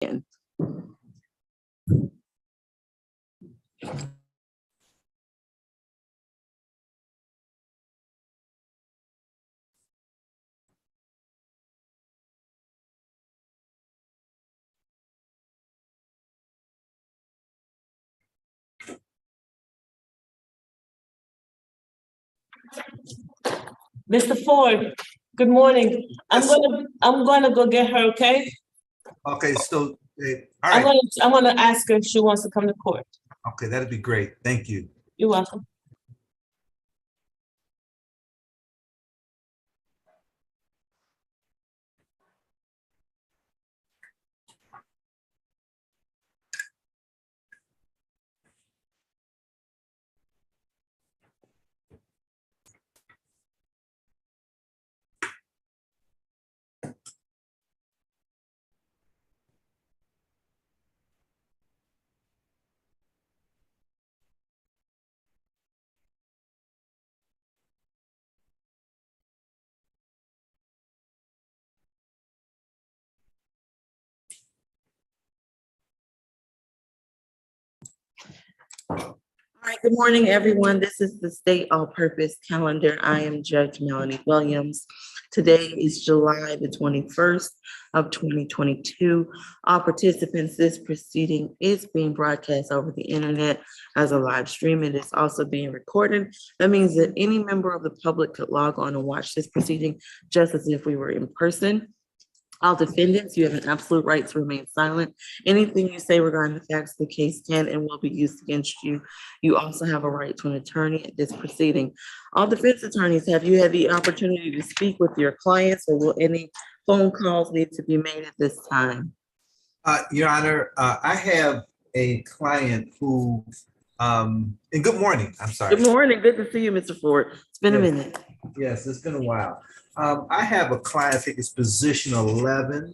in. Mr. Ford, good morning. I'm gonna go get her, okay? Okay, so, all I'm right, gonna ask her if she wants to come to court. okay, that'd be great. Thank you. You're welcome. All right, good morning, everyone. This is the State All-Purpose Calendar. I am Judge Melanie Williams. Today is July the 21st of 2022. All participants, this proceeding is being broadcast over the internet as a live stream. It is also being recorded. That means that any member of the public could log on and watch this proceeding just as if we were in person. All defendants, you have an absolute right to remain silent. Anything you say regarding the facts of the case can and will be used against you. You also have a right to an attorney at this proceeding. All defense attorneys, have you had the opportunity to speak with your clients, or will any phone calls need to be made at this time? Your Honor, I have a client who, and good morning, I'm sorry. Good morning. Good to see you, Mr. Ford. It's been a Yes. minute. Yes, it's been a while. I have a client, I think it's position 11.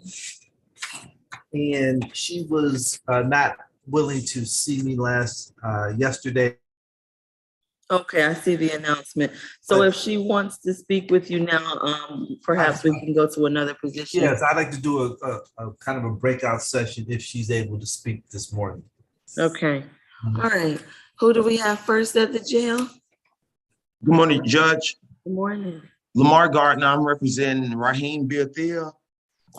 And she was not willing to see me yesterday. Okay, I see the announcement. So if she wants to speak with you now, perhaps we can go to another position. Yes, I'd like to do a kind of a breakout session if she's able to speak this morning. Okay, all right. Who do we have first at the jail? Good morning, Judge. Good morning. Lamar Gardner, I'm representing Raheem Beathia.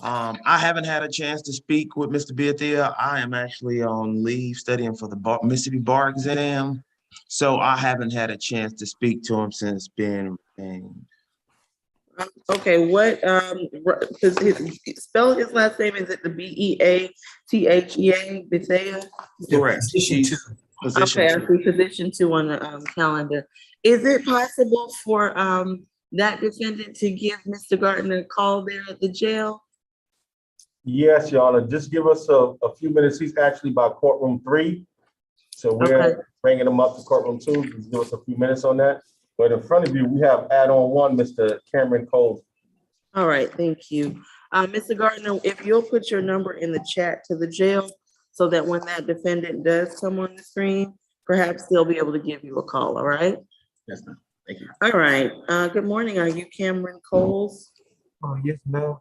I haven't had a chance to speak with Mr. Beathia. I am actually on leave studying for the Mississippi Bar exam. So I haven't had a chance to speak to him since being retained. Okay, what, spell his last name, is it the Beathea, Bethea? Correct. Position She's 2. position Okay, I two. see position 2 on the calendar. Is it possible for that defendant to give Mr. Gardner a call there at the jail? Yes, Your Honor, just give us a few minutes. He's actually by courtroom 3. So we're Okay. bringing him up to courtroom 2. Just give us a few minutes on that. But in front of you, we have add-on 1, Mr. Cameron Cole. All right, thank you. Mr. Gardner, if you'll put your number in the chat to the jail so that when that defendant does come on the screen, perhaps they'll be able to give you a call, all right? Yes, ma'am. Thank you. All right, good morning. Are you Cameron Coles? Oh, yes, ma'am.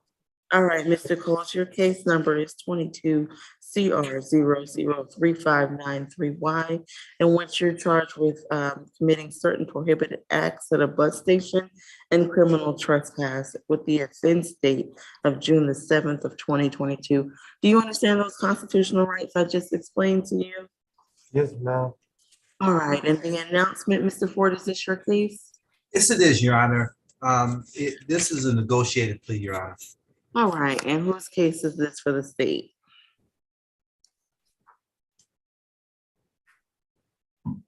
All right, Mr. Coles, your case number is 22 CR 00359 in which you're charged with committing certain prohibited acts at a bus station and criminal trespass with the offense date of June the 7th of 2022. Do you understand those constitutional rights I just explained to you? Yes, ma'am. All right, and the announcement, Mr. Ford, is this your case? Yes, it is, Your Honor. This is a negotiated plea, Your Honor. All right, and whose case is this for the state?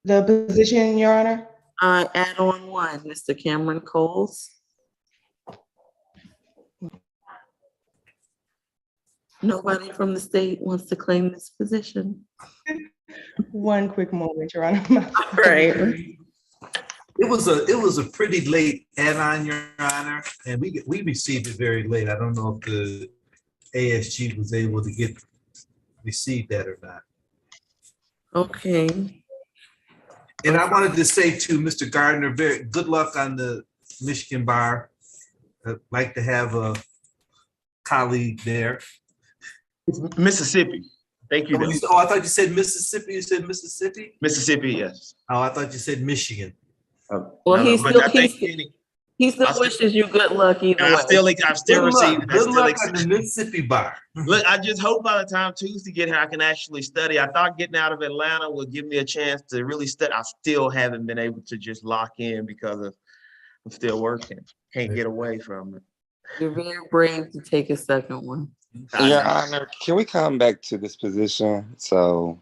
The position, Your Honor? Add-on 1, Mr. Cameron Coles. Nobody from the state wants to claim this position. One quick moment, Your Honor. All right. It was a pretty late add-on, Your Honor, and we received it very late. I don't know if the ASG was able to receive that or not. Okay. And I wanted to say to Mr. Gardner, very good luck on the Michigan bar. I'd like to have a colleague there. It's Mississippi. Thank you, though. Oh, I thought you said Mississippi. You said Mississippi? Mississippi, yes. Oh, I thought you said Michigan. Well, No, he's but still, I think he still I still- wishes you good luck either way. I still receive. Good luck on the Mississippi bar. Look, I just hope by the time Tuesday get here, I can actually study. I thought getting out of Atlanta would give me a chance to really study. I still haven't been able to just lock in because I'm still working. Can't get away from it. You're very brave to take a second one. Your Honor, can we come back to this position? So,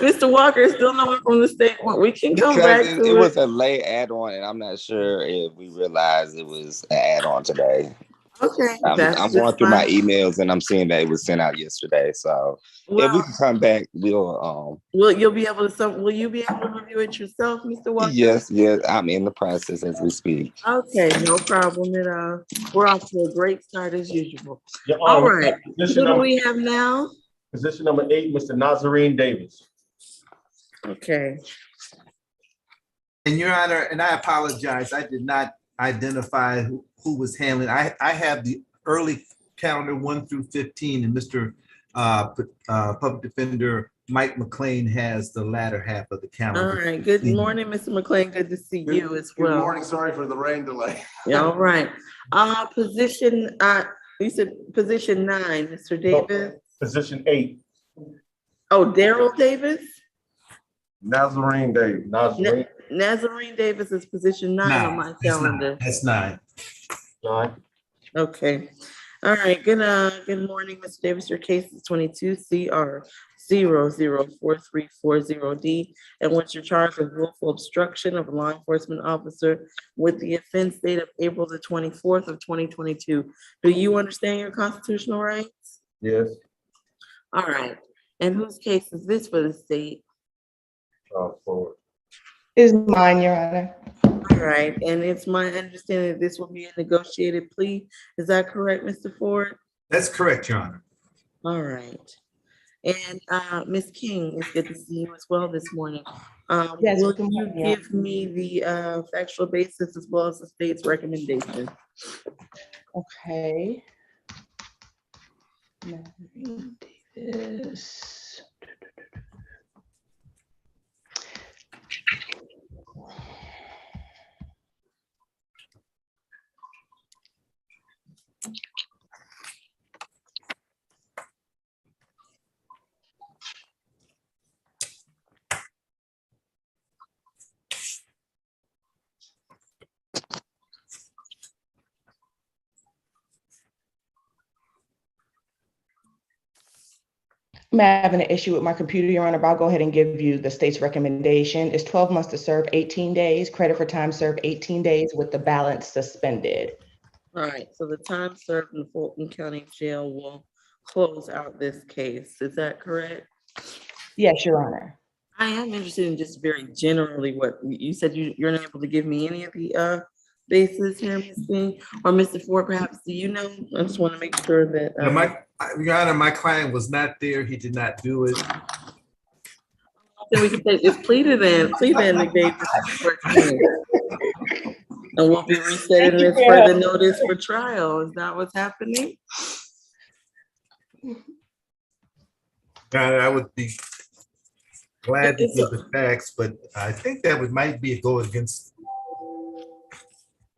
Mr. Walker is still nowhere from the state. Well, we can come back because to it it. was a late add-on, and I'm not sure if we realized it was an add-on today. Okay. I'm that's going just through my fine. emails, and I'm seeing that it was sent out yesterday. So, if we Well, can come back, we'll. you'll be able to, will you be able to review it yourself, Mr. Walker? Yes, I'm in the process as we speak. Okay, no problem at all. We're off to a great start as usual. Your All Honor, right. Who do we have now? Position number 8, Mr. Nazarene Davis. Okay. And Your Honor, and I apologize, I did not identify who was handling. I have the early calendar 1 through 15, and Mr. Public Defender Mike McLean has the latter half of the All calendar. right. Good morning, Mr. McLean. Good to see you as well. Good morning, sorry for the rain delay. Yeah, all right. Position, you said position 9, Mr. Davis. Position 8, Oh, Daryl Davis? Nazarene Davis. Nazarene Nazarene Davis is position 9 on my calendar. That's 9. 9. Okay. All right. Good morning, Mr. Davis. Your case is 22 CR 004340D. And once you're charged with willful obstruction of a law enforcement officer with the offense date of April the 24th of 2022. Do you understand your constitutional rights? Yes. All right. And whose case is this for the state? Forward. Is mine, Your Honor. All right. And it's my understanding that this will be a negotiated plea. Is that correct, Mr. Ford? That's correct, Your Honor. All right. And Ms. King, it's good to see you as well this morning. Yes, Will good you morning, yeah. give me the factual basis as well as the state's recommendation? Okay. Nazarene Davis. I'm having an issue with my computer, Your Honor, but I'll go ahead and give you the state's recommendation. It's 12 months to serve 18 days, credit for time served 18 days with the balance suspended. All right, so the time served in the Fulton County Jail will close out this case. Is that correct? Yes, Your Honor. I am interested in just very generally what you said. You're not able to give me any of the basis here, Ms. King, or Mr. Ford, perhaps. Do you know? I just want to make sure that. Your Honor, my client was not there. He did not do it. Then we can take this plea then, McDavid. And we'll be resetting this for the notice for trial. Is that what's happening? Your Honor, I would be glad to give the facts, but I think that might be a go against.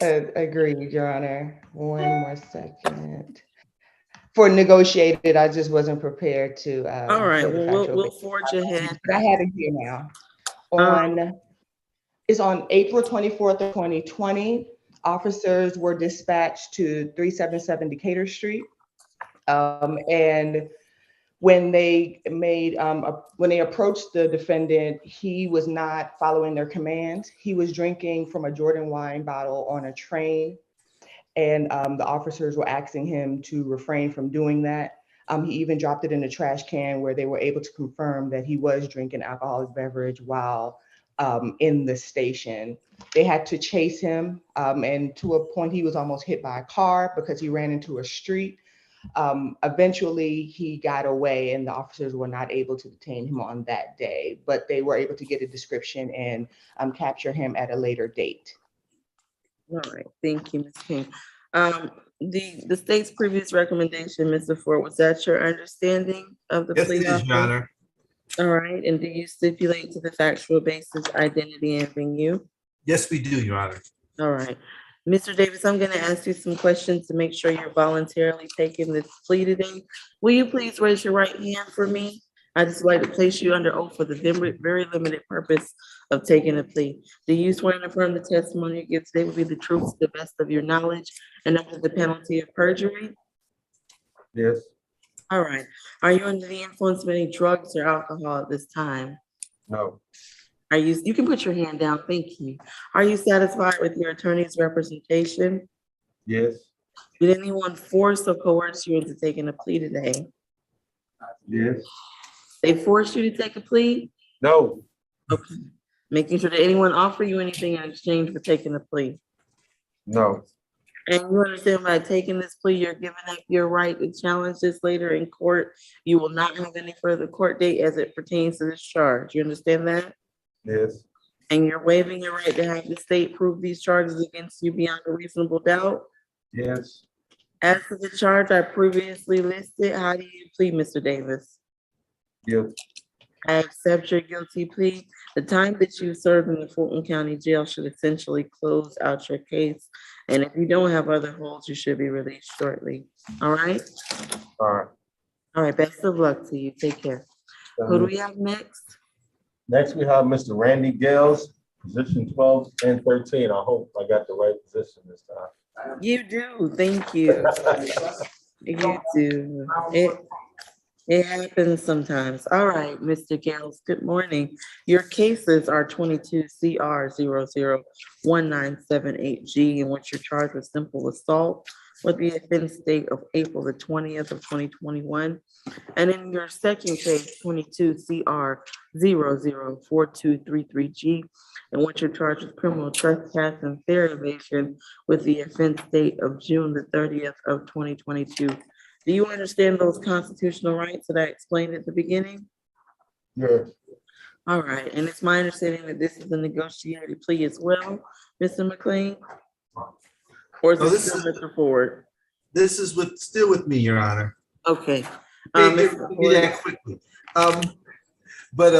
Agreed, Your Honor. One more second. For negotiated, I just wasn't prepared to. All right, give the well, factual we'll basis. forge ahead. But I have it here now. It's on April 24th of 2020. Officers were dispatched to 377 Decatur Street. And when they when they approached the defendant, he was not following their commands. He was drinking from a Jordan wine bottle on a train. And the officers were asking him to refrain from doing that. He even dropped it in a trash can where they were able to confirm that he was drinking alcoholic beverage while in the station. They had to chase him, and to a point he was almost hit by a car because he ran into a street. Eventually he got away and the officers were not able to detain him on that day, but they were able to get a description and capture him at a later date. All right, thank you, Ms. King. the state's previous recommendation, Mr. Ford, was that your understanding of the Yes, plea it is, Your offer? Honor. All right, and do you stipulate to the factual basis, identity, and venue? Yes, we do, Your Honor. All right. Mr. Davis, I'm gonna ask you some questions to make sure you're voluntarily taking this plea today. Will you please raise your right hand for me? I just like to place you under oath for the very limited purpose of taking a plea. Do you swear and affirm the testimony you give today will be the truth to the best of your knowledge and under the penalty of perjury? Yes, All right. Are you under the influence of any drugs or alcohol at this time? no, You can put your hand down, thank you. Are you satisfied with your attorney's representation? yes, Did anyone force or coerce you into taking a plea today? yes, They forced you to take a plea? no, Okay. Making sure that anyone offer you anything in exchange for taking a plea? no, And you understand by taking this plea, you're giving up your right to challenge this later in court. You will not have any further court date as it pertains to this charge. You understand that? yes, And you're waiving your right to have the state prove these charges against you beyond a reasonable doubt? yes, As to the charge I previously listed, how do you plead, Mr. Davis? guilty, I accept your guilty plea. The time that you served in the Fulton County Jail should essentially close out your case. And if you don't have other holds, you should be released shortly. All right? all right. All right, best of luck to you. Take care. Who do we have next? Next, we have Mr. Randy Gales, position 12 and 13. I hope I got the right position this time. You do, thank you. You do. It happens sometimes. All right, Mr. Gales, good morning. Your cases are 22 CR 001978G, in which you're charged with simple assault with the offense date of April the 20th of 2021. And in your second case, 22 CR 004233G, in which you're charged with criminal trespass and fair evasion with the offense date of June the 30th of 2022. Do you understand those constitutional rights that I explained at the beginning? Yes, All right, and it's my understanding that this is a negotiated plea as well, Mr. McLean? Or is No, it this still is- Mr. Ford? This is still with me, Your Honor. Okay. Hey, Mr. let me Ford, that quickly. But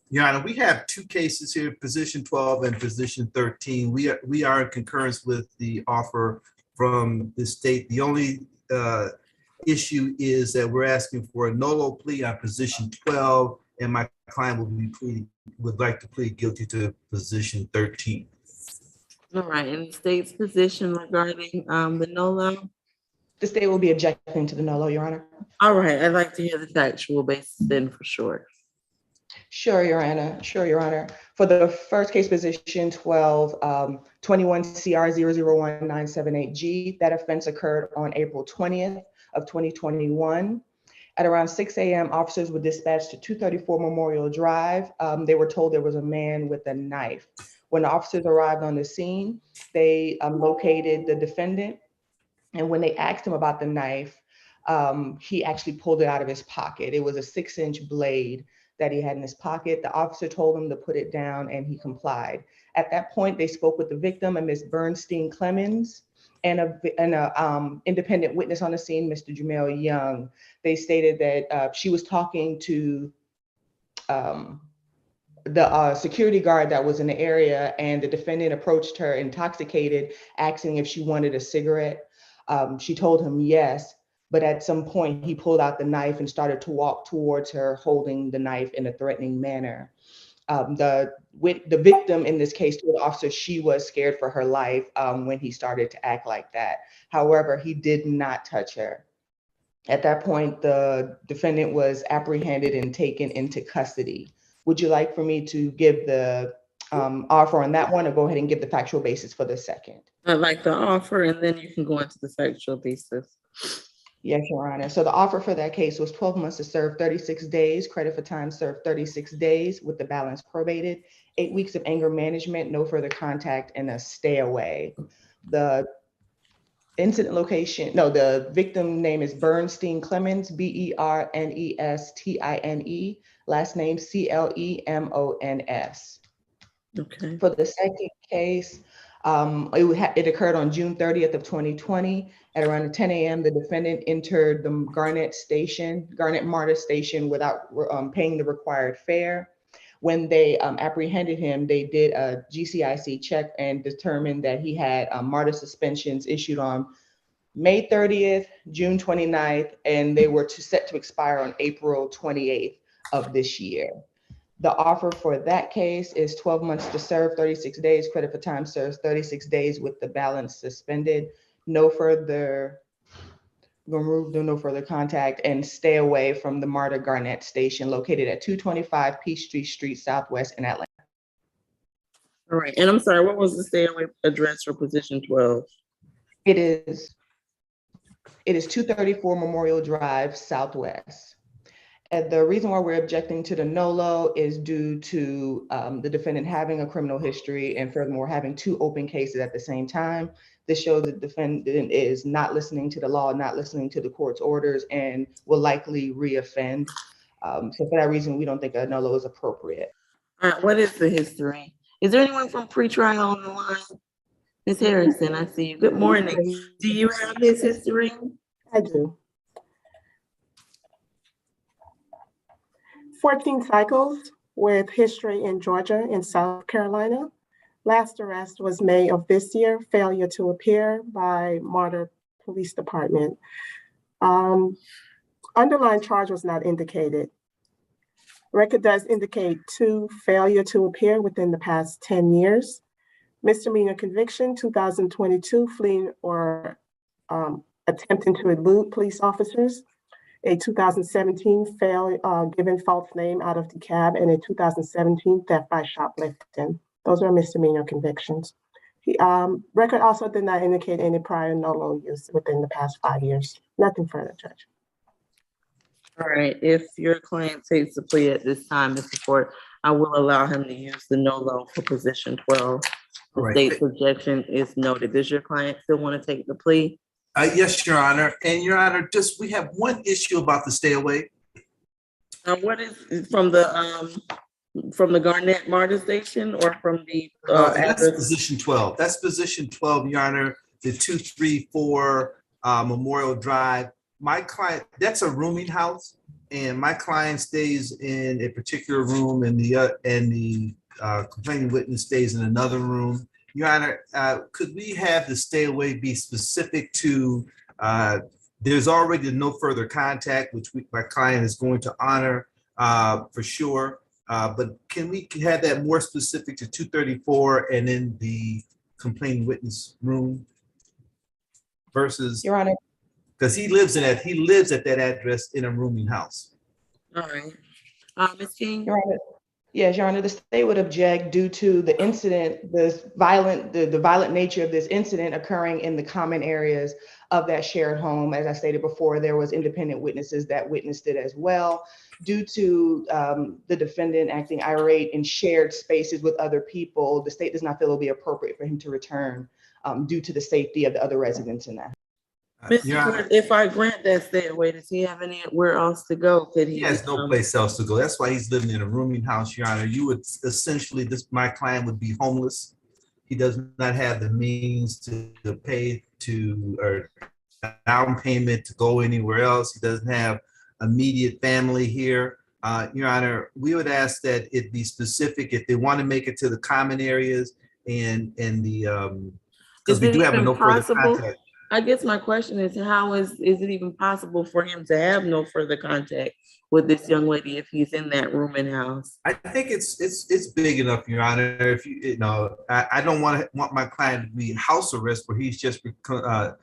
Your Honor, we have two cases here, position 12 and position 13. We are in concurrence with the offer from the state. The only issue is that we're asking for a nolo plea on position 12, and my client would like to plead guilty to position 13. all right, and the state's position regarding the NOLO? The state will be objecting to the NOLO, Your Honor. All right, I'd like to hear the factual basis then for sure. Sure, Your Honor. Sure, Your Honor. For the first case, position 12, 21 CR 001978G, that offense occurred on April 20th of 2021. At around 6 a.m., officers were dispatched to 234 Memorial Drive. They were told there was a man with a knife. When the officers arrived on the scene, they located the defendant. And when they asked him about the knife, he actually pulled it out of his pocket. It was a 6-inch blade that he had in his pocket. The officer told him to put it down and he complied. At that point, they spoke with the victim and Ms. Bernstein Clemens and a independent witness on the scene, Mr. Jamel Young. They stated that she was talking to the security guard that was in the area, and the defendant approached her intoxicated, asking if she wanted a cigarette. She told him yes, but at some point he pulled out the knife and started to walk towards her, holding the knife in a threatening manner. The victim in this case told the officer she was scared for her life when he started to act like that. However, he did not touch her. At that point, the defendant was apprehended and taken into custody. Would you like for me to give the offer on that one, or go ahead and give the factual basis for the second? I'd like the offer and then you can go into the factual basis. Yes, Your Honor. So the offer for that case was 12 months to serve 36 days, credit for time served 36 days with the balance probated, 8 weeks of anger management, no further contact, and a stay away. The incident location, no, the victim name is Bernstein Clemens, Bernestine, last name Clemons. Okay. For the second case, It occurred on June 30th of 2020. At around 10 a.m., the defendant entered the Garnet MARTA station without paying the required fare. When they apprehended him, they did a GCIC check and determined that he had MARTA suspensions issued on May 30th, June 29th, and they were set to expire on April 28th of this year. The offer for that case is 12 months to serve, 36 days, credit for time served, 36 days with the balance suspended. No further contact, and stay away from the MARTA Garnet station located at 225 Peachtree Street Southwest in Atlanta. All right, and I'm sorry, what was the stay away address for position 12? It is 234 Memorial Drive Southwest. And the reason why we're objecting to the NOLO is due to the defendant having a criminal history and furthermore having 2 open cases at the same time. This shows the defendant is not listening to the law, not listening to the court's orders, and will likely reoffend. So for that reason, we don't think a NOLO is appropriate. All right, what is the history? Is there anyone from pretrial on the line? Ms. Harrison, I see you. Good morning. Do you have his history? I do. 14 cycles with history in Georgia and South Carolina. Last arrest was May of this year, failure to appear by MARTA Police Department. Underlying charge was not indicated. Record does indicate 2 failure to appear within the past 10 years. Misdemeanor conviction, 2022, fleeing or attempting to elude police officers. A 2017 giving false name out of the cab, and a 2017 theft by shoplifting. Those are misdemeanor convictions. Record also did not indicate any prior NOLO use within the past 5 years. Nothing further, Judge. All right, if your client takes the plea at this time, Mr. Ford, I will allow him to use the NOLO for position 12. The All right. state's objection is noted. Does your client still want to take the plea? Yes, Your Honor. And Your Honor, we have one issue about the stay away. What is from the Garnet MARTA station or from the That's address? position 12. That's position 12, Your Honor, the 234 Memorial Drive. My client, that's a rooming house, and my client stays in a particular room, and the complaining witness stays in another room. Your Honor, could we have the stay away be specific to, there's already no further contact, which my client is going to honor for sure. But can we have that more specific to 234 and in the complaining witness room versus? Your Honor. Because he lives at that address in a rooming house. All right. Ms. King? Your Honor. Yes, Your Honor, the state would object due to the incident, the violent nature of this incident occurring in the common areas of that shared home. As I stated before, there was independent witnesses that witnessed it as well. Due to the defendant acting irate in shared spaces with other people, the state does not feel it will be appropriate for him to return due to the safety of the other residents in that. Mr. Ford, if I grant that stay away, does he have anywhere else to go? He has no place else to go. That's why he's living in a rooming house, Your Honor. You would essentially, my client would be homeless. He does not have the means to pay or down payment to go anywhere else. He doesn't have immediate family here. Your Honor, we would ask that it be specific if they want to make it to the common areas and the, because we do have no further contact. I guess my question is, how is it even possible for him to have no further contact with this young lady if he's in that rooming house? I think it's big enough, Your Honor. If you know, I don't want my client to be house arrest where he's just confined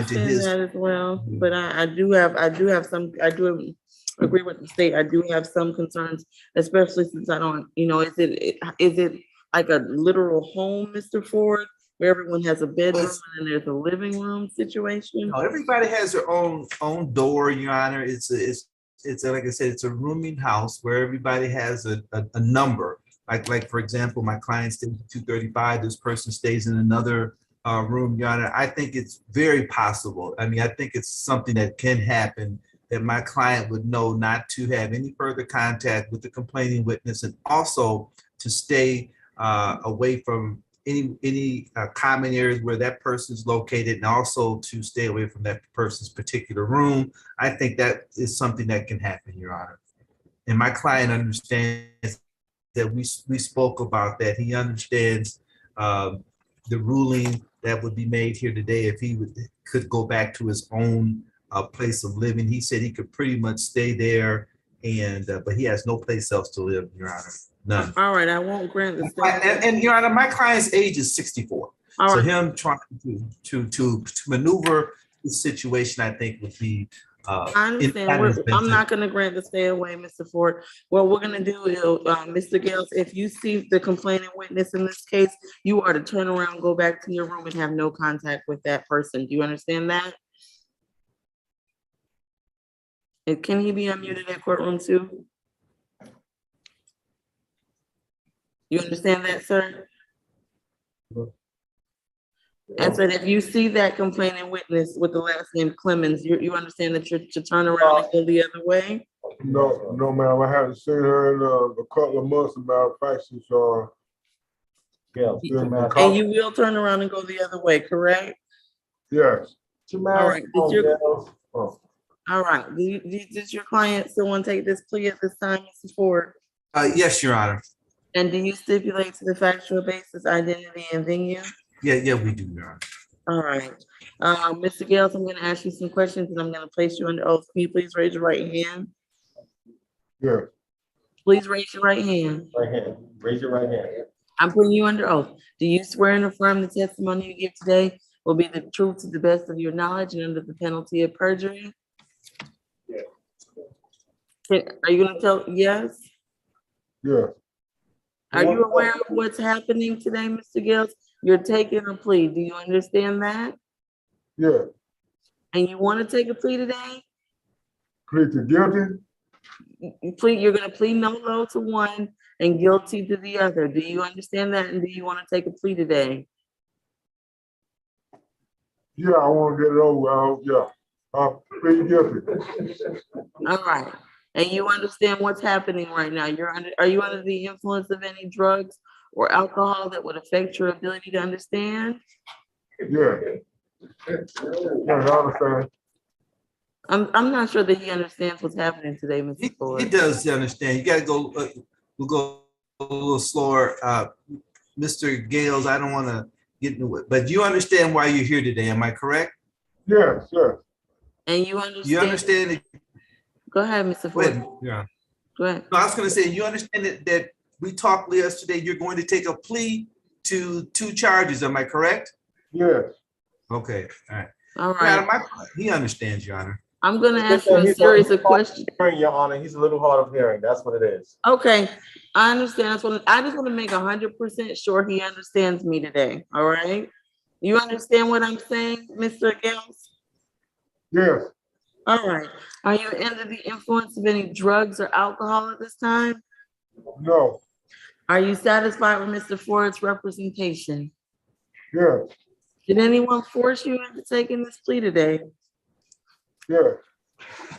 to his. That as well, but I do agree with the state. I do have some concerns, especially since I don't, is it like a literal home, Mr. Ford, where everyone has a bedroom and there's a living room situation? No, everybody has their own door, Your Honor. It's like I said, it's a rooming house where everybody has a number. Like for example, my client stays in 235. This person stays in another room, Your Honor. I think it's very possible. I mean, I think it's something that can happen, that my client would know not to have any further contact with the complaining witness, and also to stay away from any common areas where that person's located, and also to stay away from that person's particular room. I think that is something that can happen, Your Honor. And my client understands that we spoke about that. He understands the ruling that would be made here today if he could go back to his own place of living. He said he could pretty much stay there, and but he has no place else to live, Your Honor. None. All right, I won't grant the stay. And Your Honor, my client's age is 64. All So right. him trying to maneuver the situation, I think would be. I understand. I'm not going to grant the stay away, Mr. Ford. What we're going to do is, Mr. Gales, if you see the complaining witness in this case, you are to turn around, go back to your room, and have no contact with that person. Do you understand that? And can he be unmuted at courtroom too? You understand that, sir? And so if you see that complaining witness with the last name Clemens, you understand that you're to turn around and go the other way? No, ma'am, I haven't seen her in a couple of months. As a matter of fact, she's And you will turn around and go the other way, correct? yes. All right. All right. Did your client still want to take this plea at this time, Mr. Ford? Yes, Your Honor. And do you stipulate to the factual basis, identity, and venue? Yeah, we do, Your Honor. All right. Mr. Gales, I'm going to ask you some questions and I'm going to place you under oath. Can you please raise your right hand? Yeah. Please raise your right hand. Right hand, raise your right hand. I'm putting you under oath. Do you swear and affirm the testimony you give today will be the truth to the best of your knowledge and under the penalty of perjury? Yeah. Are you going to tell yes? Yeah. Are you aware of what's happening today, Mr. Gales? You're taking a plea. Do you understand that? Yeah. And you want to take a plea today? Plead to guilty? You're going to plead no low to one and guilty to the other. Do you understand that? And do you want to take a plea today? Yeah, I want to get it over. Yeah. I'll plead guilty. All right. And you understand what's happening right now. Are you under the influence of any drugs or alcohol that would affect your ability to understand? Yeah. Yeah, I understand. I'm not sure that he understands what's happening today, Mr. Ford. He does understand. You gotta go, we'll go a little slower. Mr. Gales, I don't wanna get into it, but you understand why you're here today, am I correct? Yes, yes. And you understand? You understand it? Go ahead, Mr. Wait, Ford. yeah. Go ahead. No, I was gonna say, you understand that we talked yesterday, you're going to take a plea to 2 charges, am I correct? Yes. Okay, all right. All Your Honor, right. he understands, Your Honor. I'm going to ask you a series of questions. Your Honor, he's a little hard of hearing. That's what it is. Okay, I understand. I just want to make 100% sure he understands me today. All right. You understand what I'm saying, Mr. Gales? Yes. All right. Are you under the influence of any drugs or alcohol at this time? No. Are you satisfied with Mr. Ford's representation? Yes. Did anyone force you into taking this plea today? Yes.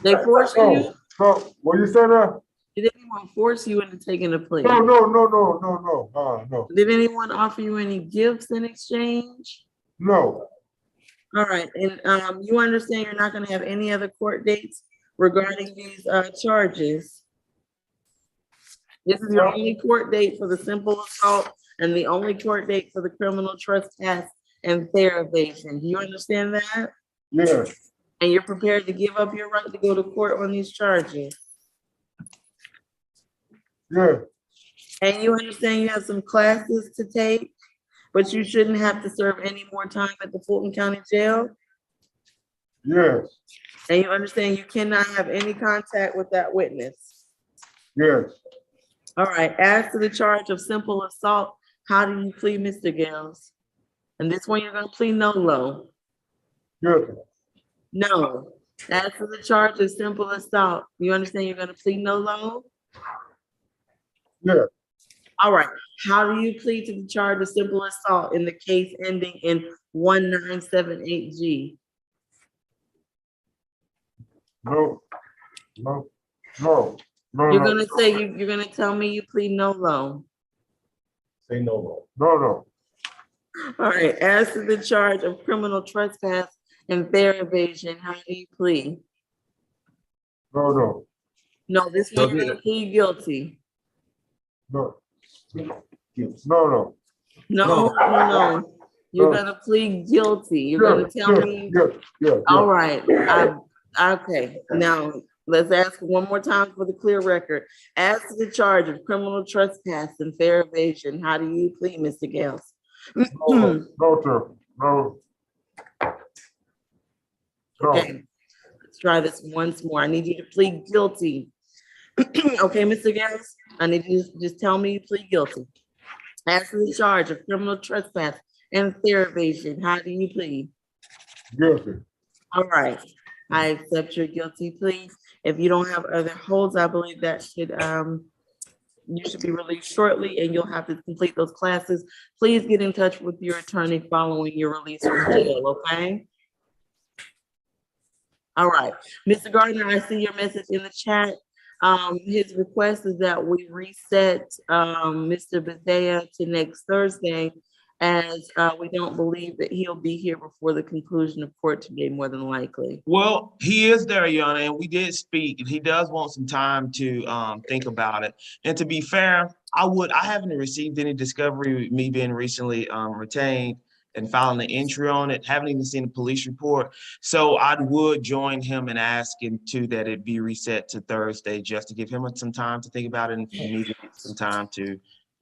They forced you? No. What you say now? Did anyone force you into taking a plea? No. No. Did anyone offer you any gifts in exchange? No. All right, and you understand you're not going to have any other court dates regarding these charges? This is your only court date for the simple assault and the only court date for the criminal trespass and fare evasion. Do you understand that? Yes. And you're prepared to give up your right to go to court on these charges? Yes. And you understand you have some classes to take, but you shouldn't have to serve any more time at the Fulton County Jail? Yes. And you understand you cannot have any contact with that witness? Yes. All right, as to the charge of simple assault, how do you plead, Mr. Gales? And this one you're gonna plead no low? Yes. No. As to the charge of simple assault, you understand you're gonna plead no low? Yes. All right, how do you plead to the charge of simple assault in the case ending in 1978G? No. You're gonna say, you're gonna tell me you plead no low? Say no more. No. All right, as to the charge of criminal trespass and fare evasion, how do you plead? No. No, this No, one you're yeah. gonna plead guilty. No. No. No, no. You're gonna plead guilty. You're gonna tell me. Yeah. All right, okay, now, let's ask one more time for the clear record. As to the charge of criminal trespass and fare evasion, how do you plead, Mr. Gales? No, sir. No. Okay, let's try this once more. I need you to plead guilty. Okay, Mr. Gales, I need you to just tell me you plead guilty. As to the charge of criminal trespass and fare evasion, how do you plead? Guilty. All right, I accept your guilty plea. If you don't have other holds, I believe that you should be released shortly and you'll have to complete those classes. Please get in touch with your attorney following your release from jail, okay? All right, Mr. Gardner, I see your message in the chat. His request is that we reset, Mr. Bethea to next Thursday, as, we don't believe that he'll be here before the conclusion of court today, more than likely. Well, he is there, Your Honor, and we did speak, and he does want some time to think about it. And to be fair, I haven't received any discovery, me being recently retained and filing an entry on it, haven't even seen a police report. So I would join him in asking too that it be reset to Thursday, just to give him some time to think about it and for me to get some time to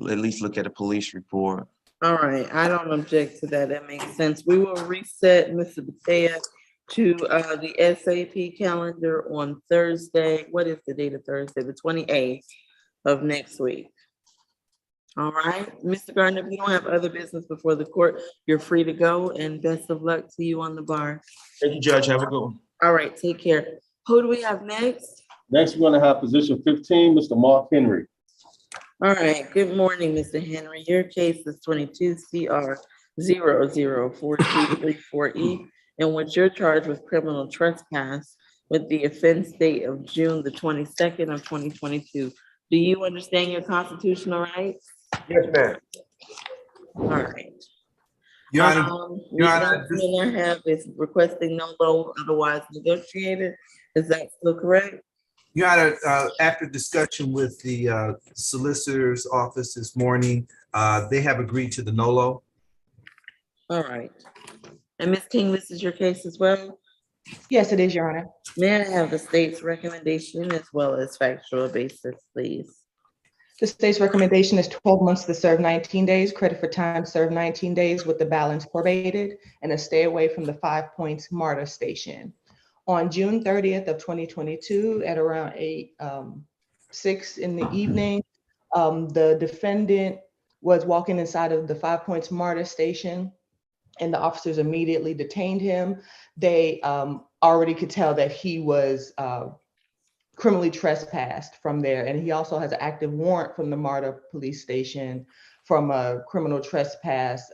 at least look at a police report. All right, I don't object to that. That makes sense. We will reset Mr. Bethea to the SAP calendar on Thursday. What is the date of Thursday? The 28th of next week. All right, Mr. Gardner, if you don't have other business before the court, you're free to go, and best of luck to you on the bar. Thank you, Judge. Have a good one. All right, take care. Who do we have next? Next, we're gonna have position 15, Mr. Mark Henry. All right, good morning, Mr. Henry. Your case is 22 CR 004234E, in which you're charged with criminal trespass with the offense date of June the 22nd of 2022. Do you understand your constitutional rights? Yes, ma'am. All right. Your Honor, Your Honor, Miller have is requesting no low otherwise negotiated. Is that still correct? Your Honor, after discussion with the solicitor's office this morning, they have agreed to the NOLO. All right. And Ms. King, this is your case as well? Yes, it is, Your Honor. May I have the state's recommendation as well as factual basis, please? The state's recommendation is 12 months to serve 19 days, credit for time served 19 days with the balance probated, and a stay away from the 5 Points MARTA station. On June 30th of 2022, at around 6 in the evening, the defendant was walking inside of the 5 Points MARTA station, and the officers immediately detained him. They already could tell that he was criminally trespassed from there. And he also has an active warrant from the MARTA police station from a criminal trespass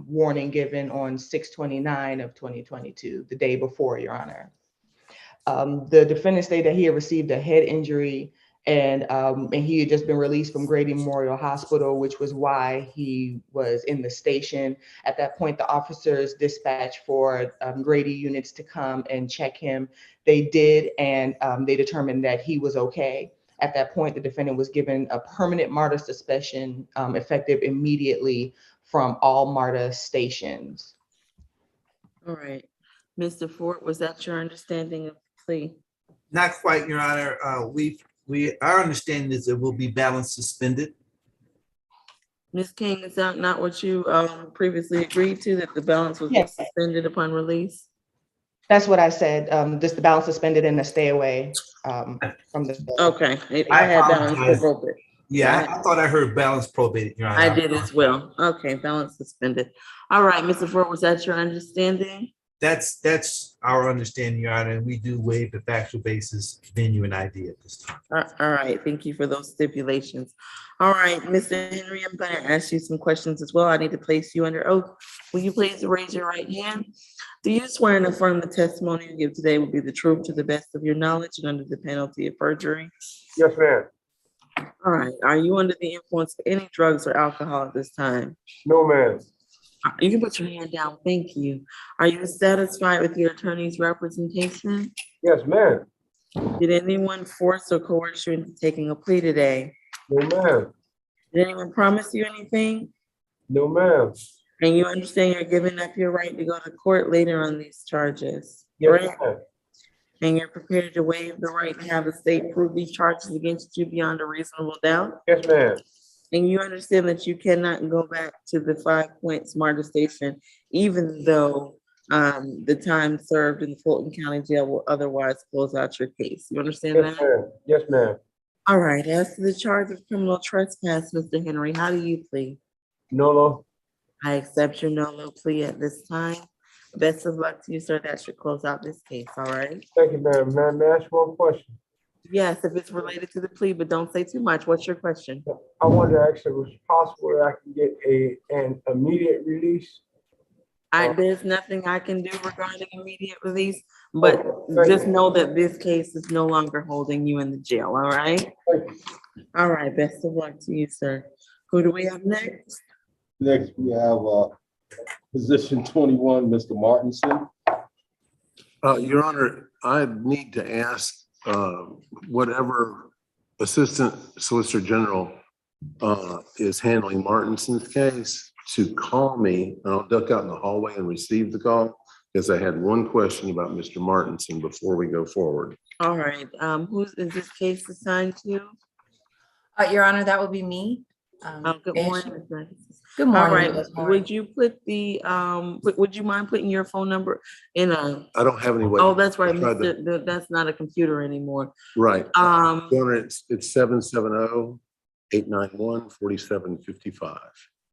warning given on 6/29 of 2022, the day before, Your Honor. The defendant stated that he had received a head injury and he had just been released from Grady Memorial Hospital, which was why he was in the station. At that point, the officers dispatched for Grady units to come and check him. They did, and they determined that he was okay. At that point, the defendant was given a permanent MARTA suspension effective immediately from all MARTA stations. All right. Mr. Ford, was that your understanding of the plea? Not quite, Your Honor. Our understanding is it will be balance suspended. Ms. King, is that not what you previously agreed to, that the balance was Yes. suspended upon release? That's what I said, just the balance suspended and a stay away from the. Okay, I I had balance apologize. probated. Yeah, I thought I heard balance probated, Your Honor. I did as well. Okay, balance suspended. All right, Mr. Ford, was that your understanding? That's our understanding, Your Honor, and we do waive the factual basis, venue, and ID at this time. All right, thank you for those stipulations. All right, Mr. Henry, I'm going to ask you some questions as well. I need to place you under oath. Will you please raise your right hand? Do you swear and affirm the testimony you give today will be the truth to the best of your knowledge and under the penalty of perjury? Yes, ma'am. All right, are you under the influence of any drugs or alcohol at this time? No, ma'am. You can put your hand down. Thank you. Are you satisfied with your attorney's representation? Yes, ma'am. Did anyone force or coerce you into taking a plea today? No, ma'am. Did anyone promise you anything? No, ma'am. And you understand you're giving up your right to go to court later on these charges, Yes, correct? ma'am. And you're prepared to waive the right to have the state prove these charges against you beyond a reasonable doubt? Yes, ma'am. And you understand that you cannot go back to the 5 Point Smarter Station, even though the time served in the Fulton County Jail will otherwise close out your case. You understand Yes, that? ma'am. Yes, ma'am. All right, as to the charge of criminal trespass, Mr. Henry, how do you plead? No. I accept your no low plea at this time. Best of luck to you, sir. That should close out this case, all right? Thank you, ma'am. Ma'am, may I ask one question? Yes, if it's related to the plea, but don't say too much. What's your question? I wanted to ask if it was possible that I can get an immediate release. There's nothing I can do regarding immediate release, but Thank just you. know that this case is no longer holding you in the jail, all right? Thank you. All right, best of luck to you, sir. Who do we have next? Next, we have position 21, Mr. Martinson. Your Honor, I need to ask whatever Assistant Solicitor General is handling Martinson's case to call me, and I'll duck out in the hallway and receive the call, because I had one question about Mr. Martinson before we go forward. All right, is this case assigned to? Your Honor, that would be me. Good morning, Ms. Martinson. Good All morning. right, Ms. Moore. would you put the, would you mind putting your phone number in a? I don't have any way. Oh, that's right, I tried to- that's not a computer anymore. Right. Your Um, Honor, it's 770-891-4755.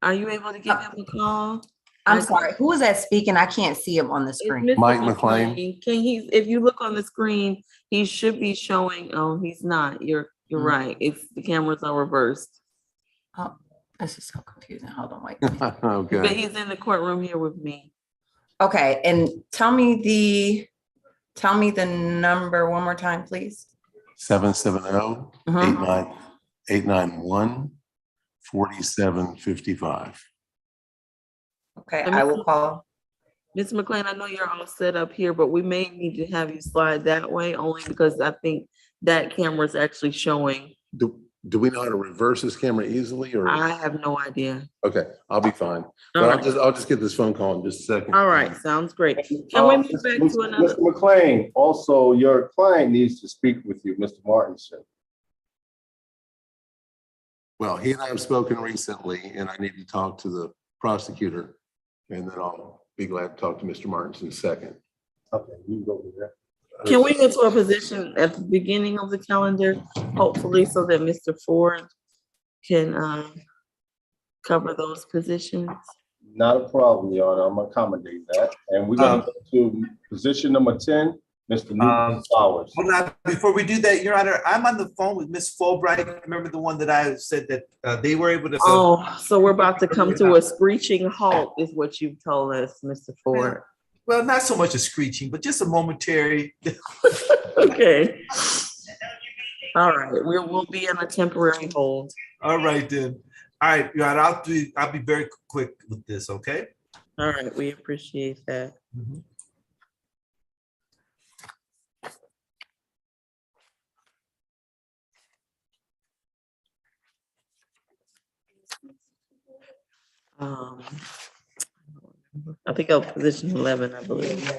are you able to give him a call? I'm sorry, who is that speaking? I can't see him on the It's screen. Mr. Mike McLean. Can he, if you look on the screen, he should be showing, oh, he's not, you're right, it's, the cameras are reversed. Oh, this is so confusing. Hold on, wait. But Okay. he's in the courtroom here with me. Okay, and tell me the number one more time, please. 770-891-4755. Okay, Let me I will see. call. Ms. McLean, I know you're all set up here, but we may need to have you slide that way only because I think that camera is actually showing. Do we know how to reverse this camera easily, or? I have no idea. Okay, I'll be fine. All But right. I'll just get this phone call in just a second. All right, sounds great. Can we move back to another? Mr. McLean, also your client needs to speak with you, Mr. Martinson. Well, he and I have spoken recently, and I need to talk to the prosecutor, and then I'll be glad to talk to Mr. Martinson second. Okay, you can go over there. Can we get to a position at the beginning of the calendar, hopefully, so that Mr. Ford can cover those positions? Not a problem, Your Honor. I'm gonna accommodate that. And we're gonna go to position number 10, Mr. Newton Flowers. Hold on, before we do that, Your Honor, I'm on the phone with Ms. Fulbright. Remember the one that I said that they were able to. Oh, so we're about to come to a screeching halt is what you've told us, Mr. Ford. Well, not so much a screeching, but just a momentary. Okay. All right, we'll be on a temporary hold. All right, then. All right, Your Honor, I'll be very quick with this, okay? All right, we appreciate that. Um, I think I'll position 11, I believe.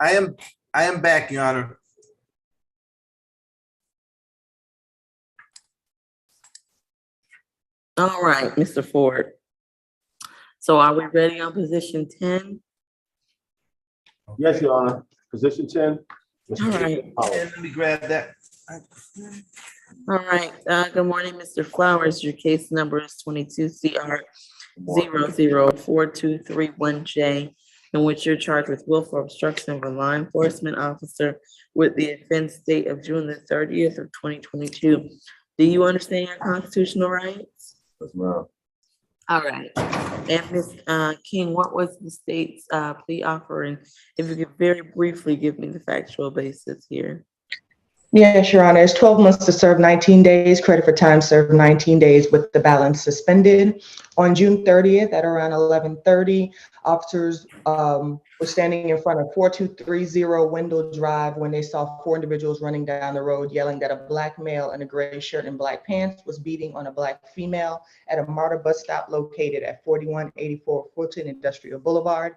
I am back, Your Honor. All right, Mr. Ford. So are we ready on position 10? Yes, Your Honor. Position 10. All right. Let me grab that. All right, good morning, Mr. Flowers. Your case number is 22 CR 004231J, in which you're charged with willful obstruction of a law enforcement officer with the offense date of June the 30th of 2022. Do you understand your constitutional rights? Yes, ma'am. All right. And Ms. King, what was the state's plea offer? And if you could very briefly give me the factual basis here. Yes, Your Honor, it's 12 months to serve 19 days, credit for time served 19 days with the balance suspended. On June 30th at around 11:30, officers were standing in front of 4230 Wendell Drive when they saw 4 individuals running down the road yelling that a black male in a gray shirt and black pants was beating on a black female at a MARTA bus stop located at 4184 Fulton Industrial Boulevard.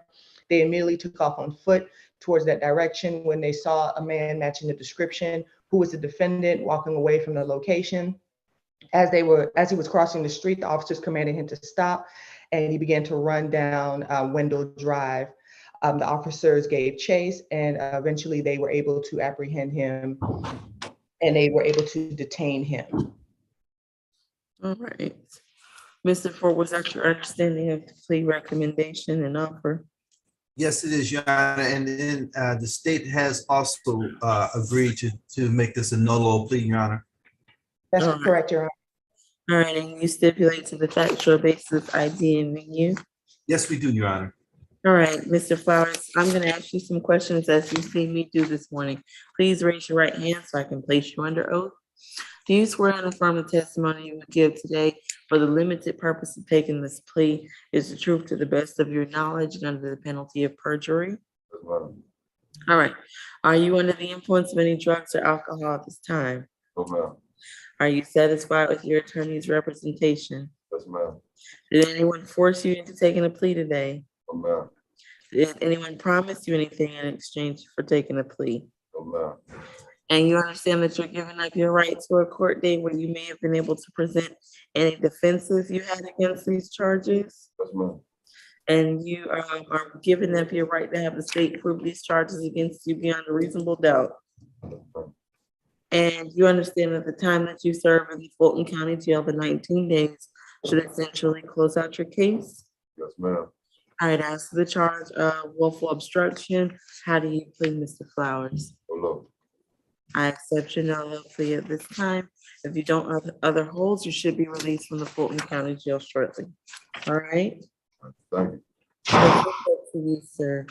They immediately took off on foot towards that direction when they saw a man matching the description, who was the defendant, walking away from the location. As he was crossing the street, the officers commanded him to stop, and he began to run down Wendell Drive. The officers gave chase, and eventually they were able to apprehend him, and they were able to detain him. All right. Mr. Ford, was that your understanding of the plea recommendation and offer? Yes, it is, Your Honor, and then the state has also agreed to make this a no-low plea, Your Honor. That's All right. correct, Your Honor. All right, and you stipulate to the factual basis, ID, and venue? Yes, we do, Your Honor. All right, Mr. Flowers, I'm gonna ask you some questions as you see me do this morning. Please raise your right hand so I can place you under oath. Do you swear and affirm the testimony you will give today for the limited purpose of taking this plea is the truth to the best of your knowledge and under the penalty of perjury? Yes, ma'am. All right. Are you under the influence of any drugs or alcohol at this time? No, ma'am. Are you satisfied with your attorney's representation? Yes, ma'am. Did anyone force you into taking a plea today? No, ma'am. Did anyone promise you anything in exchange for taking a plea? No, ma'am. And you understand that you're giving up your right to a court date where you may have been able to present any defenses you had against these charges? Yes, ma'am. And you are giving up your right to have the state prove these charges against you beyond a reasonable doubt? Yes, ma'am. And you understand that the time that you serve in the Fulton County Jail, the 19 days, should essentially close out your case? Yes, ma'am. All right, as to the charge of willful obstruction, how do you plead, Mr. Flowers? No. I accept your no plea at this time. If you don't have other holds, you should be released from the Fulton County Jail shortly. All right? Thank you. To you, sir.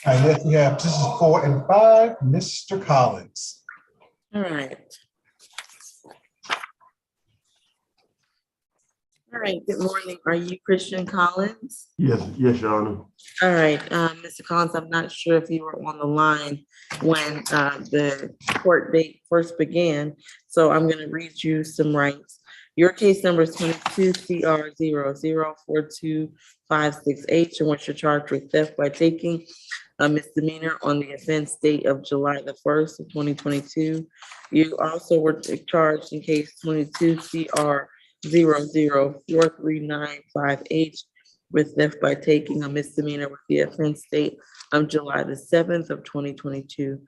Yes, we have positions 4 and 5, Mr. Collins. All right. All right, good morning. Are you Christian Collins? Yes, Your Honor. All right, Mr. Collins, I'm not sure if you were on the line when the court date first began, so I'm gonna read you some rights. Your case number is 22 CR 004256H, in which you're charged with theft by taking a misdemeanor on the offense date of July the 1st of 2022. You also were charged in case 22 CR 004395H with theft by taking a misdemeanor with the offense date of July the 7th of 2022.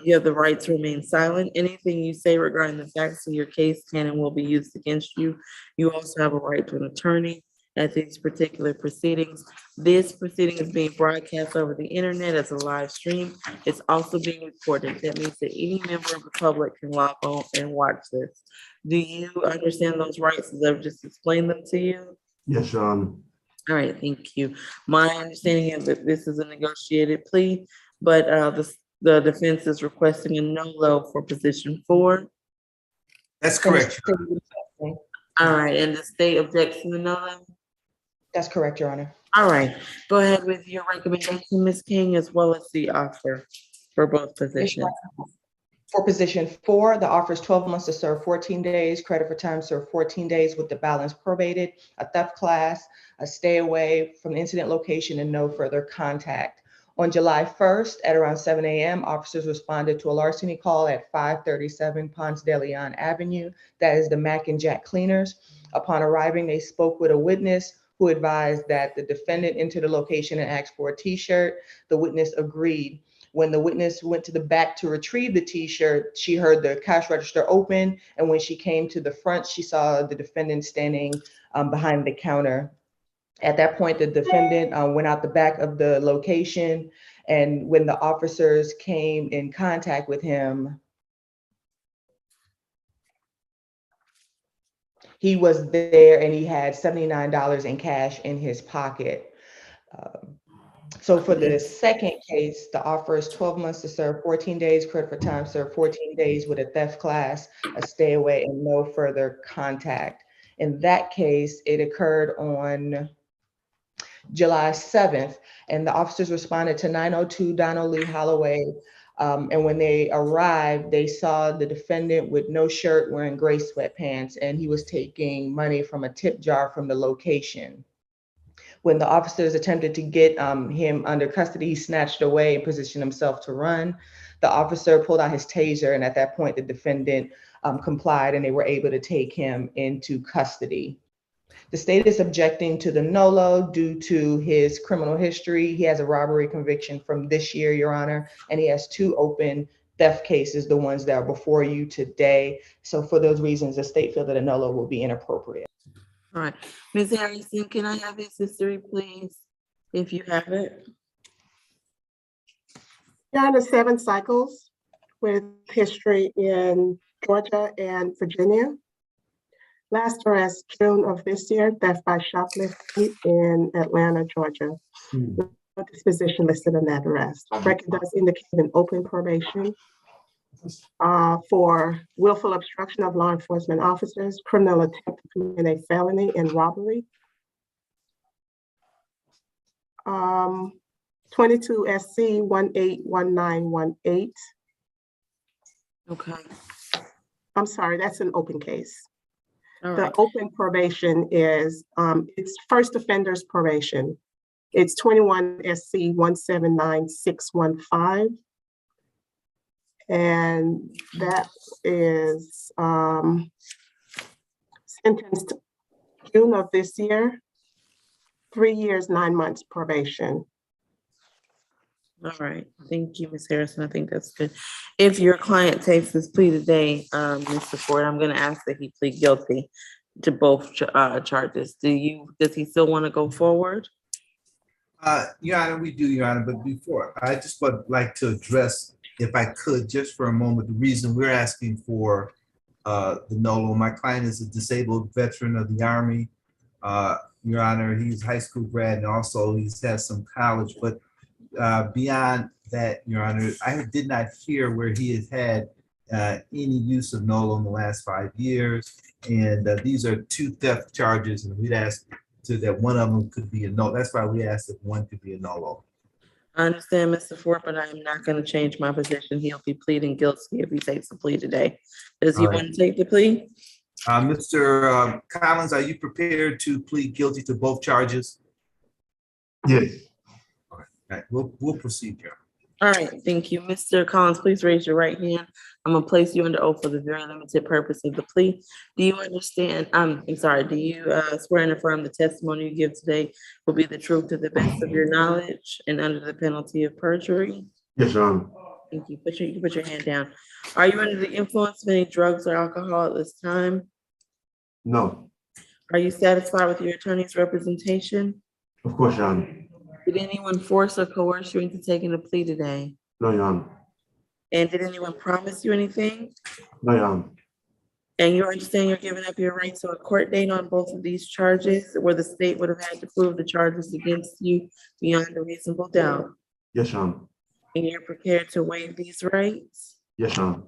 You have the right to remain silent. Anything you say regarding the facts of your case can and will be used against you. You also have a right to an attorney at these particular proceedings. This proceeding is being broadcast over the internet as a live stream. It's also being recorded. That means that any member of the public can log on and watch this. Do you understand those rights as I've just explained them to you? Yes, Your Honor. All right, thank you. My understanding is that this is a negotiated plea, but the defense is requesting a no-low for position 4. That's correct. All right, and the state objects to the no-low? That's correct, Your Honor. All right, go ahead with your recommendation, Ms. King, as well as the offer for both positions. For position 4, the offer is 12 months to serve 14 days, credit for time served 14 days with the balance probated, a theft class, a stay away from the incident location, and no further contact. On July 1st at around 7 a.m., officers responded to a larceny call at 537 Ponce de Leon Avenue. That is the Mac and Jack Cleaners. Upon arriving, they spoke with a witness who advised that the defendant entered the location and asked for a t-shirt. The witness agreed. When the witness went to the back to retrieve the t-shirt, she heard the cash register open. And when she came to the front, she saw the defendant standing behind the counter. At that point, the defendant went out the back of the location. And when the officers came in contact with him, he was there and he had $79 in cash in his pocket. So for the second case, the offer is 12 months to serve 14 days, credit for time served 14 days with a theft class, a stay away, and no further contact. In that case, it occurred on July 7th, and the officers responded to 902 Donald Lee Holloway. And when they arrived, they saw the defendant with no shirt, wearing gray sweatpants, and he was taking money from a tip jar from the location. When the officers attempted to get him under custody, he snatched away and positioned himself to run. The officer pulled out his taser, and at that point, the defendant complied, and they were able to take him into custody. The state is objecting to the NOLO due to his criminal history. He has a robbery conviction from this year, Your Honor, and he has 2 open theft cases, the ones that are before you today. So for those reasons, the state feels that a NOLO will be inappropriate. All right, Ms. Harrison, can I have his history, please, if you have it? Your Honor, 7 cycles with history in Georgia and Virginia. Last arrest, June of this year, theft by shoplifting in Atlanta, Georgia. No disposition listed on that arrest. Record does indicate an open probation for willful obstruction of law enforcement officers, criminal attempt to commit a felony, and robbery. 22 SC 181918. Okay. I'm sorry, that's an open case. All The right. open probation is, it's first offender's probation. It's 21 SC 179615. And that is sentenced June of this year, 3 years, 9 months probation. All right, thank you, Ms. Harrison. I think that's good. If your client takes this plea today, Mr. Ford, I'm gonna ask that he plead guilty to both charges. Does he still want to go forward? Your Honor, we do, Your Honor, but before, I just would like to address, if I could, just for a moment, the reason we're asking for the NOLO. My client is a disabled veteran of the Army. Your Honor, he's a high school grad and also he's had some college, but beyond that, Your Honor, I did not hear where he has had any use of NOLO in the last 5 years. And these are 2 theft charges, and we'd ask that one of them could be a NOLO. That's why we asked if one could be a NOLO. I understand, Mr. Ford, but I am not gonna change my position. He'll be pleading guilty if he takes the plea today. Does he All right. want to take the plea? Mr. Collins, are you prepared to plead guilty to both charges? Yes. All right, we'll proceed here. All right, thank you. Mr. Collins, please raise your right hand. I'm gonna place you under oath for the very limited purpose of the plea. Do you understand, I'm sorry, do you swear and affirm the testimony you give today will be the truth to the best of your knowledge and under the penalty of perjury? Yes, Your Honor. Thank you. You can put your hand down. Are you under the influence of any drugs or alcohol at this time? No, Are you satisfied with your attorney's representation? of course, Your Honor. Did anyone force or coerce you into taking a plea today? No, Your Honor. And did anyone promise you anything? No, Your Honor. And you understand you're giving up your right to a court date on both of these charges, where the state would have had to prove the charges against you beyond a reasonable doubt? Yes, Your Honor. And you're prepared to waive these rights? Yes, Your Honor.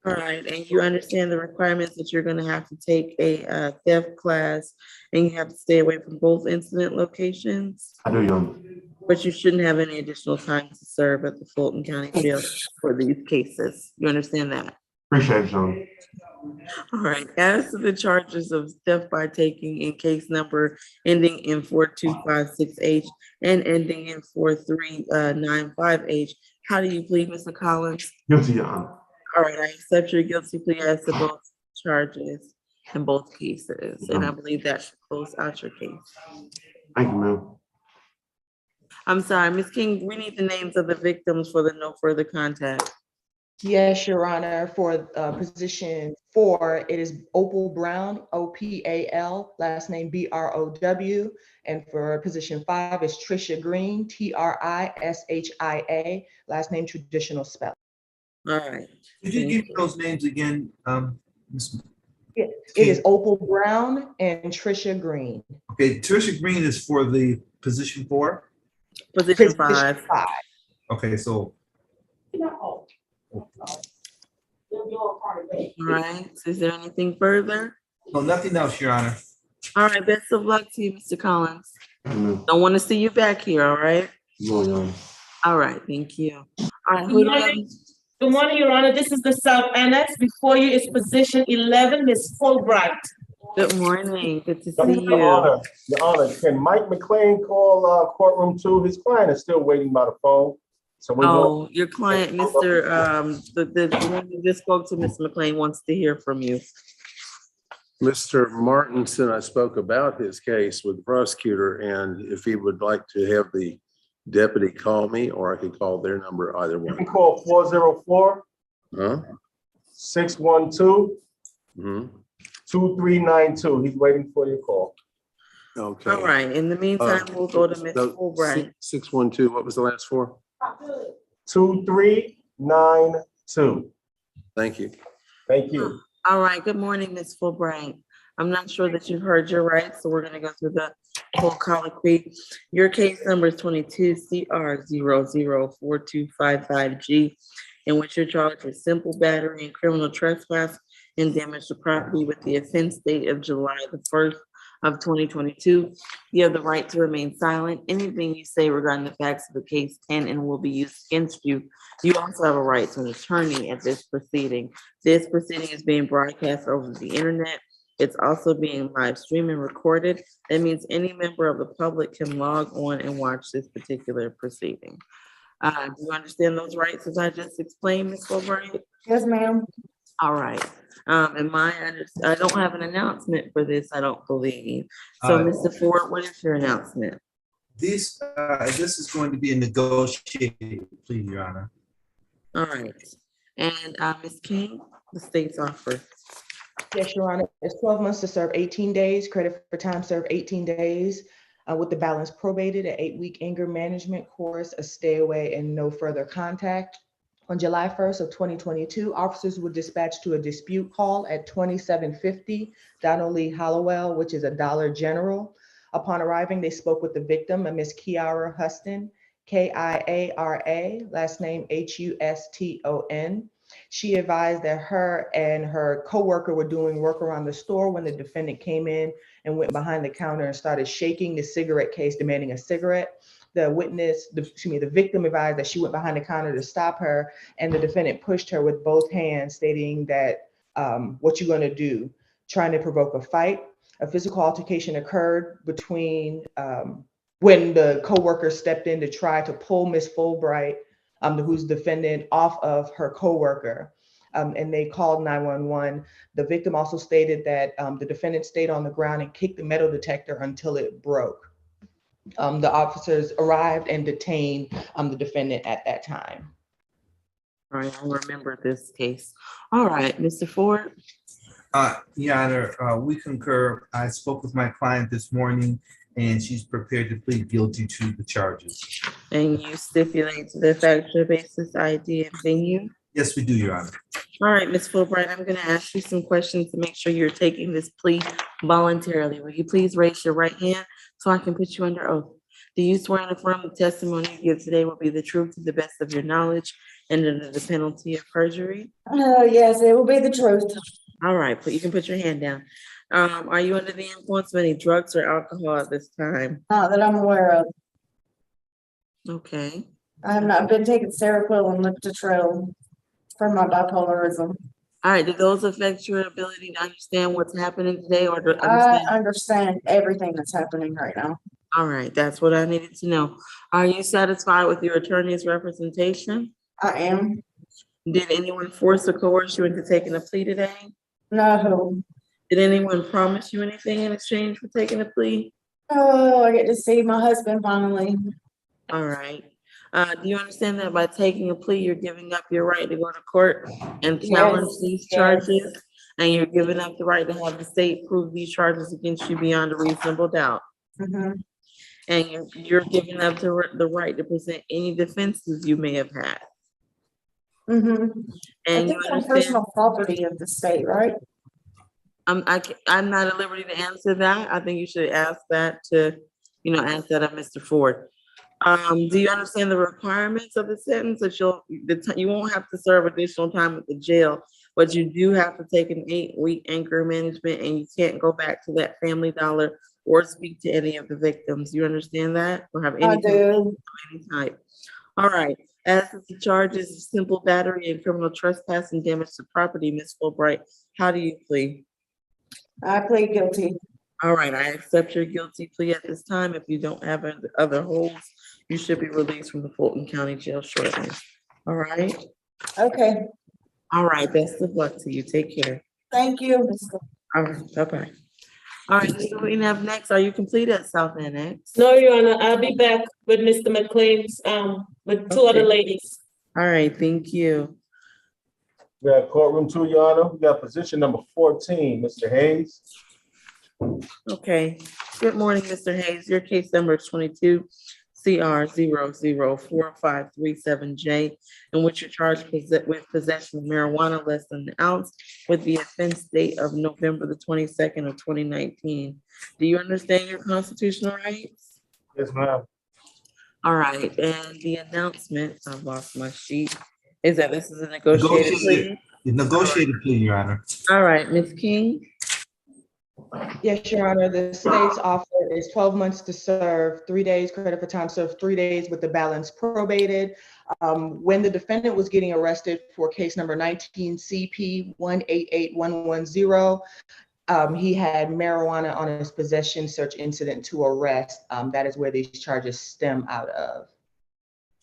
All right, and you understand the requirements that you're gonna have to take a theft class and you have to stay away from both incident locations? I do, Your Honor. But you shouldn't have any additional time to serve at the Fulton County Jail for these cases. You understand that? Appreciate it, Your Honor. All right, as to the charges of theft by taking in case number ending in 4256H and ending in 4395H, how do you plead, Mr. Collins? Guilty, Your Honor. All right, I accept your guilty plea as to both charges in both cases, and I believe that should close out your case. Thank you, ma'am. I'm sorry, Ms. King, we need the names of the victims for the no further contact. Yes, Your Honor, for position 4, it is Opal Brown, OPAL, last name BROW. And for position 5 is Trisha Green, TRISHIA, last name traditional spell. All right. Could you give me those names again, Ms. It is Opal Brown and Trisha Green. Okay, Trisha Green is for the position 4? Position 5. Okay, so. All right, so is there anything further? No, nothing else, Your Honor. All right, best of luck to you, Mr. Collins. Don't want to see you back here, all right? All right, thank you. All right, who do I have? Good morning, Your Honor. This is the South Annex. Before you is position 11, Ms. Fulbright. Good morning, good to see Your you. Honor, Your Honor, can Mike McLean call courtroom 2? His client is still waiting by the phone. So we Oh, your client, Mr. The one you just spoke to, Mr. McLean, wants to hear from you. Mr. Martinson, I spoke about his case with the prosecutor, and if he would like to have the deputy call me, or I could call their number, either You can one. call 404 Huh? 612 Mhm. 2392. He's waiting for your call. Okay. All right, in the meantime, we'll go to Ms. Fulbright. 612, what was the last four? 2392. Thank you. Thank you. All right, good morning, Ms. Fulbright. I'm not sure that you've heard your rights, so we're gonna go through the whole colloquy. Your case number is 22 CR 004255G, in which you're charged with simple battery and criminal trespass and damage to property with the offense date of July the 1st of 2022. You have the right to remain silent. Anything you say regarding the facts of the case can and will be used against you. You also have a right to an attorney at this proceeding. This proceeding is being broadcast over the internet. It's also being live streamed and recorded. That means any member of the public can log on and watch this particular proceeding. Do you understand those rights as I just explained, Ms. Fulbright? Yes, ma'am. All right. And I don't have an announcement for this, I don't believe. So, Mr. Ford, what is your announcement? This is going to be a negotiated plea, Your Honor. All right. And Ms. King, the state's offer. Yes, Your Honor, it's 12 months to serve 18 days, credit for time served 18 days, with the balance probated, an 8-week anger management course, a stay away and no further contact. On July 1st of 2022, officers were dispatched to a dispute call at 2750 Donald Lee Hollowell, which is a Dollar General. Upon arriving, they spoke with the victim, a Miss Kiara Huston, Kiara, last name Huston. She advised that her and her coworker were doing work around the store when the defendant came in and went behind the counter and started shaking the cigarette case, demanding a cigarette. The victim advised that she went behind the counter to stop her, and the defendant pushed her with both hands, stating that, what you gonna do? Trying to provoke a fight. A physical altercation occurred between when the coworker stepped in to try to pull Miss Fulbright, who's defendant, off of her coworker, and they called 911. The victim also stated that the defendant stayed on the ground and kicked the metal detector until it broke. The officers arrived and detained the defendant at that time. All right, I remember this case. All right, Mr. Ford. Your Honor, we concur. I spoke with my client this morning, and she's prepared to plead guilty to the charges. And you stipulate to the factual basis, ID, and venue? Yes, we do, Your Honor. All right, Ms. Fulbright, I'm going to ask you some questions to make sure you're taking this plea voluntarily. Will you please raise your right hand so I can put you under oath? Do you swear and affirm the testimony you give today will be the truth to the best of your knowledge and under the penalty of perjury? Yes, it will be the truth. All right, but you can put your hand down. Are you under the influence of any drugs or alcohol at this time? Not that I'm aware of. Okay. I've not been taking Seroquel and Liptotril for my bipolarism. All right, do those affect your ability to understand what's happening today or to I understand? understand everything that's happening right now. All right, that's what I needed to know. Are you satisfied with your attorney's representation? I am. Did anyone force or coerce you into taking a plea today? No. Did anyone promise you anything in exchange for taking a plea? Oh, I get to see my husband finally. All right. Do you understand that by taking a plea, you're giving up your right to go to court and challenge Yes, these yes. charges? And you're giving up the right to have the state prove these charges against you beyond a reasonable doubt? Mhm. And you're giving up the right to present any defenses you may have had? Mhm. I And you think I'm understand, personal property of the state, right? I'm not at liberty to answer that. I think you should ask that to, ask that of Mr. Ford. Do you understand the requirements of the sentence? That you won't have to serve additional time at the jail, but you do have to take an 8-week anchor management, and you can't go back to that Family Dollar or speak to any of the victims. You understand that? Or have I any do. type? All right. As to the charges of simple battery and criminal trespass and damage to property, Ms. Fulbright, how do you plead? I plead guilty. All right, I accept your guilty plea at this time. If you don't have other holds, you should be released from the Fulton County Jail shortly. All right? Okay, All right, best of luck to you. Take care. thank you. All right, bye-bye. All right, so we have next, are you complete at South Annex? No, Your Honor, I'll be back with Mr. McLean's, with two other Okay. ladies. All right, thank you. We have courtroom 2, Your Honor. We got position number 14, Mr. Hayes. Okay, good morning, Mr. Hayes. Your case number is 22 CR 004537J, in which you're charged with possession of marijuana less than an ounce with the offense date of November the 22nd of 2019. Do you understand your constitutional rights? Yes, ma'am. All right, and the announcement, I've lost my sheet, is that this is a negotiated plea? Negotiated plea, Your Honor. All right, Ms. King? Yes, Your Honor, the state's offer is 12 months to serve, 3 days credit for time served, 3 days with the balance probated. When the defendant was getting arrested for case number 19 CP 188110, he had marijuana on his possession search incident to arrest. That is where these charges stem out of.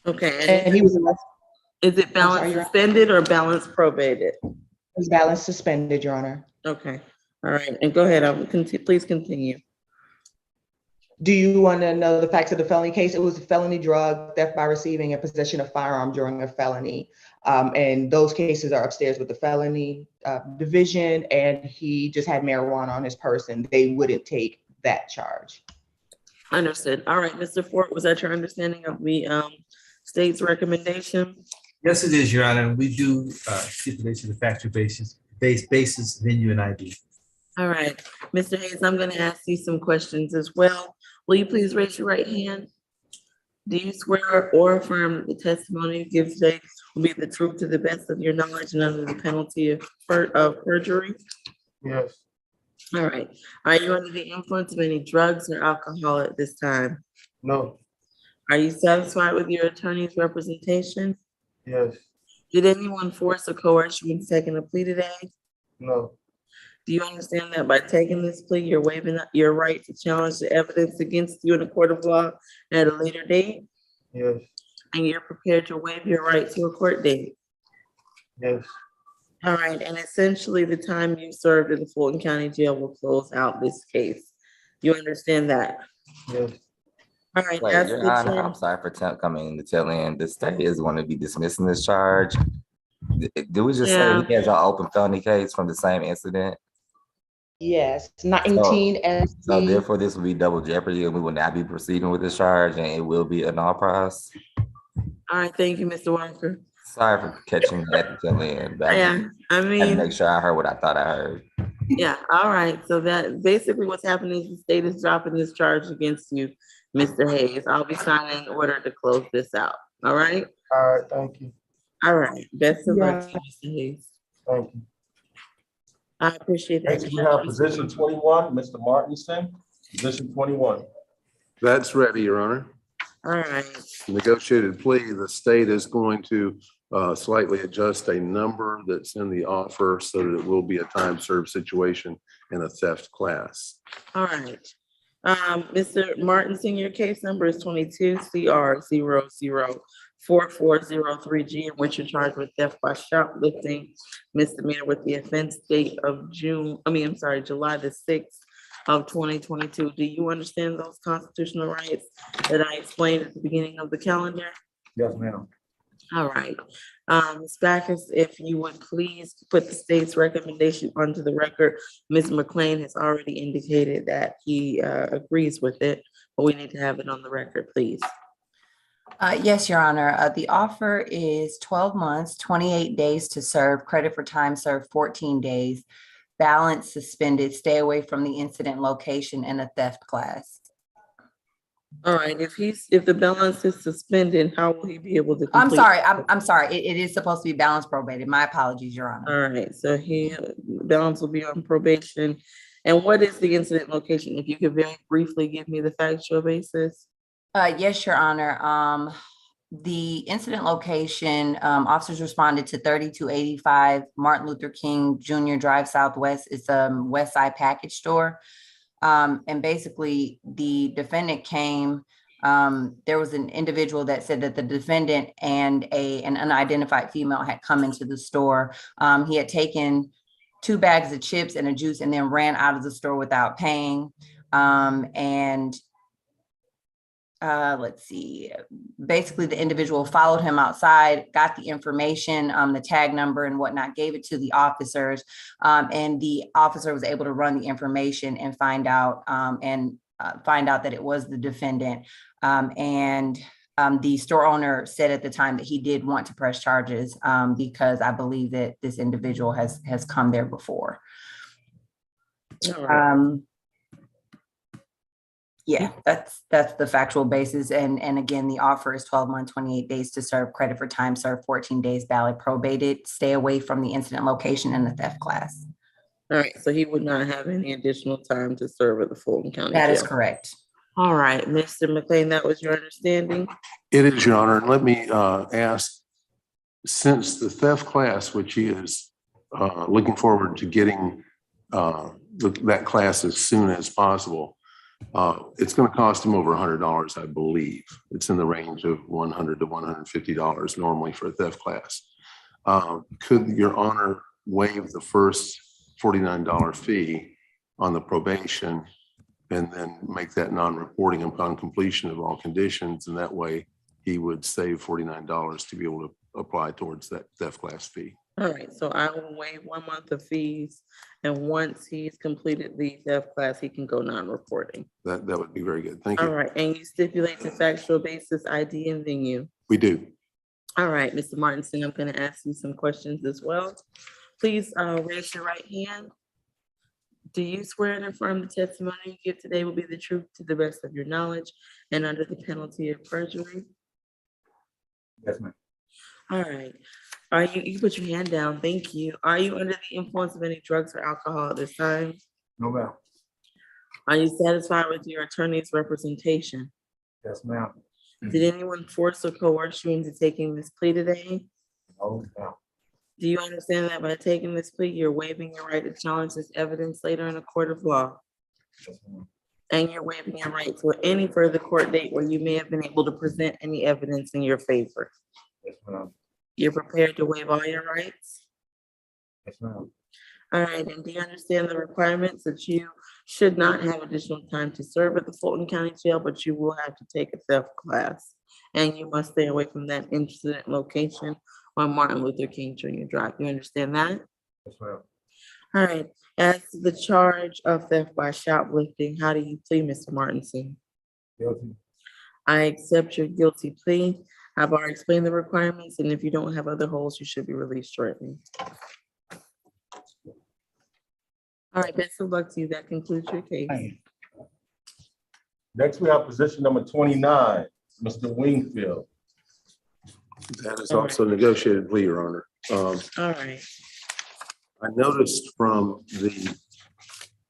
Okay. And he was arrested. Is it balance suspended or balance probated? His balance suspended, Your Honor. Okay, all right, and go ahead, please continue. Do you want to know the facts of the felony case? It was a felony drug, theft by receiving and possession of firearm during a felony. And those cases are upstairs with the felony division, and he just had marijuana on his person. They wouldn't take that charge. Understood. All right, Mr. Ford, was that your understanding of the state's recommendation? Yes, it is, Your Honor. And we do stipulate to the factual basis, venue, and ID. All right, Mr. Hayes, I'm gonna ask you some questions as well. Will you please raise your right hand? Do you swear or affirm that the testimony you give today will be the truth to the best of your knowledge and under the penalty of perjury? Yes. All right. Are you under the influence of any drugs or alcohol at this time? No. Are you satisfied with your attorney's representation? Yes. Did anyone force or coerce you into taking a plea today? No. Do you understand that by taking this plea, you're waiving your right to challenge the evidence against you in a court of law at a later date? Yes. And you're prepared to waive your right to a court date? Yes. All right, and essentially the time you served in the Fulton County Jail will close out this case. You understand that? Yes. All right, Wait, that's Your the Honor, charge. I'm sorry for coming to tell in. The state is going to be dismissing this charge. Do we just say he has an open felony case from the same incident? Yes, 19 SC. So therefore, this will be double jeopardy, and we will not be proceeding with this charge, and it will be a non-prize. All right, thank you, Mr. Walker. Sorry for catching that at the tail end. But Yeah, I had to mean, make sure I heard what I thought I heard. yeah, all right. So that basically what's happening is the state is dropping this charge against you, Mr. Hayes. I'll be signing an order to close this out. All right? All right, thank you. All right. Best of luck to Yeah. you, Mr. Hayes. Thank you. I appreciate that. Next, we have position 21, Mr. Martinson, position 21. That's ready, Your Honor. All right. Negotiated plea, the state is going to slightly adjust a number that's in the offer so that it will be a time served situation in a theft class. All right. Mr. Martinson, your case number is 22 CR 004403G, in which you're charged with theft by shoplifting misdemeanor with the offense date of July the 6th of 2022. Do you understand those constitutional rights that I explained at the beginning of the calendar? Yes, ma'am. All right. Ms. Backus, if you would please put the state's recommendation onto the record. Ms. McLean has already indicated that he agrees with it, but we need to have it on the record, please. Yes, Your Honor. The offer is 12 months, 28 days to serve, credit for time served 14 days, balance suspended, stay away from the incident location, and a theft class. All right, if the balance is suspended, how will he be able to I'm complete? sorry, I'm sorry. It is supposed to be balance probated. My apologies, Your Honor. All right, so balance will be on probation. And what is the incident location? If you could very briefly give me the factual basis. Yes, Your Honor. The incident location, officers responded to 3285 Martin Luther King Jr. Drive Southwest. It's a West Side package store. And basically the defendant came, there was an individual that said that the defendant and an unidentified female had come into the store. He had taken 2 bags of chips and a juice and then ran out of the store without paying. Let's see, basically the individual followed him outside, got the information, the tag number and whatnot, gave it to the officers. And the officer was able to run the information and find out that it was the defendant. The store owner said at the time that he did want to press charges because I believe that this individual has come there before. All right. Yeah, that's the factual basis. And again, the offer is 12 months, 28 days to serve, credit for time served, 14 days valid probated, stay away from the incident location and the theft class. All right, so he would not have any additional time to serve at the Fulton County That is Jail. correct. All right, Mr. McLean, that was your understanding? It is, Your Honor. And let me ask, since the theft class, which he is looking forward to getting that class as soon as possible, it's going to cost him over $100, I believe. It's in the range of $100 to $150 normally for a theft class. Could Your Honor waive the first $49 fee on the probation and then make that non-reporting upon completion of all conditions? And that way he would save $49 to be able to apply towards that theft class fee. All right, so I will waive 1 month of fees, and once he's completed the theft class, he can go non-reporting. That would be very good. Thank you. All right, and you stipulate the factual basis, ID, and venue. We do. All right, Mr. Martinson, I'm going to ask you some questions as well. Please raise your right hand. Do you swear and affirm the testimony you give today will be the truth to the best of your knowledge and under the penalty of perjury? Yes, ma'am. All right. Are you put your hand down. Thank you. Are you under the influence of any drugs or alcohol at this time? No, ma'am. Are you satisfied with your attorney's representation? Yes, ma'am. Did anyone force or coerce you into taking this plea today? No, ma'am. Do you understand that by taking this plea, you're waiving your right to challenge this evidence later in a court of law? Yes, ma'am. And you're waiving your right for any further court date where you may have been able to present any evidence in your favor? Yes, ma'am. You're prepared to waive all your rights? Yes, ma'am. All right, and do you understand the requirements that you should not have additional time to serve at the Fulton County Jail, but you will have to take a theft class? And you must stay away from that incident location on Martin Luther King Jr. Drive. You understand that? Yes, ma'am. All right, as to the charge of theft by shoplifting, how do you plead, Mr. Martinson? Guilty. I accept your guilty plea. I've already explained the requirements, and if you don't have other holes, you should be released shortly. All right, best of luck to you. That concludes your case. Next, we have position number 29, Mr. Wingfield. That is also negotiated plea, Your Honor. All right. I noticed from the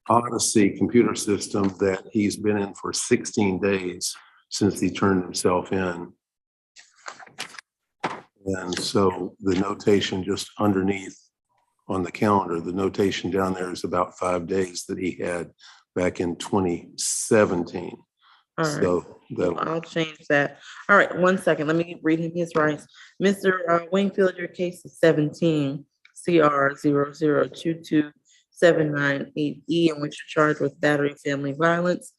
Odyssey computer system that he's been in for 16 days since he turned himself in. And so the notation just underneath on the calendar, the notation down there is about 5 days that he had back in 2017. All right. So Well, that, I'll change that. All right, 1 second. Let me read him his rights. Mr. Wingfield, your case is 17 CR 0022798E, in which you're charged with battery, family violence,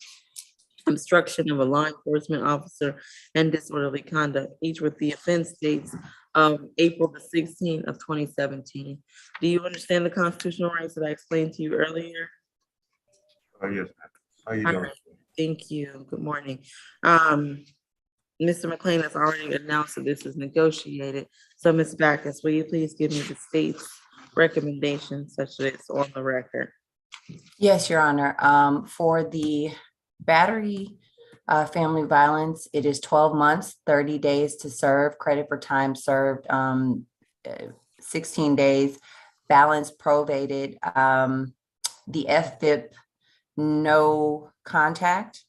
obstruction of a law enforcement officer, and disorderly conduct, each with the offense dates of April the 16th of 2017. Do you understand the constitutional rights that I explained to you earlier? Yes, ma'am. How you All doing? right. Thank you. Good morning. Mr. McLean has already announced that this is negotiated. So Ms. Backus, will you please give me the state's recommendation such that it's on the record? Yes, Your Honor. For the battery, family violence, it is 12 months, 30 days to serve, credit for time served, 16 days, balance prorated, the FVIP, no contact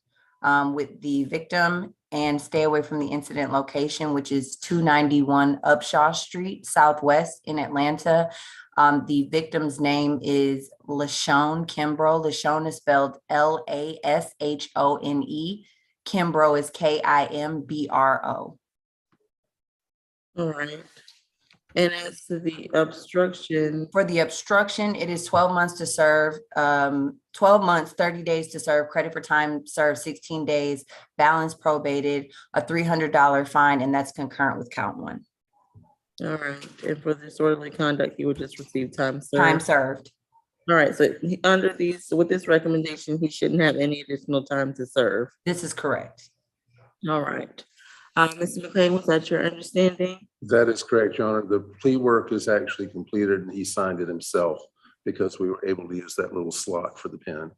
with the victim, and stay away from the incident location, which is 291 Upshaw Street, Southwest in Atlanta. The victim's name is LaShawn Kimbrough. LaShawn is spelled LASHONE. Kimbrough is KIMBRO. All right. And as to the obstruction, For the obstruction, it is 12 months to serve, 12 months, 30 days to serve, credit for time served, 16 days, balance probated, a $300 fine, and that's concurrent with count 1. all right, and for disorderly conduct, you would just receive time Time served. served. All right, so under these, with this recommendation, he shouldn't have any additional time to serve. This is correct. All right. Mr. McLean, was that your understanding? that is correct, Your Honor. The plea work is actually completed and he signed it himself because we were able to use that little slot for the pen.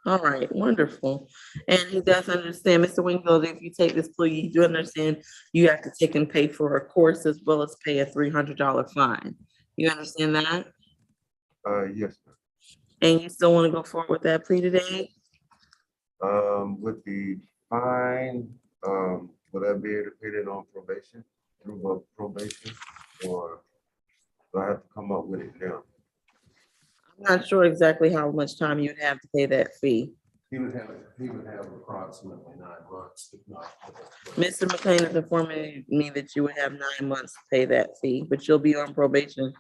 All right, wonderful. And he does understand, Mr. Wingfield, if you take this plea, you do understand you have to take and pay for a course as well as pay a $300 fine. You understand that? Yes, And you still want to go forward with that plea today? with the fine, would I be able to pay it on probation, through probation, or do I have to come up with it now? I'm not sure exactly how much time you'd have to pay that fee. He would have approximately 9 months, if not. Mr. McLean is informing me that you would have 9 months to pay that fee, but you'll be on probation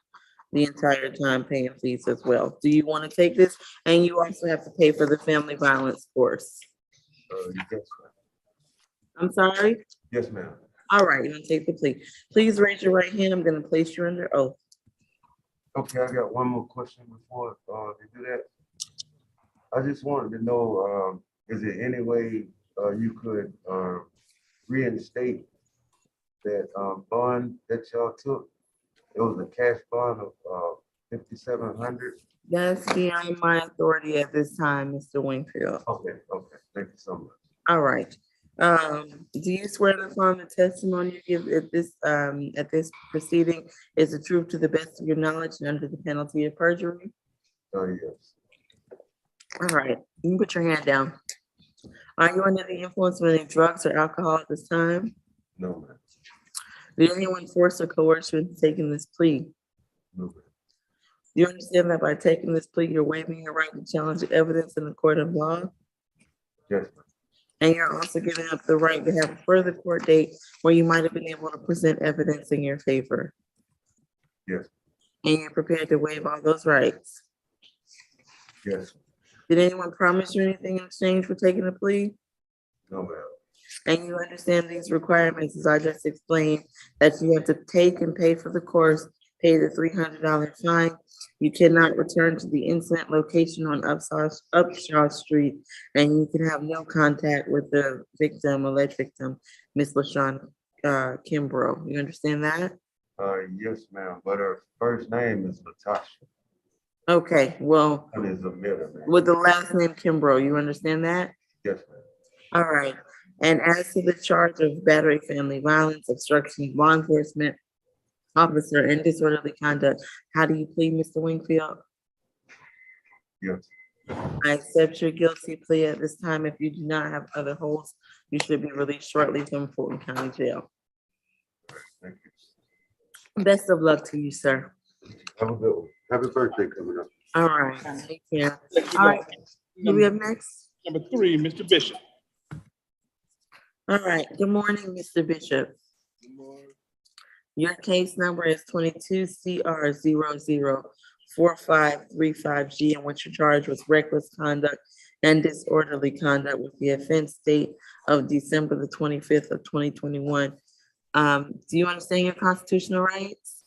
the entire time paying fees as well. Do you want to take this? And you also have to pay for the family violence course. Yes, ma'am. I'm sorry? Yes, ma'am. All right, you're gonna take the plea. Please raise your right hand. I'm gonna place you under oath. Okay, I got one more question before they do that. I just wanted to know, is there any way you could reinstate that bond that y'all took? It was a cash bond of $5,700. That's beyond my authority at this time, Mr. Wingfield. Okay, thank you so much. All right. Do you swear that upon the testimony you give at this proceeding is the truth to the best of your knowledge and under the penalty of perjury? Yes. All right, you can put your hand down. Are you under the influence of any drugs or alcohol at this time? No, ma'am. Did anyone force or coerce you into taking this plea? No, ma'am. Do you understand that by taking this plea, you're waiving your right to challenge the evidence in the court of law? Yes, ma'am. And you're also giving up the right to have a further court date where you might have been able to present evidence in your favor. Yes. And you're prepared to waive all those rights. Yes. Did anyone promise you anything in exchange for taking the plea? No, ma'am. And you understand these requirements, as I just explained, that you have to take and pay for the course, pay the $300 fine. You cannot return to the incident location on Upshaw Street, and you can have no contact with the victim, alleged victim, Ms. LaShawn Kimbrough. You understand that? Yes, ma'am, but her first name is Latasha. Okay, well, That is a middle name. with the last name Kimbrough, you understand that? Yes, ma'am. All right. And as to the charge of battery, family violence, obstruction of law enforcement officer, and disorderly conduct, how do you plead, Mr. Wingfield? Yes. I accept your guilty plea at this time. If you do not have other holds, you should be released shortly from Fulton County Jail. Thank you. Best of luck to you, sir. Have a good one. Happy birthday coming up. All right, take care. All right, who we have next? Number 3, Mr. Bishop. All right, good morning, Mr. Bishop. Your case number is 22 CR 004535G, in which you're charged with reckless conduct and disorderly conduct with the offense date of December the 25th of 2021. Do you understand your constitutional rights?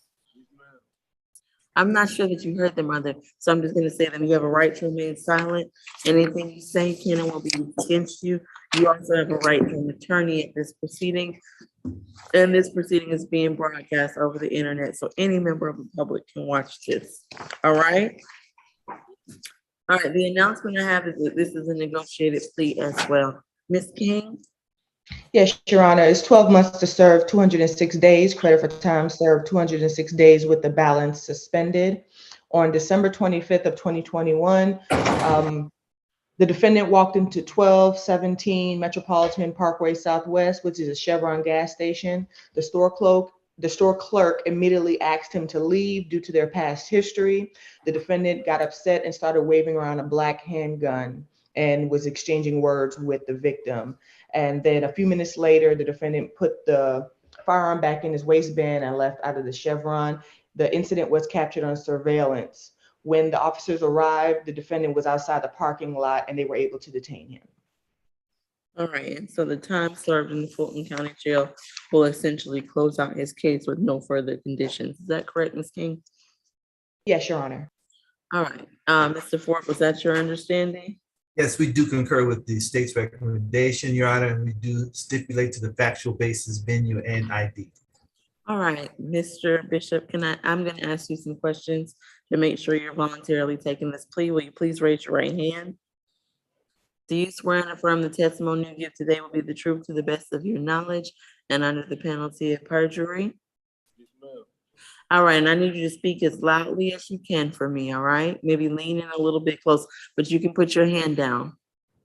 I'm not sure that you heard them, mother, so I'm just gonna say that you have a right to remain silent. Anything you say can and will be used against you. You also have a right to an attorney at this proceeding. And this proceeding is being broadcast over the internet, so any member of the public can watch this. All right? All right, the announcement I have is that this is a negotiated plea as well. Ms. King? Yes, Your Honor, it's 12 months to serve, 206 days, credit for time served, 206 days with the balance suspended. On December 25th of 2021, the defendant walked into 1217 Metropolitan Parkway Southwest, which is a Chevron gas station. The store clerk immediately asked him to leave due to their past history. The defendant got upset and started waving around a black handgun and was exchanging words with the victim. And then a few minutes later, the defendant put the firearm back in his waistband and left out of the Chevron. The incident was captured on surveillance. When the officers arrived, the defendant was outside the parking lot and they were able to detain him. All right, and so the time served in the Fulton County Jail will essentially close out his case with no further conditions. Is that correct, Ms. King? Yes, Your Honor. All right, Mr. Ford, was that your understanding? Yes, we do concur with the state's recommendation, Your Honor, and we do stipulate to the factual basis, venue, and ID. All right, Mr. Bishop, I'm gonna ask you some questions to make sure you're voluntarily taking this plea. Will you please raise your right hand? Do you swear and affirm the testimony you give today will be the truth to the best of your knowledge and under the penalty of perjury? Yes, ma'am. All right, and I need you to speak as loudly as you can for me, all right? Maybe lean in a little bit close, but you can put your hand down.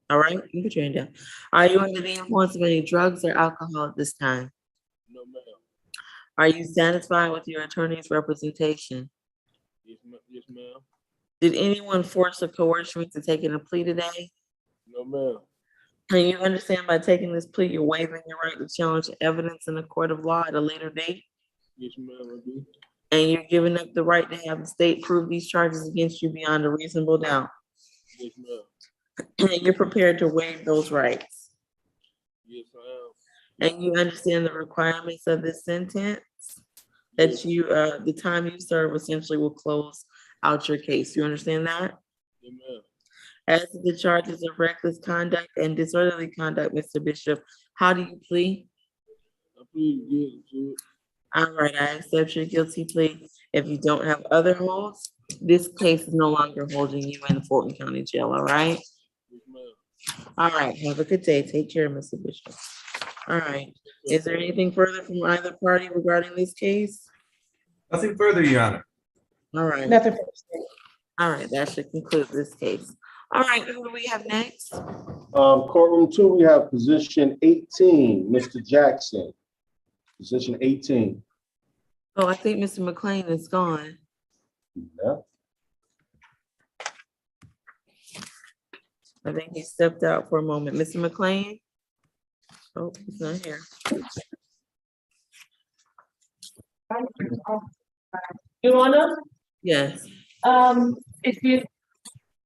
All right, you can put your hand down. Are you under the influence of any drugs or alcohol at this time? No, ma'am. Are you satisfied with your attorney's representation? Yes, ma'am. Did anyone force or coerce you into taking a plea today? No, ma'am. And you understand by taking this plea, you're waiving your right to challenge evidence in a court of law at a later date? Yes, ma'am, I do. And you're giving up the right to have the state prove these charges against you beyond a reasonable doubt? Yes, ma'am. And you're prepared to waive those rights? Yes, I am. And you understand the requirements of this sentence? That you, the time you serve essentially will close out your case. You understand that? Yes, ma'am. As to the charges of reckless conduct and disorderly conduct, Mr. Bishop, how do you plead? I plead guilty to it. All right, I accept your guilty plea. If you don't have other holds, this case is no longer holding you in the Fulton County Jail, all right? Yes, ma'am. All right, have a good day. Take care, Mr. Bishop. All right, is there anything further from either party regarding this case? Nothing further, Your Honor. All right. Nothing for the state. All right, that should conclude this case. All right, who do we have next? Courtroom 2, we have position 18, Mr. Jackson. Position 18. Oh, I think Mr. McLean is gone. Yeah. I think he stepped out for a moment. Mr. McLean? Oh, he's not here. Your Honor, Yes. if you,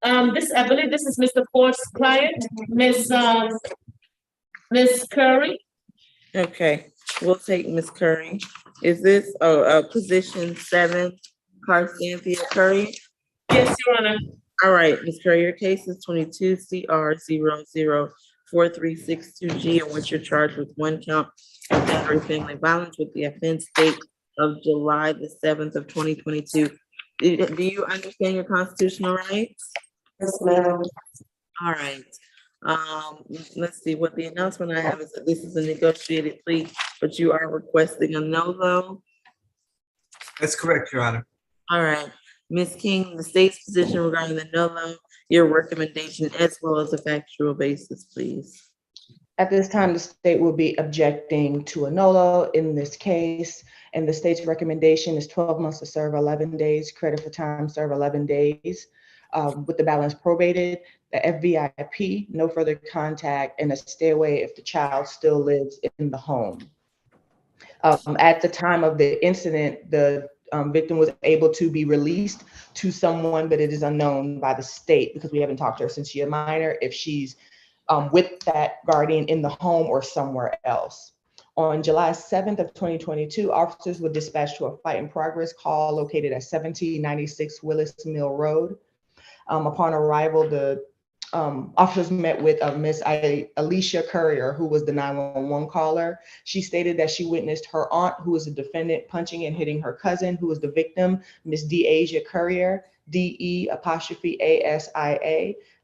I believe this is Mr. Ford's client, Ms. Curry. Okay, we'll take Ms. Curry. Is this, position 7, Carstanthia Curry? Yes, Your Honor. All right, Ms. Curry, your case is 22 CR 004362G, in which you're charged with 1 count of battery family violence with the offense date of July the 7th of 2022. Do you understand your constitutional rights? Yes, ma'am. All right. Let's see, what the announcement I have is that this is a negotiated plea, but you are requesting a no-vote. That's correct, Your Honor. All right, Ms. King, the state's position regarding the no-vote, your recommendation as well as a factual basis, please. At this time, the state will be objecting to a nolo in this case, And the state's recommendation is 12 months to serve 11 days, credit for time served 11 days, with the balance probated, the FVIP, no further contact, and a stay away if the child still lives in the home. At the time of the incident, the victim was able to be released to someone, but it is unknown by the state because we haven't talked to her since she's a minor, if she's with that guardian in the home or somewhere else. On July 7th of 2022, officers were dispatched to a fight in progress call located at 1796 Willis Mill Road. Upon arrival, the officers met with Miss Alicia Courier, who was the 911 caller. She stated that she witnessed her aunt, who was a defendant, punching and hitting her cousin, who was the victim, Miss Deasia Courier, DE''ASIA,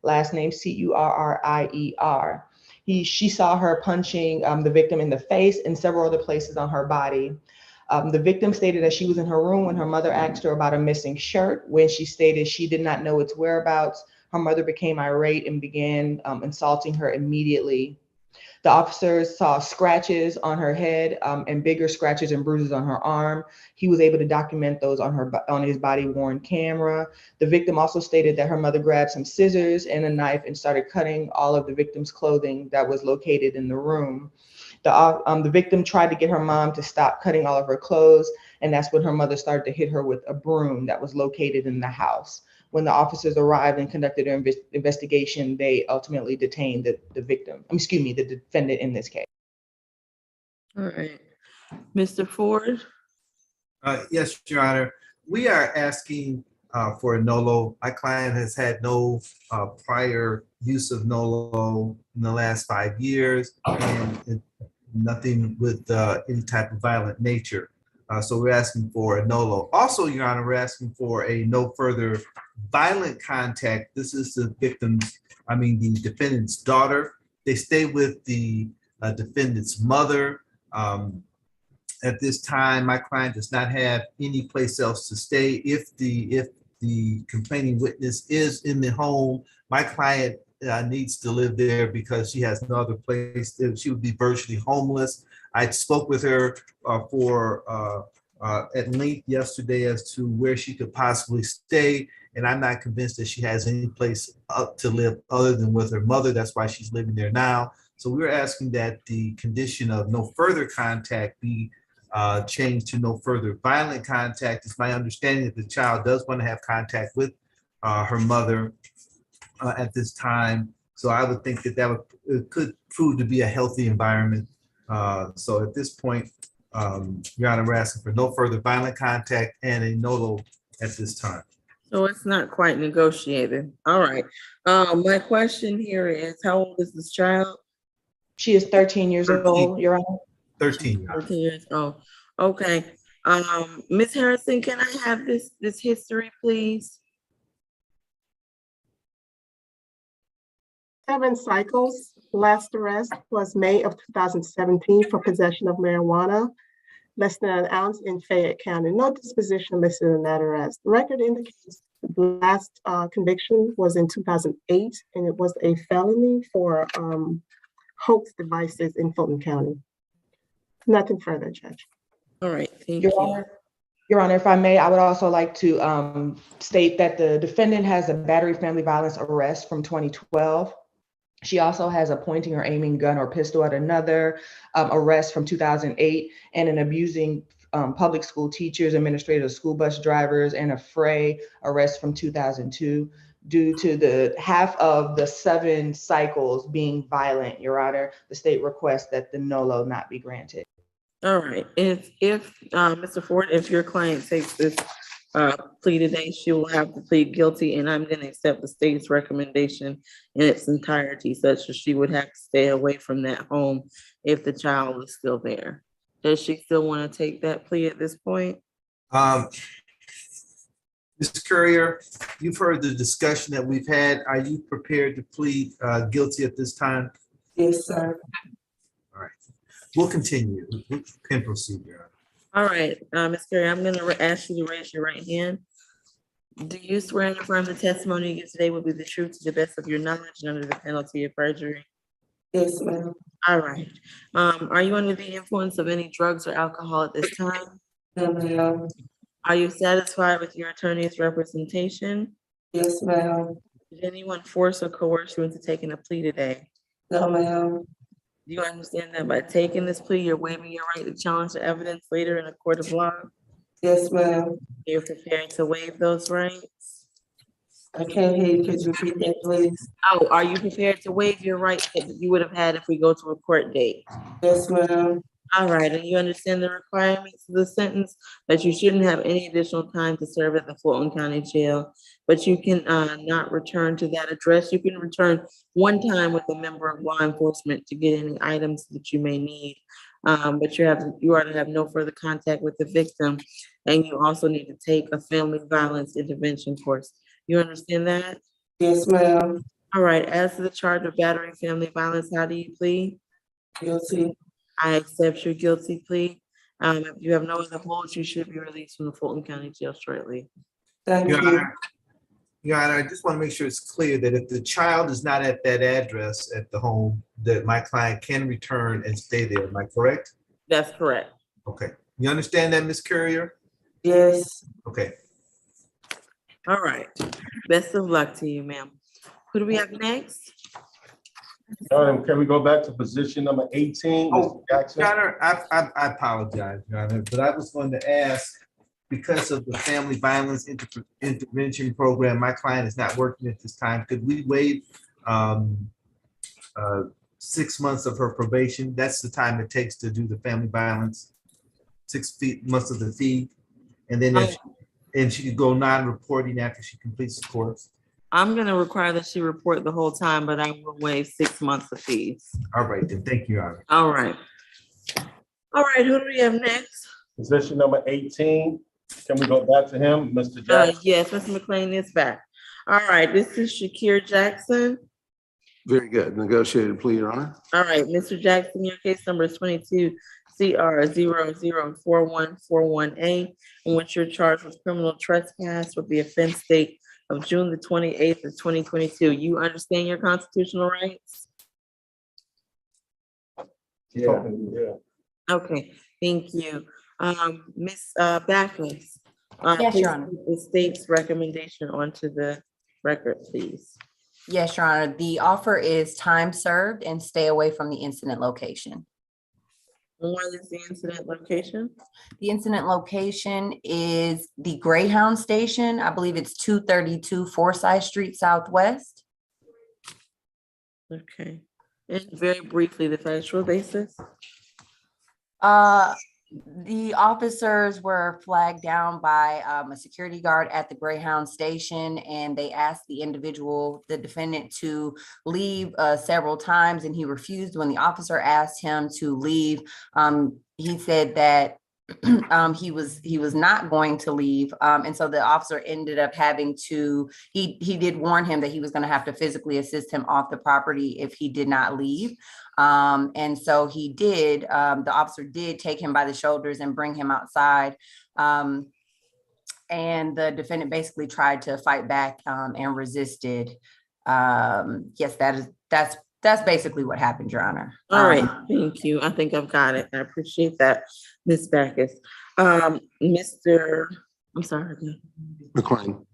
last name Currier. She saw her punching the victim in the face and several other places on her body. The victim stated that she was in her room when her mother asked her about a missing shirt. When she stated she did not know its whereabouts, her mother became irate and began insulting her immediately. The officers saw scratches on her head and bigger scratches and bruises on her arm. He was able to document those on his body-worn camera. The victim also stated that her mother grabbed some scissors and a knife and started cutting all of the victim's clothing that was located in the room. The victim tried to get her mom to stop cutting all of her clothes, and that's when her mother started to hit her with a broom that was located in the house. When the officers arrived and conducted their investigation, they ultimately detained the defendant in this case. All right. Mr. Ford? Yes, Your Honor. We are asking for a NOLO. My client has had no prior use of NOLO in the last 5 years, and nothing with any type of violent nature. So we're asking for a NOLO. Also, Your Honor, we're asking for a no further violent contact. This is the the defendant's daughter. They stay with the defendant's mother. At this time, my client does not have any place else to stay. If the complaining witness is in the home, my client needs to live there because she has no other place. She would be virtually homeless. I spoke with her at length yesterday as to where she could possibly stay, and I'm not convinced that she has any place to live other than with her mother. That's why she's living there now. So we're asking that the condition of no further contact be changed to no further violent contact. It's my understanding that the child does want to have contact with her mother at this time. So I would think that it could prove to be a healthy environment. So at this point, Your Honor, we're asking for no further violent contact and a NOLO at this time. So it's not quite negotiated. All right. My question here is, how old is this child? She is 13 years old, Your Honor. 13. 13 years old. Okay. Ms. Harrison, can I have this history, please? 7 cycles. Last arrest was May of 2017 for possession of marijuana, less than an ounce in Fayette County. No disposition listed in that arrest. The record indicates the last conviction was in 2008, and it was a felony for hoax devices in Fulton County. Nothing further, Judge. All right, thank you. Your Honor, if I may, I would also like to state that the defendant has a battery family violence arrest from 2012. She also has a pointing or aiming gun or pistol at another arrest from 2008, and an abusing public school teachers, administrators, school bus drivers, and a fray arrest from 2002. Due to the half of the 7 cycles being violent, Your Honor, the state requests that the NOLO not be granted. All right. If Mr. Ford, if your client takes this plea today, she will have to plead guilty, and I'm going to accept the state's recommendation in its entirety, such that she would have to stay away from that home if the child is still there. Does she still want to take that plea at this point? Mr. Courier, you've heard the discussion that we've had. Are you prepared to plead guilty at this time? Yes, sir. All right. We'll continue. We can proceed, Your All Honor. right, Ms. Courier, I'm going to ask you to raise your right hand. Do you swear and affirm the testimony you give today will be the truth to the best of your knowledge and under the penalty of perjury? Yes, ma'am. All right. Are you under the influence of any drugs or alcohol at this time? No, ma'am. Are you satisfied with your attorney's representation? Yes, ma'am. Did anyone force or coerce you into taking a plea today? No, ma'am. Do you understand that by taking this plea, you're waiving your right to challenge the evidence later in a court of law? Yes, ma'am. You're prepared to waive those rights? I can't hear you. Could you repeat that, please? Oh, are you prepared to waive your rights that you would have had if we go to a court date? Yes, ma'am. All right, and you understand the requirements of the sentence, that you shouldn't have any additional time to serve at the Fulton County Jail, but you can not return to that address. You can return one time with a member of law enforcement to get any items that you may need. But you are to have no further contact with the victim, and you also need to take a family violence intervention course. You understand that? Yes, ma'am. All right, as to the charge of battery family violence, how do you plead? Guilty. I accept your guilty plea. If you have no other holds, you should be released from the Fulton County Jail shortly. Thank Your you. Honor, Your Honor, I just want to make sure it's clear that if the child is not at that address at the home, that my client can return and stay there. Am I correct? That's correct. Okay. You understand that, Ms. Courier? Yes. Okay. All right. Best of luck to you, ma'am. Who do we have next? Can we go back to position number 18, Mr. Oh, Jackson? Your Honor, I apologize, Your Honor, but I was going to ask, because of the family violence intervention program, my client is not working at this time. Could we waive 6 months of her probation? That's the time it takes to do the family violence, 6 months of the fee. And then if she could go non-reporting after she completes the course. I'm gonna require that she report the whole time, but I will waive 6 months of fees. All right, then. Thank you, Your Honor. All right. All right, who do we have next? Position number 18. Can we go back to him, Mr. Jackson? Yes, Mr. McLean is back. All right, this is Shakir Jackson. Very good. Negotiated plea, Your Honor. All right, Mr. Jackson, your case number is 22 CR 004141A, in which you're charged with criminal trespass with the offense date of June the 28th of 2022. You understand your constitutional rights? Yeah. Okay, thank you. Ms. Backus. Yes, please Your Honor. put the state's recommendation onto the record, please. Yes, Your Honor. The offer is time served and stay away from the incident location. What is the incident location? The incident location is the Greyhound Station. I believe it's 232 Forsyth Street Southwest. Okay, and very briefly, the factual basis. The officers were flagged down by a security guard at the Greyhound Station, and they asked the individual, the defendant, to leave several times, and he refused. When the officer asked him to leave, he said that he was not going to leave, and so the officer ended up having to. He did warn him that he was going to have to physically assist him off the property if he did not leave. And so he did. The officer did take him by the shoulders and bring him outside. And the defendant basically tried to fight back and resisted. Yes, that's basically what happened, Your Honor. All right, thank you. I think I've got it. I appreciate that, Ms. Backus. I'm sorry. McLean.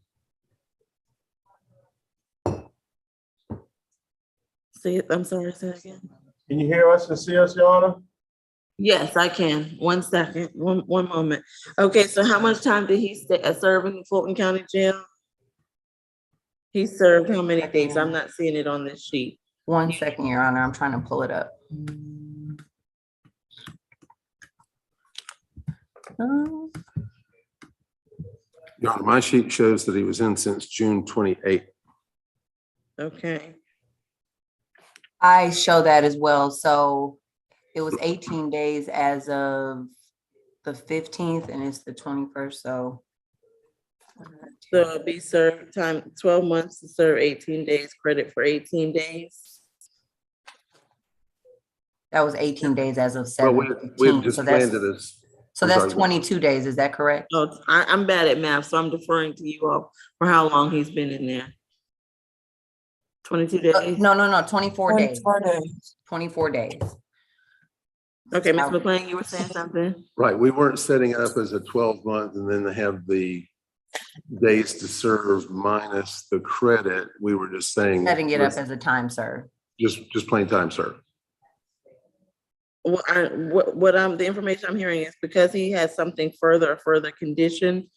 I'm sorry, say it again. Can you hear us and see us, Your Honor? Yes, I can. 1 second, one moment. Okay, so how much time did he serve in the Fulton County Jail? He served how many days? I'm not seeing it on this sheet. 1 second, Your Honor. I'm trying to pull it up. Your Honor, my sheet shows that he was in since June 28th. Okay. I show that as well. So it was 18 days as of the 15th, and it's the 21st. So it'll be served time 12 months to serve 18 days, credit for 18 days. that was 18 days as of Well, 7/15. we've just So that's- planned it as. So that's 22 days. Is that correct? Oh, I'm bad at math, so I'm deferring to you all for how long he's been in there. 22 days? No, 24 days. 24 days. 24 days. Okay, Ms. McLean, you were saying something? Right, we weren't setting it up as a 12-month and then they have the days to serve minus the credit. We were just saying. Setting it up as a time served. Just plain time served. The information I'm hearing is because he has something further condition,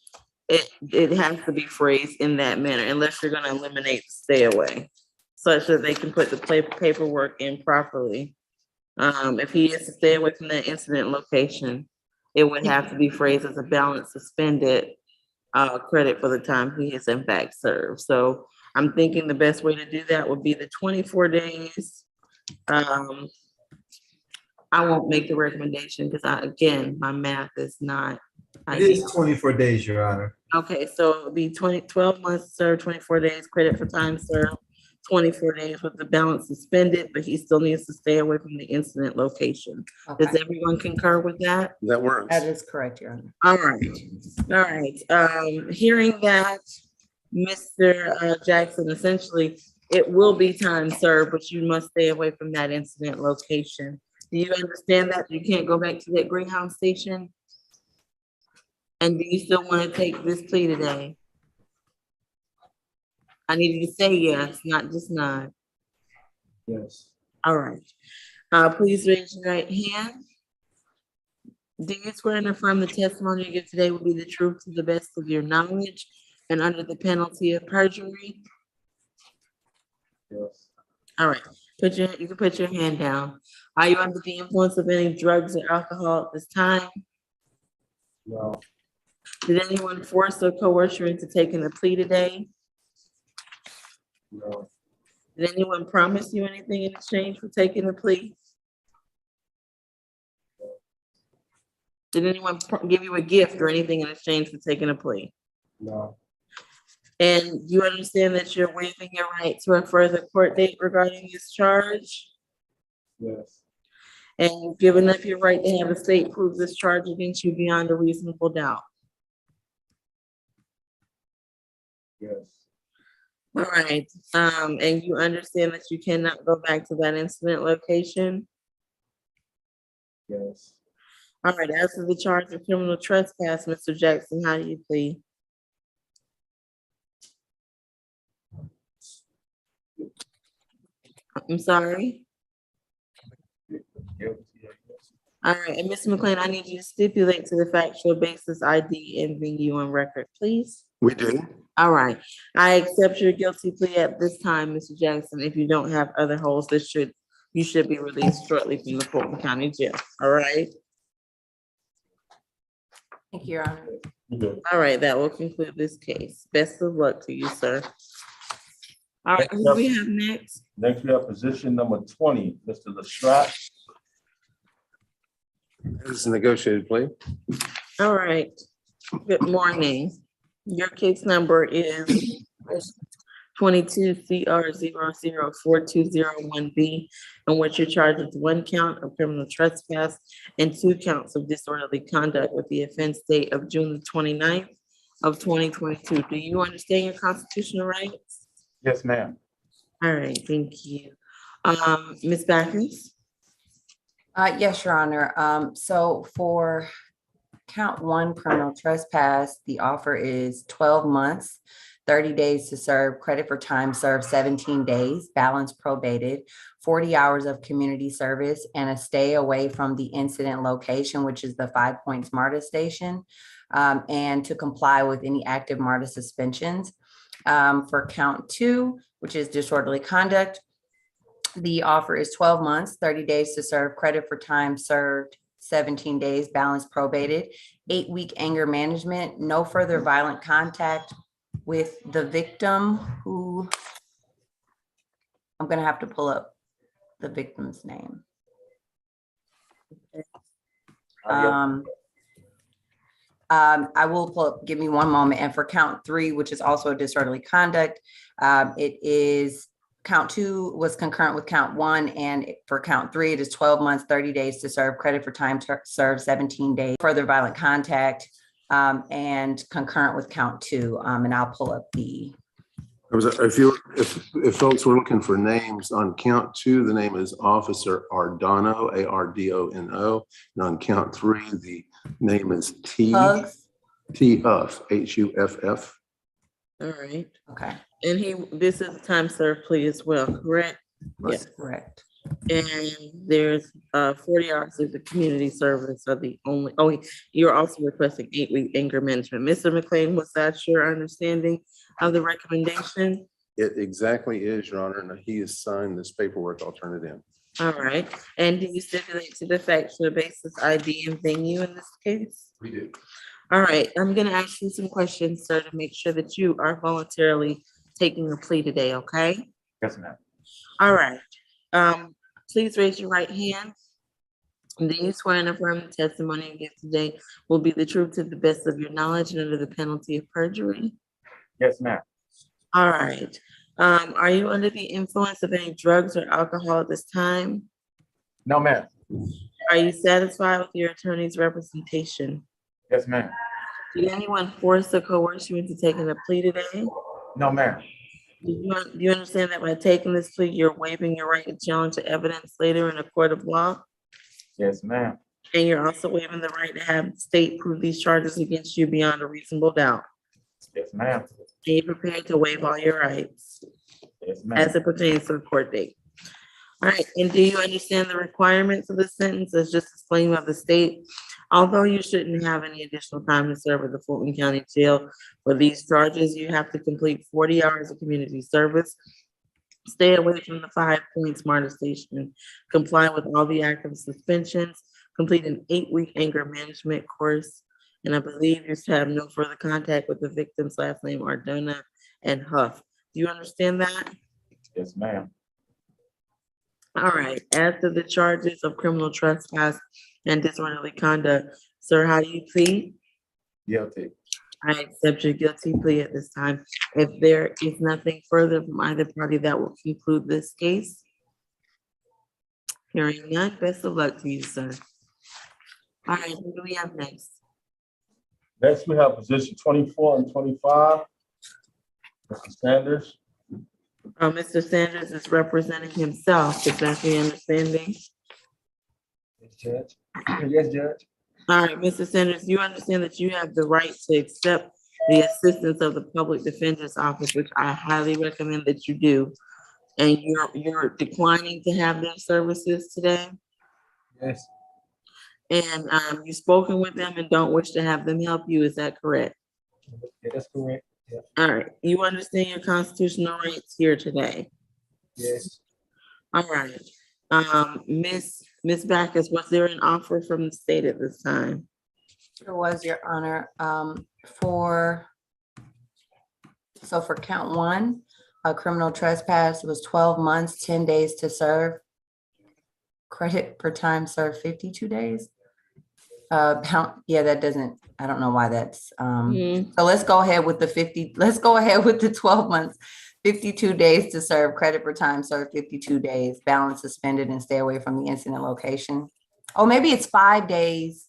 it has to be phrased in that manner unless you're gonna eliminate the stay away, such that they can put the paperwork in properly. If he is to stay away from that incident location, it would have to be phrased as a balance suspended credit for the time he is in fact served. So I'm thinking the best way to do that would be the 24 days. I won't make the recommendation because again, my math is not. It is 24 days, Your Honor. Okay, so it would be 12 months served, 24 days credit for time served, 24 days with the balance suspended, but he still needs to stay away from the incident location. Does Okay. everyone concur with that? That works. That is correct, Your Honor. All right. Hearing that, Mr. Jackson, essentially, it will be time served, but you must stay away from that incident location. Do you understand that? You can't go back to that Greyhound station? And do you still want to take this plea today? I need you to say yes, not just nod. Yes. All right. Please raise your right hand. Do you swear and affirm the testimony you give today will be the truth to the best of your knowledge and under the penalty of perjury? Yes. All right. You can put your hand down. Are you under the influence of any drugs or alcohol at this time? No. Did anyone force or coerce you into taking the plea today? No. Did anyone promise you anything in exchange for taking the plea? Did anyone give you a gift or anything in exchange for taking a plea? No. And you understand that you're waiving your right to a further court date regarding this charge? Yes. And you've given up your right to have the state prove this charge against you beyond a reasonable doubt? Yes. All right, and you understand that you cannot go back to that incident location? Yes. All right, as to the charge of criminal trespass, Mr. Jackson, how do you plead? I'm sorry? All right, and Ms. McLean, I need you to stipulate to the factual basis ID and bring you on record, please. We do. All right, I accept your guilty plea at this time, Mr. Jackson. If you don't have other holds, you should be released shortly from the Fulton County Jail, all right? Thank you, Your Honor. All right, that will conclude this case. Best of luck to you, sir. All right, who do we have next? Next, we have position number 20, Mr. Lestrade. This is a negotiated plea. All right, good morning. Your case number is 22 CR 0042001B, in which you're charged with 1 count of criminal trespass and 2 counts of disorderly conduct with the offense date of June the 29th of 2022. Do you understand your constitutional rights? Yes, ma'am. All right, thank you. Ms. Backens? Yes, Your Honor. So for count 1 criminal trespass, the offer is 12 months, 30 days to serve, credit for time served 17 days, balance probated, 40 hours of community service, and a stay away from the incident location, which is the 5 Points MARTA station, and to comply with any active MARTA suspensions. For count 2, which is disorderly conduct, the offer is 12 months, 30 days to serve, credit for time served 17 days, balance probated, 8-week anger management, no further violent contact with the victim, who I'm gonna have to pull up the victim's name. I will pull up, give me one moment. And for count 3, which is also disorderly conduct, it is count 2 was concurrent with count 1, and for count 3, it is 12 months, 30 days to serve, credit for time served 17 days, further violent contact, and concurrent with count 2. And I'll pull up the If folks were looking for names on count 2, the name is Officer Ardono, Ardono. And on count 3, the name is T Huff, Huff. All right. Okay. And this is a time served plea as well, correct? Yes, correct. And there's 40 hours of the community service are the only, you're also requesting 8-week anger management. Mr. McLean, was that your understanding of the recommendation? It exactly is, Your Honor, and he has signed this paperwork. I'll turn it in. All right. And do you stipulate to the factual basis, ID, and venue in this case? We do. All right. I'm going to ask you some questions, sir, to make sure that you are voluntarily taking a plea today, okay? Yes, ma'am. All right. Please raise your right hand. And do you swear and affirm the testimony you give today will be the truth to the best of your knowledge and under the penalty of perjury? Yes, ma'am. All right. Are you under the influence of any drugs or alcohol at this time? No, ma'am. Are you satisfied with your attorney's representation? Yes, ma'am. Did anyone force or coerce you into taking a plea today? No, ma'am. Do you understand that by taking this plea, you're waiving your right to challenge the evidence later in a court of law? Yes, ma'am. And you're also waiving the right to have the state prove these charges against you beyond a reasonable doubt. Yes, ma'am. Are you prepared to waive all your rights Yes, ma'am. as it pertains to the court date? All right, and do you understand the requirements of the sentence as just explained by the state? Although you shouldn't have any additional time to serve at the Fulton County Jail for these charges, you have to complete 40 hours of community service, stay away from the 5 Points MARTA station, comply with all the active suspensions, complete an 8-week anger management course, and I believe you have no further contact with the victim's last name, Ardona and Huff. Do you understand that? Yes, ma'am. All right, as to the charges of criminal trespass and disorderly conduct, sir, how do you plead? Guilty. I accept your guilty plea at this time. If there is nothing further from either party, that will conclude this case. Hearing none, best of luck to you, sir. All right, who do we have next? Next, we have position 24 and 25. Mr. Sanders. Mr. Sanders is representing himself. Is that the understanding? Yes, Judge. Yes, Judge. All right, Mr. Sanders, you understand that you have the right to accept the assistance of the Public Defender's Office, which I highly recommend that you do. And you're declining to have their services today? Yes. And you've spoken with them and don't wish to have them help you, is that correct? Yeah, that's correct. Yeah. All right, you understand your constitutional rights here today? Yes. All right. Ms. Backus, was there an offer from the state at this time? There was, Your Honor. For count 1, a criminal trespass was 12 months, 10 days to serve. Credit per time served 52 days. Yeah, that doesn't, I don't know why that's, so let's go ahead with the 12 months, 52 days to serve, credit per time served 52 days, balance suspended and stay away from the incident location. Oh, maybe it's 5 days.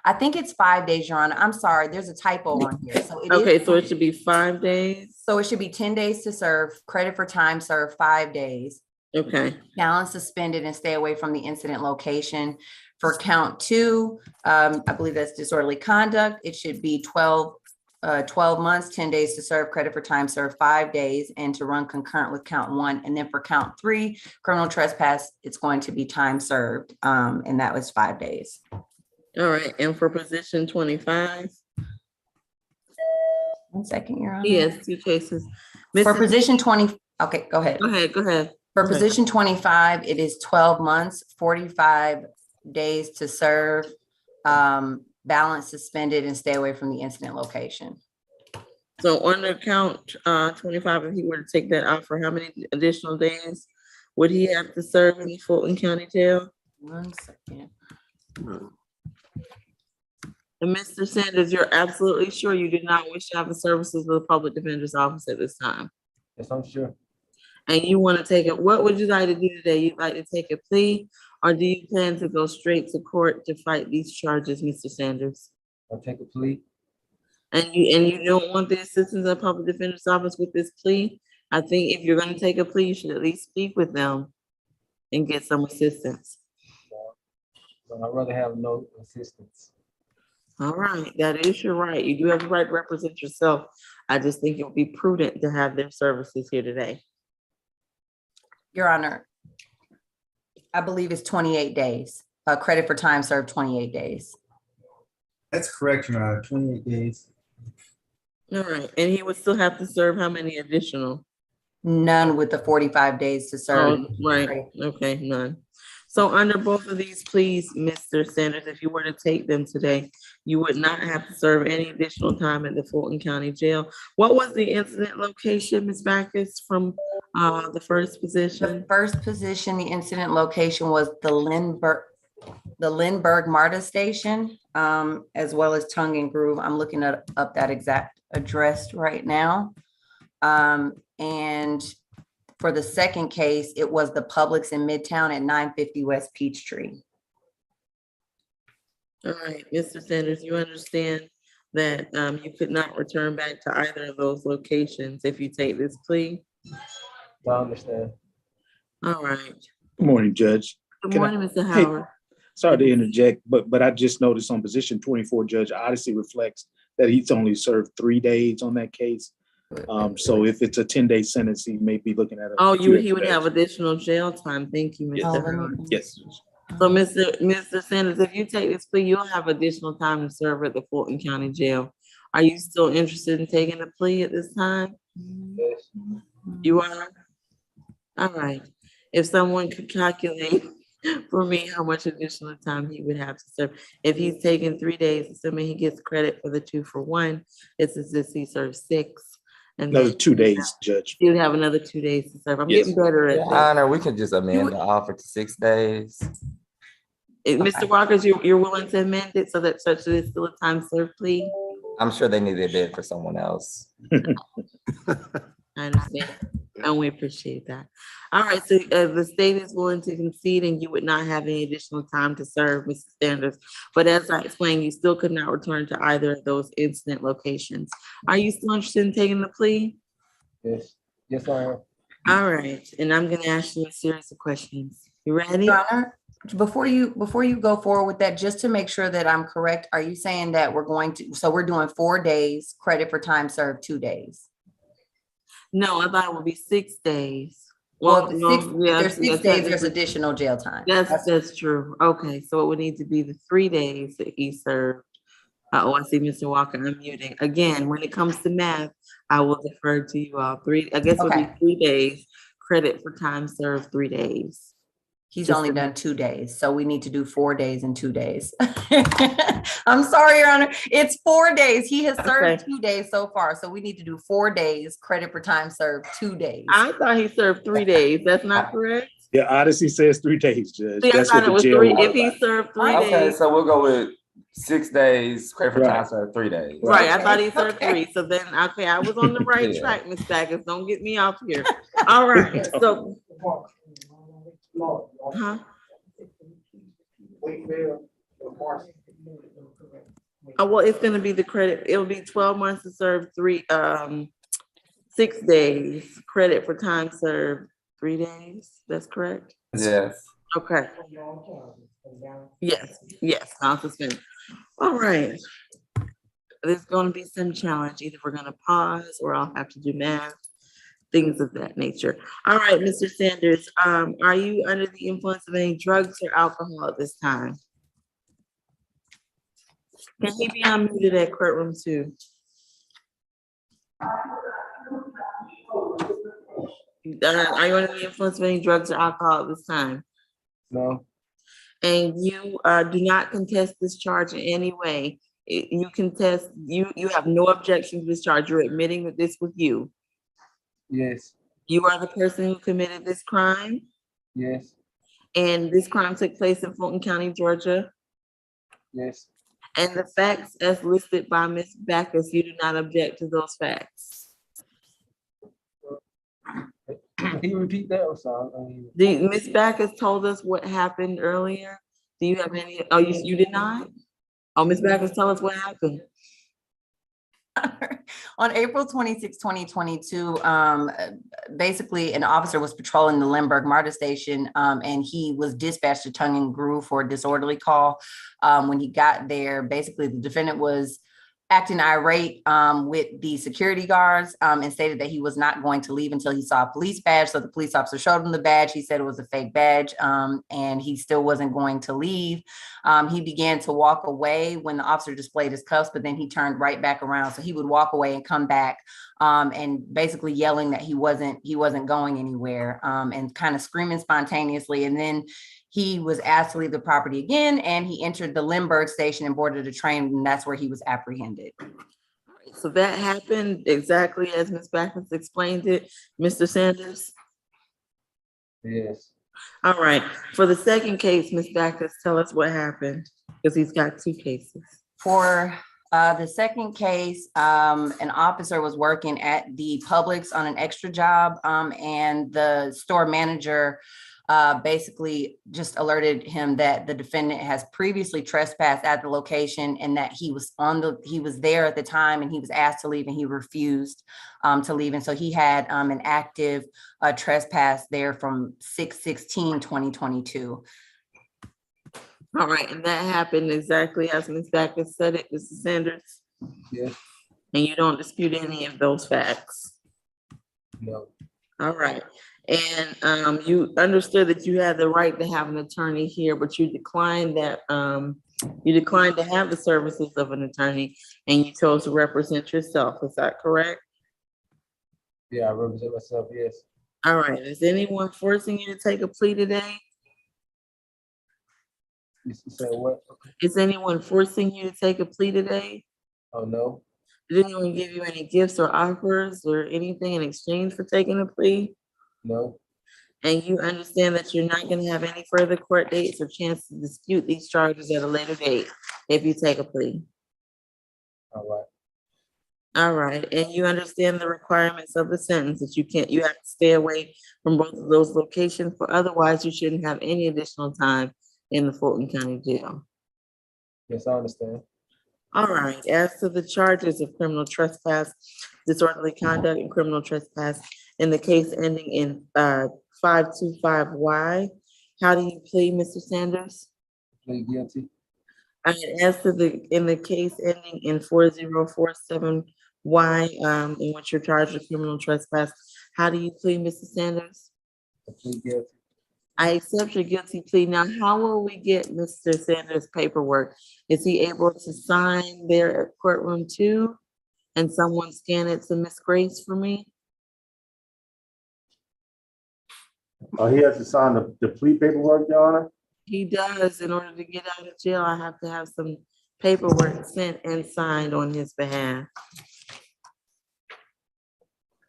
I think it's 5 days, Your Honor. I'm sorry, there's a typo on here. So it should be 5 days. So it should be 10 days to serve, credit for time served 5 days. Okay. Balance suspended and stay away from the incident location. For count 2, I believe that's disorderly conduct. It should be 12 months, 10 days to serve, credit for time served 5 days, and to run concurrent with count 1. And then for count 3, criminal trespass, it's going to be time served, and that was 5 days. All right, and for position 25? 1 second, Your Honor. Yes, 2 cases. For position 20, okay, go ahead. Go ahead. For position 25, it is 12 months, 45 days to serve, balance suspended and stay away from the incident location. So under count 25, if he were to take that out, for how many additional days would he have to serve in the Fulton County Jail? 1 second. And Mr. Sanders, you're absolutely sure you did not wish to have the services of the Public Defender's Office at this time? Yes, I'm sure. And you want to take it, what would you like to do today? You'd like to take a plea, or do you plan to go straight to court to fight these charges, Mr. Sanders? I'll take a plea. And you don't want the assistance of the Public Defender's Office with this plea? I think if you're gonna take a plea, you should at least speak with them and get some assistance. But I'd rather have no assistance. All right, that is your right. You do have the right to represent yourself. I just think it would be prudent to have their services here today. Your Honor, I believe it's 28 days. Credit for time served, 28 days. That's correct, Your Honor, 28 days. All right, and he would still have to serve how many additional? None with the 45 days to serve. Oh, right, okay, none. So under both of these pleas, Mr. Sanders, if you were to take them today, you would not have to serve any additional time at the Fulton County Jail. What was the incident location, Ms. Backus, from the first position? The first position, the incident location was the Lindbergh MARTA station, as well as Tongue and Groove. I'm looking up that exact address right now. And for the second case, it was the Publix in Midtown at 950 West Peachtree. All right, Mr. Sanders, you understand that you could not return back to either of those locations if you take this plea? I understand. All right. Good morning, Judge. Good Can I- morning, Mr. Hey, Howard. Sorry to interject, but I just noticed on position 24, Judge Odyssey reflects that he's only served 3 days on that case. So if it's a 10-day sentence, he may be looking at. Oh, he would have additional jail time. Thank you, Yes. Mr. Howard. Yes. So, Mr. Sanders, if you take this plea, you'll have additional time to serve at the Fulton County Jail. Are you still interested in taking the plea at this time? Yes. You are? All right. If someone could calculate for me how much additional time he would have to serve. If he's taking 3 days, assuming he gets credit for the 2-for-1, it's as if he serves 6. And Another then 2 days, Judge. he would have another 2 days to serve. I'm Yes. getting better at Your this. Honor, we can just amend the offer to 6 days. Mr. Walker, you're willing to amend it so that such that it's still a time served plea? I'm sure they need their bid for someone else. I understand, and we appreciate that. All right, so the state is willing to concede and you would not have any additional time to serve, Mr. Sanders. But as I explained, you still could not return to either of those incident locations. Are you still interested in taking the plea? Yes. Yes, I am. All right, and I'm gonna ask you a series of questions. You ready? Your Honor, before you go forward with that, just to make sure that I'm correct, are you saying that we're doing 4 days, credit for time served 2 days? No, I thought it would be 6 days. Well, no, if there's 6 days, there's technically- additional jail time. That's true. Okay, so it would need to be the 3 days that he served. Oh, I see Mr. Walker unmuting. Again, when it comes to math, I will defer to you all. I guess it would be Okay. 3 days, credit for time served 3 days. He's Just only to- done 2 days, so we need to do 4 days and 2 days. I'm sorry, Your Honor. It's 4 days. He has served Okay. 2 days so far, so we need to do 4 days, credit for time served 2 days. I thought he served 3 days. That's not correct? Yeah, Odyssey says 3 days, Judge. See, I That's thought what it the was jail. 3. If he served 3 Okay, days, so we'll go with 6 days, credit for time Right. served 3 days. right, I Okay, thought he served okay. 3. So then, okay, I was on the right Yeah. track, Ms. Backus. Don't get me off here. All right, so, huh? Oh, well, it's gonna be the credit. It'll be 12 months to serve 6 days, credit for time served 3 days. That's correct? Yes. Okay. Yes, I'll suspend. All right. There's gonna be some challenge. Either we're gonna pause or I'll have to do math, things of that nature. All right, Mr. Sanders, are you under the influence of any drugs or alcohol at this time? Can he be unmuted at courtroom 2? Are you under the influence of any drugs or alcohol at this time? No. And you do not contest this charge in any way. You contest, you have no objection to this charge. You're admitting that this was you. Yes. You are the person who committed this crime, Yes. and this crime took place in Fulton County, Georgia. Yes. And the facts as listed by Ms. Backus, you do not object to those facts. Can you repeat that? I'm sorry. Ms. Backus told us what happened earlier. Do you have any, oh, you did not? Oh, Ms. Backus, tell us what happened. On April 26, 2022, basically an officer was patrolling the Lindbergh MARTA station, and he was dispatched to Tongue and Groove for a disorderly call. When he got there, basically the defendant was acting irate with the security guards, and stated that he was not going to leave until he saw a police badge. So the police officer showed him the badge. He said it was a fake badge, and he still wasn't going to leave. He began to walk away when the officer displayed his cuffs, but then he turned right back around. So he would walk away and come back, and basically yelling that he wasn't going anywhere, and kind of screaming spontaneously. And then he was asked to leave the property again, and he entered the Lindbergh station and boarded a train, and that's where he was apprehended. So that happened exactly as Ms. Backus explained it, Mr. Sanders? Yes. All right, for the second case, Ms. Backus, tell us what happened, because he's got two cases. For the second case, an officer was working at the Publix on an extra job, and the store manager basically just alerted him that the defendant has previously trespassed at the location, and that he was there at the time, and he was asked to leave and he refused to leave. And so he had an active trespass there from 6/16/2022. All right, and that happened exactly as Ms. Backus said it, Mr. Sanders? Yes. And you don't dispute any of those facts? No. All right, and you understood that you had the right to have an attorney here, but you declined that, you declined to have the services of an attorney, and you chose to represent yourself, is that correct? Yeah, I represent myself, yes. All right, is anyone forcing you to take a plea today? You said what? Is anyone forcing you to take a plea today? Oh, no. Did anyone give you any gifts or offers or anything in exchange for taking a plea? No. And you understand that you're not gonna have any further court dates or chance to dispute these charges at a later date if you take a plea? All right. All right, and you understand the requirements of the sentence, that you have to stay away from both of those locations, for otherwise you shouldn't have any additional time in the Fulton County Jail. Yes, I understand. All right, as to the charges of criminal trespass, disorderly conduct, and criminal trespass in the case ending in 525Y, how do you plead, Mr. Sanders? Plead guilty. And as to in the case ending in 4047Y, in which you're charged with criminal trespass, how do you plead, Mr. Sanders? I plead guilty. I accept your guilty plea. Now, how will we get Mr. Sanders' paperwork? Is he able to sign there at courtroom 2 and someone scan it to Miss Grace for me? He has to sign the plea paperwork, Your Honor? He does. In order to get out of jail, I have to have some paperwork sent and signed on his behalf.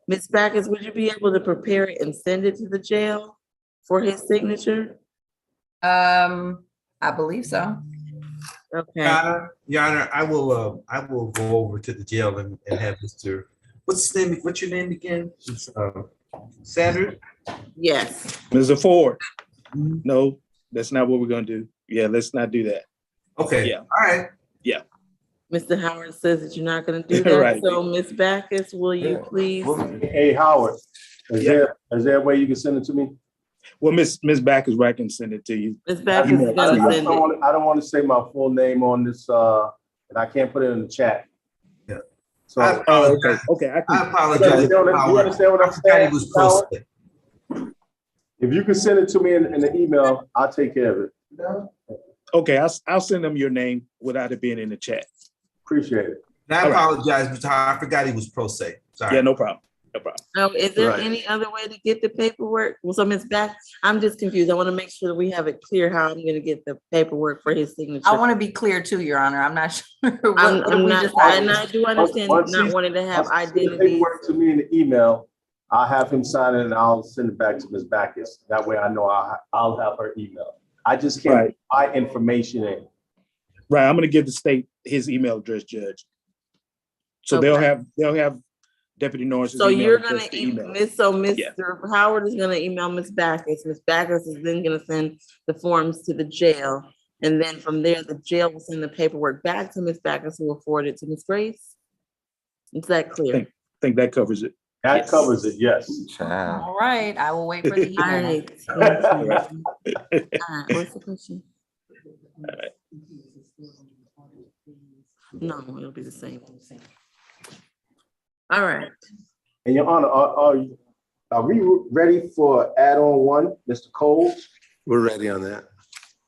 Ms. Backus, would you be able to prepare it and send it to the jail for his signature? I believe so. Okay. Your Honor, I will go over to the jail and have Mr. What's his name? What's your name again? It's, Sanders? Yes. Mr. Ford, no, that's not what we're gonna do. Yeah, let's not do that. Okay. Yeah. All right. Yeah. Mr. Howard says that you're not gonna do that. Right. So Ms. Backus, will you please? Hey, Howard, is there a way you can send it to me? Well, Miss Backus, right, I can send it to you. Ms. Backus is gonna send it. I don't want to say my full name on this, and I can't put it in the chat. Yeah. So, I apologize. Okay. I apologize. You understand what I'm saying? Was posted. If you can send it to me in the email, I'll take care of it. Okay, I'll send them your name without it being in the chat. Appreciate it. And I apologize, Mr. Howard. I forgot he was pro se. Sorry. Yeah, no problem. No problem. Now, is there Right. any other way to get the paperwork? Well, so Ms. Backus, I'm just confused. I want to make sure that we have it clear how I'm gonna get the paperwork for his signature. I want to be clear too, Your Honor. I'm not sure. I'm what we not, decided. and I do understand Once not he's- wanting to have once he sends the identity. paperwork to me in the email, I'll have him sign it and I'll send it back to Ms. Backus. That way I know I'll have her email. I just can't Right. put my information in. Right, I'm gonna give the state his email address, Judge. So they'll have Deputy Norris's So email you're address gonna to email. Mr. Howard is gonna email Ms. Backus. Ms. Backus is then gonna send the forms to the jail. And then from there, the jail will send the paperwork back to Ms. Backus, who will forward it to Ms. Grace. Is that clear? Think that covers it. That covers it, yes. Child. All right, I will wait for the All email. right. Thank you. All right, what's the question? No, it'll be the same. All right. And Your Honor, are we ready for add-on one, Mr. Cole? We're ready on that.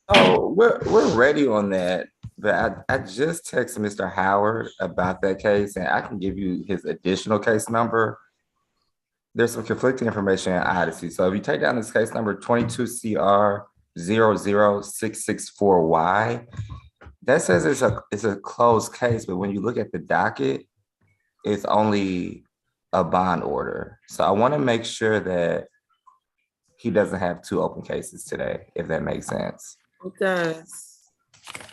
Oh, we're ready on that, but I just texted Mr. Howard about that case, and I can give you his additional case number. There's some conflicting information in Odyssey. So if you take down this case number 22CR00664Y, that says it's a closed case, but when you look at the docket, it's only a bond order. So I want to make sure that he doesn't have two open cases today, if that makes sense. It does.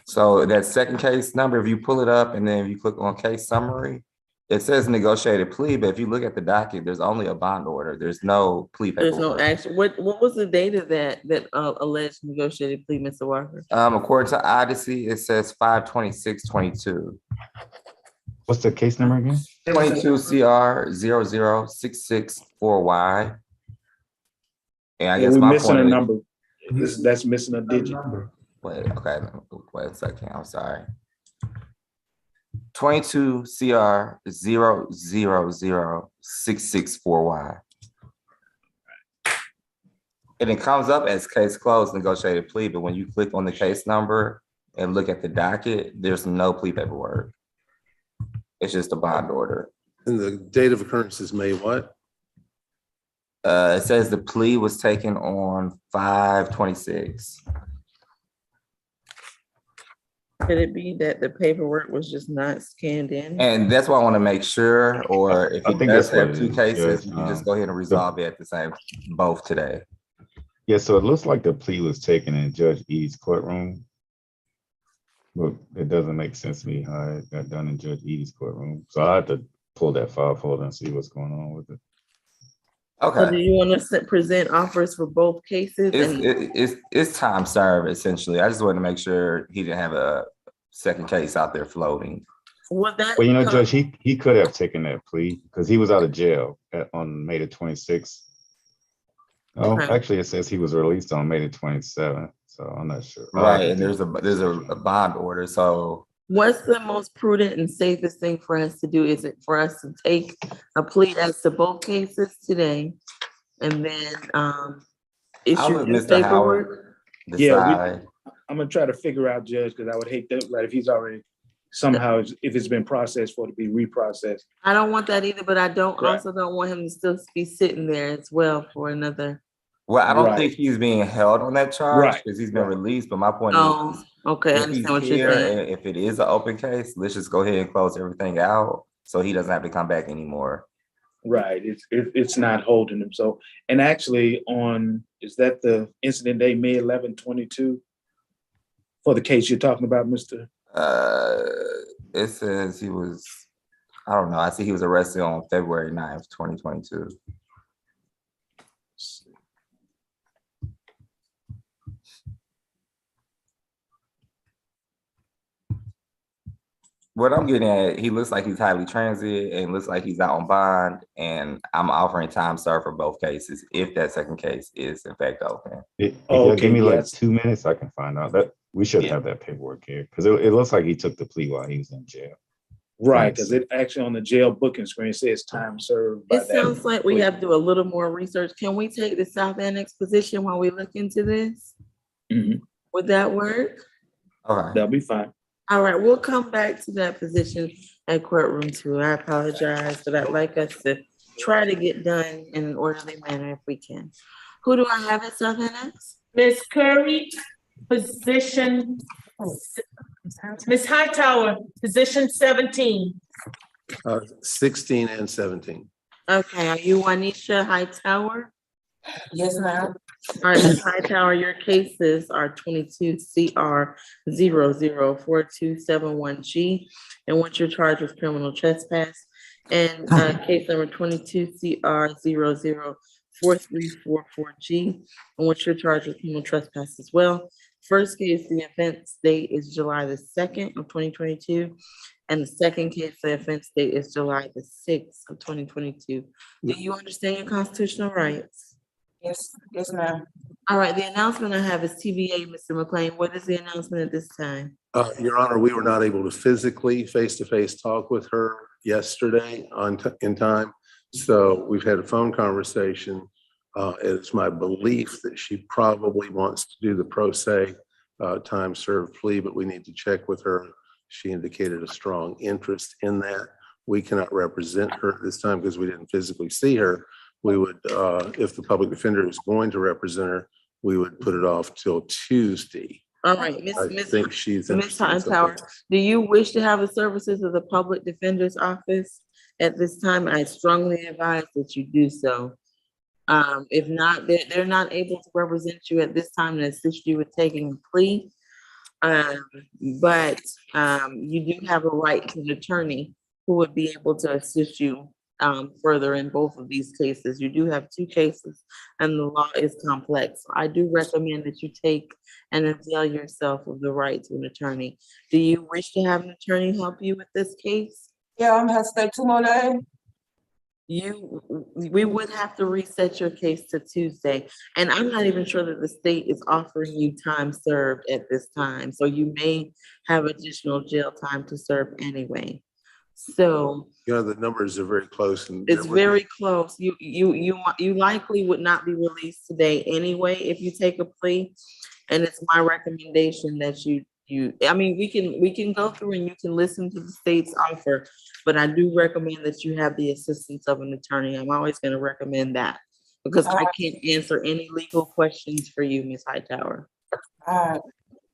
So that second case number, if you pull it up and then if you click on case summary, it says negotiated plea, but if you look at the docket, there's only a bond order. There's no plea There's no paperwork. action. What was the date of that alleged negotiated plea, Mr. Walker? According to Odyssey, it says 5/26/22. What's the case number again? 22CR00664Y. And I Yeah, guess we're my missing point a is, number. That's missing a digit. wait, okay, wait a second, I'm sorry. 22CR0006664Y. And it comes up as case closed, negotiated plea, but when you click on the case number and look at the docket, there's no plea paperwork. It's just a bond order. And the date of occurrence is May what? It says the plea was taken on 5/26. Could it be that the paperwork was just not scanned in? And that's why I want to make sure, or if I he think does that's what have it two is, cases, yes. you can just go ahead and resolve it at the same, both today. Yeah, so it looks like the plea was taken in Judge Eady's courtroom. But it doesn't make sense to me how it got done in Judge Eady's courtroom. So I have to pull that file folder and see what's going on with it. So do Okay, you want to present offers for both cases? And it's time served essentially. I just wanted to make sure he didn't have a second case out there floating. would that? Well, you know, come- Judge, he could have taken that plea because he was out of jail on May the 26th. Oh, Okay. actually, it says he was released on May the 27th, so I'm not sure. Right, and there's a bond order, so What's the most prudent and safest thing for us to do? Is it for us to take a plea as to both cases today and then I'll issue let new Mr. Howard paperwork? Yeah, decide. I'm gonna try to figure out, Judge, because I would hate that, right, if he's already somehow, if it's been processed for it to be reprocessed. I don't want that either, but I don't Right. also don't want him to still be sitting there as well for another. Well, I don't Right. think he's being held on that charge Right. because he's been released, but my point is, Oh, okay, I if he's understand what you're here, saying. and if it is an open case, let's just go ahead and close everything out so he doesn't have to come back anymore. Right, it's not holding him, so, and actually is that the incident day, May 11, 22? For the case you're talking about, Mr.? It says he was, I don't know, I see he was arrested on February 9th, 2022. What I'm getting at, he looks like he's highly transient and looks like he's out on bond, and I'm offering time served for both cases if that second case is in fact open. If you'll Okay, give me like yes. 2 minutes, I can find out that we should have that paperwork here because it looks like he took the plea while he was in jail. Right, because it actually on the jail booking screen says time served by It that. sounds like we have to do a little more research. Can we take the South Annex position while we look into this? Mhm. Would that work? Okay. That'll be fine. All right, we'll come back to that position at courtroom 2. I apologize, but I'd like us to try to get done in an orderly manner if we can. Who do I have at South Annex? Ms. Curry, position, Ms. Hightower, position 17. 16 and 17. Okay, are you Juanita Hightower? Yes, ma'am. All right, Ms. Hightower, your cases are 22CR004271G, and what you're charged with criminal trespass, and case number 22CR004344G, and what you're charged with criminal trespass as well. First case, the offense date is July the 2nd of 2022. And the second case, the offense date is July the 6th of 2022. Do you understand your constitutional rights? Yes, ma'am. All right, the announcement I have is TBA, Mr. McLean. What is the announcement at this time? Your Honor, we were not able to physically, face-to-face talk with her yesterday in time. So we've had a phone conversation. It's my belief that she probably wants to do the pro se time served plea, but we need to check with her. She indicated a strong interest in that. We cannot represent her at this time because we didn't physically see her. We would, if the public defender is going to represent her, we would put it off till Tuesday. All right, I think she's Ms. interested in Hightower, something. do you wish to have the services of the Public Defender's Office at this time? I strongly advise that you do so. If not, they're not able to represent you at this time and assist you with taking a plea. But you do have a right to an attorney who would be able to assist you further in both of these cases. You do have two cases and the law is complex. I do recommend that you take and avail yourself of the right to an attorney. Do you wish to have an attorney help you with this case? Yeah, I'm gonna stay 2 more days. We would have to reset your case to Tuesday, and I'm not even sure that the state is offering you time served at this time, so you may have additional jail time to serve anyway. So You know, the numbers are very close and. it's very close. You likely would not be released today anyway if you take a plea, and it's my recommendation that I mean, we can go through and you can listen to the state's offer, but I do recommend that you have the assistance of an attorney. I'm always going to recommend that because I can't answer any legal questions for you, Ms. Hightower.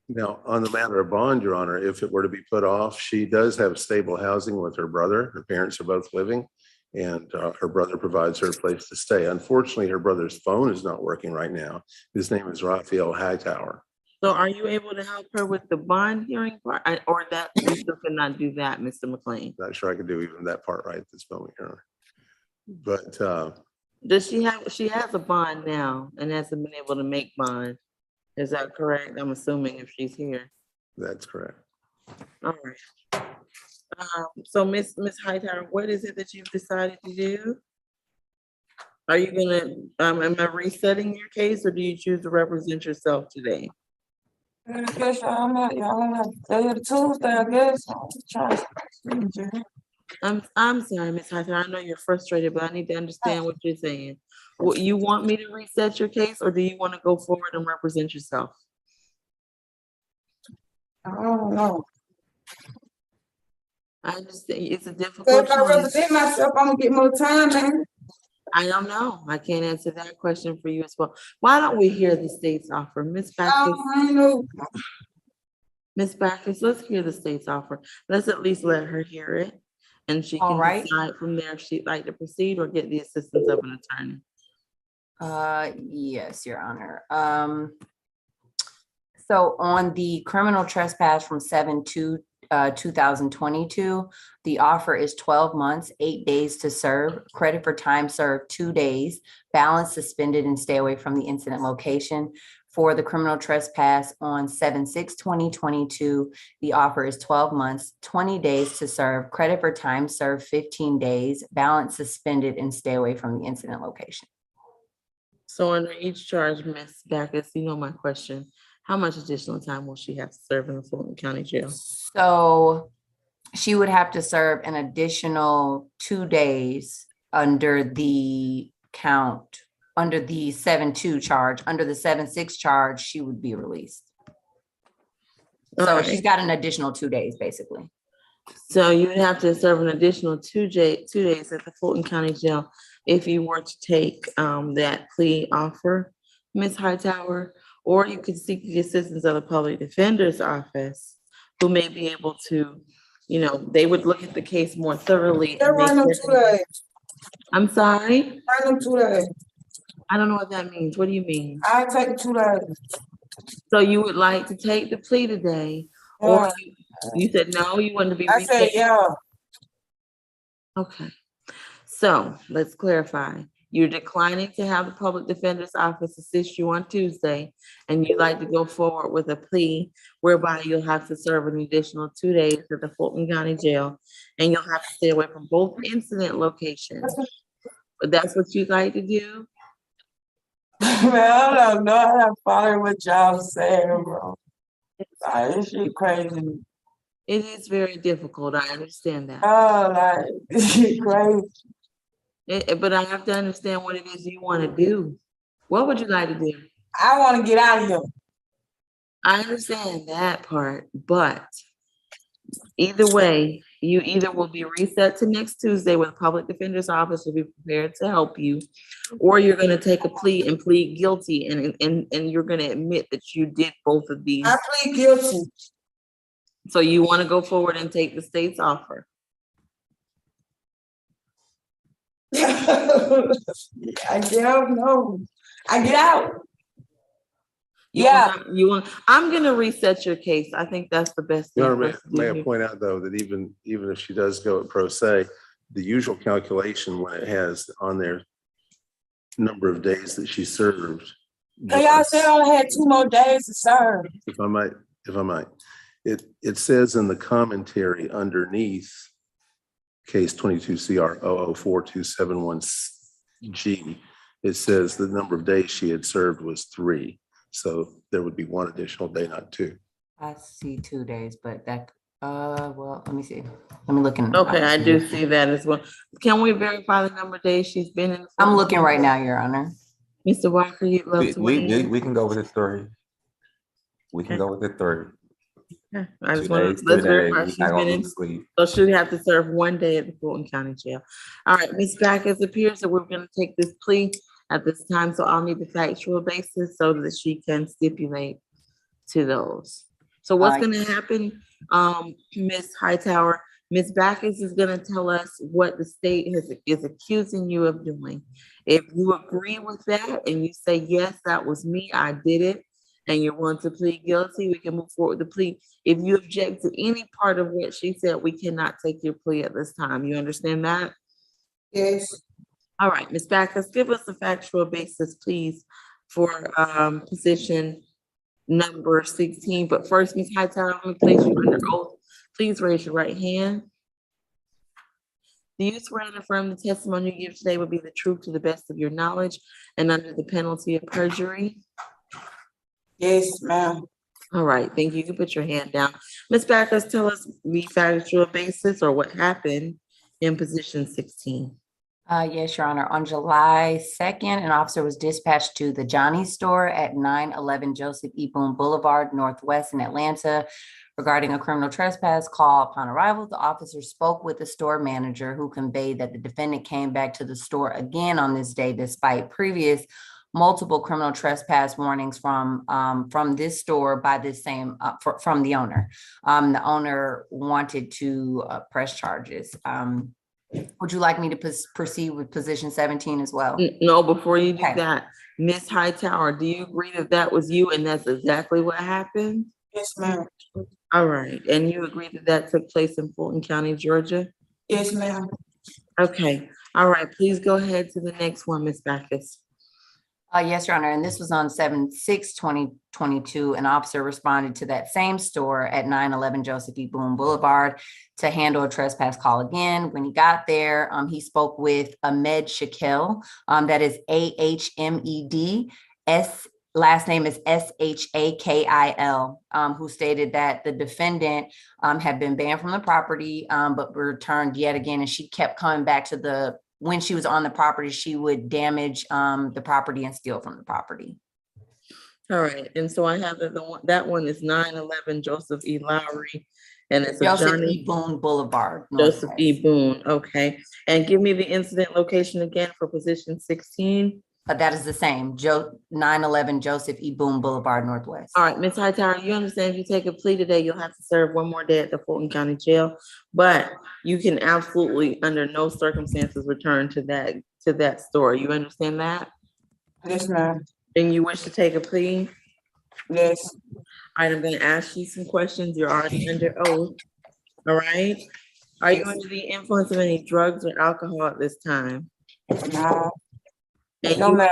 Now, on the matter of bond, Your Honor, if it were to be put off, she does have stable housing with her brother. Her parents are both living, and her brother provides her a place to stay. Unfortunately, her brother's phone is not working right now. His name is Raphael Hightower. So are you able to help her with the bond hearing part, or that you still cannot do that, Mr. McLean? Not sure I can do even that part right at this moment, Your Honor. But Does she has a bond now and hasn't been able to make bond? Is that correct? I'm assuming if she's here. that's correct. All right. So Miss Hightower, what is it that you've decided to do? Are you gonna, am I resetting your case or do you choose to represent yourself today? I guess y'all gonna have to stay here Tuesday, I guess. I'm sorry, Miss Hightower, I know you're frustrated, but I need to understand what you're saying. What, you want me to reset your case or do you want to go forward and represent yourself? I don't know. I understand, it's a So difficult if I choice. represent myself, I'm gonna get more time, man. I don't know. I can't answer that question for you as well. Why don't we hear the state's offer? Ms. Backus, I know. Ms. Backus, let's hear the state's offer. Let's at least let her hear it. And she All can right. decide from there if she'd like to proceed or get the assistance of an attorney. Yes, Your Honor. So on the criminal trespass from 7/2/2022, the offer is 12 months, 8 days to serve, credit for time served 2 days, balance suspended and stay away from the incident location. For the criminal trespass on 7/6/2022, the offer is 12 months, 20 days to serve, credit for time served 15 days, balance suspended and stay away from the incident location. So under each charge, Ms. Backus, you know my question. How much additional time will she have to serve in the Fulton County Jail? So she would have to serve an additional 2 days under the count, under the 7/2 charge. Under the 7/6 charge, she would be released. So All she's right. got an additional 2 days, basically. So you would have to serve an additional 2 days at the Fulton County Jail if you were to take that plea offer, Ms. Hightower, or you could seek the assistance of the Public Defender's Office, who may be able to, they would look at the case more thoroughly. They're and make running 2 days. I'm sorry? Run them 2 days. I don't know what that means. What do you mean? I take 2 days. So you would like to take the plea today, or you said no, you want to be. I said, yeah. Okay, so let's clarify. you're declining to have the public defender's office assist you on Tuesday, and you'd like to go forward with a plea whereby you'll have to serve an additional 2 days at the Fulton County Jail, and you'll have to stay away from both incident locations. But that's what you'd like to do? Man, I don't know how to follow what y'all saying, bro. Like, this shit crazy. It is very difficult. I understand that. Oh, like, this shit crazy. But I have to understand what it is you want to do. What would you like to do? I want to get out of here. I understand that part, but either way, you either will be reset to next Tuesday where the public defender's office will be prepared to help you, or you're going to take a plea and plead guilty, and you're going to admit that you did both of these. I plead guilty. So you want to go forward and take the state's offer. I don't know. I get out. You want, I'm going to reset your case. I think that's the best thing. Your for Honor, us to may do I here. point out, though, that even if she does go at pro se, the usual calculation when it has on there number of days that she served. Y'all said I only had 2 more days to serve. If I might, it says in the commentary underneath case 22 CR 0042771G, it says the number of days she had served was 3. So there would be 1 additional day, not 2. I see 2 days, but that, well, let me see. Let me look in. Okay, I do see that as well. Can we verify the number of days she's been in? I'm looking right now, Your Honor. Mr. Walker, you'd love to weigh in? We can go with the 3. We can go with the 3. Okay, I just 2 want days, to, let's 2 verify days, she's not gonna been in. lose sleep. So she'd have to serve 1 day at the Fulton County Jail. All right, Ms. Backus, it appears that we're going to take this plea at this time, so I'll need the factual basis so that she can stipulate to those. So what's going to happen, Ms. Hightower? Ms. Backus is going to tell us what the state is accusing you of doing. If you agree with that and you say, yes, that was me, I did it, and you're willing to plead guilty, we can move forward with the plea. If you object to any part of what she said, we cannot take your plea at this time. You understand that? Yes. All right, Ms. Backus, give us a factual basis, please, for position number 16. But first, Ms. Hightower, I'm going to place you under oath. Please raise your right hand. Do you swear and affirm the testimony you give today will be the truth to the best of your knowledge and under the penalty of perjury? Yes, ma'am. All right, thank you. You can put your hand down. Ms. Backus, tell us the factual basis or what happened in position 16. Yes, Your Honor. On July 2nd, an officer was dispatched to the Johnny's store at 911 Joseph E. Boone Boulevard, Northwest in Atlanta, regarding a criminal trespass call. Upon arrival, the officer spoke with the store manager, who conveyed that the defendant came back to the store again on this day, despite previous multiple criminal trespass warnings from this store by this same from the owner. The owner wanted to press charges. Would you like me to proceed with position 17 as well? No, before you do that, Ms. Hightower, do you agree that that was you and that's exactly what happened? Yes, ma'am. All right, and you agree that that took place in Fulton County, Georgia? Yes, ma'am. Okay, all right, please go ahead to the next one, Ms. Backus. Yes, Your Honor, and this was on 7/6/2022. An officer responded to that same store at 911 Joseph E. Boone Boulevard to handle a trespass call again. When he got there, he spoke with Ahmed Shakel, that is AHMED, last name is SHAKIL, who stated that the defendant had been banned from the property, but returned yet again, and she kept coming back to when she was on the property, she would damage the property and steal from the property. All right, and so I have that one is 911 Joseph E. Lowry, and it's Joseph E. Boone Boulevard. Joseph E. Boone, okay. And give me the incident location again for position 16. That is the same, 911 Joseph E. Boone Boulevard, Northwest. All right, Ms. Hightower, you understand if you take a plea today, you'll have to serve 1 more day at the Fulton County Jail, but you can absolutely, under no circumstances, return to that store. You understand that? Yes, ma'am. And you wish to take a plea? Yes. All right, I'm going to ask you some questions. You're already under oath. All right. Are you under the influence of any drugs or alcohol at this time? No. And No, you, ma'am.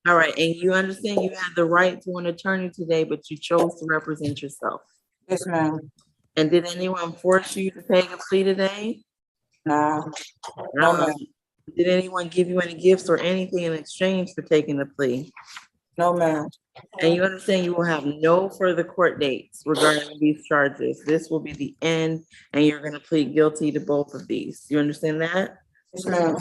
all right, and you understand you had the right to an attorney today, but you chose to represent yourself. Yes, ma'am. And did anyone force you to take a plea today? No. No, Uh, ma'am. Did anyone give you any gifts or anything in exchange for taking the plea? No, ma'am. And you understand you will have no further court dates regarding these charges. This will be the end, and you're gonna plead guilty to both of these. You understand that? Yes, ma'am.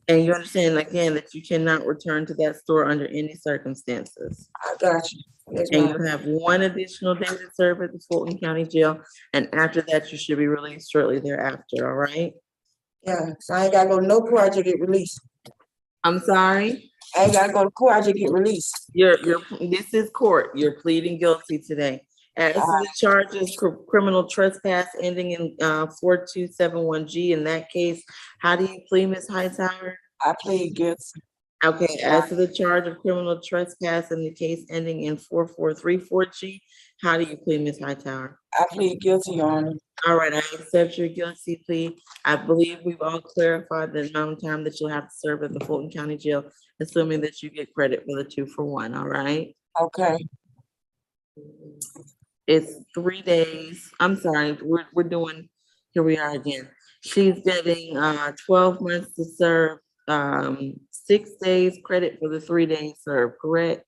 And you understand again that you cannot return to that store under any circumstances. I got you. Yes, And ma'am. you have one additional day to serve at the Fulton County Jail, and after that, you should be released shortly thereafter, all right? Yeah, so I ain't gotta go to no court, I just get released. I'm sorry? I ain't gotta go to court, I just get released. This is court. You're pleading guilty today. As to the charges, criminal trespass ending in 4271G, in that case, how do you plead, Ms. Hightower? I plead guilty. Okay, as to the charge of criminal trespass in the case ending in 4434G, how do you plead, Ms. Hightower? I plead guilty, Your Honor. All right, I accept your guilty plea. I believe we've all clarified the amount of time that you'll have to serve at the Fulton County Jail, assuming that you get credit for the 2-for-1, all right? Okay. It's 3 days. I'm sorry, we're doing, here we are again. She's getting 12 months to serve, 6 days credit for the 3 days served, correct?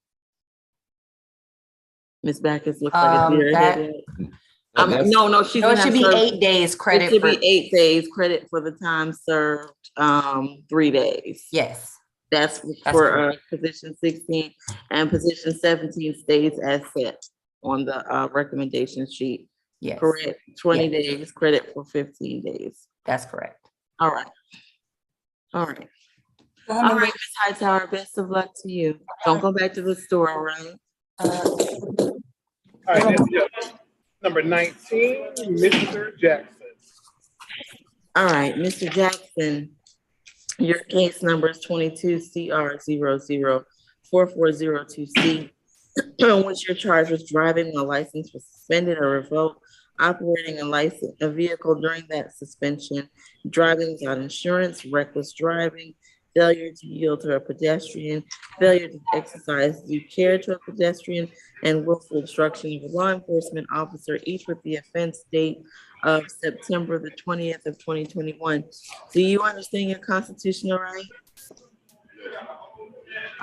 Ms. Backus looks like a deer that- headed. No, she's. No, it gonna should be serve- 8 days credit It should for, be 8 days credit for the time served, 3 days. yes, That's That's for correct. position 16, and position 17 stays as set on the recommendation sheet. yes, Correct, 20 Yes. days credit for 15 days. that's correct. All right. All right. All right, Ms. Hightower, best of luck to you. Don't go back to the store, all right? All right, next judge, number 19, Mr. Jackson. All right, Mr. Jackson, your case number is 22 CR 004402C, in which your charge was driving while license was suspended or revoked, operating a vehicle during that suspension, driving without insurance, reckless driving, failure to yield to a pedestrian, failure to exercise due care to a pedestrian, and willful obstruction of a law enforcement officer, each with the offense date of September the 20th of 2021. Do you understand your constitutional right?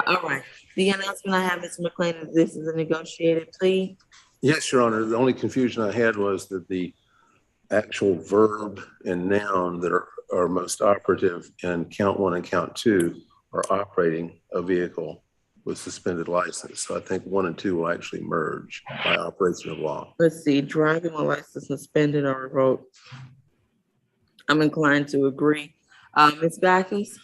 All right. The announcement I have, Mr. McLean, is this is a negotiated plea. Yes, Your Honor. The only confusion I had was that the actual verb and noun that are most operative in count 1 and count 2 are operating a vehicle with suspended license. So I think 1 and 2 will actually merge by operation of law. Let's see, driving while license suspended or revoked. I'm inclined to agree. Ms. Backus?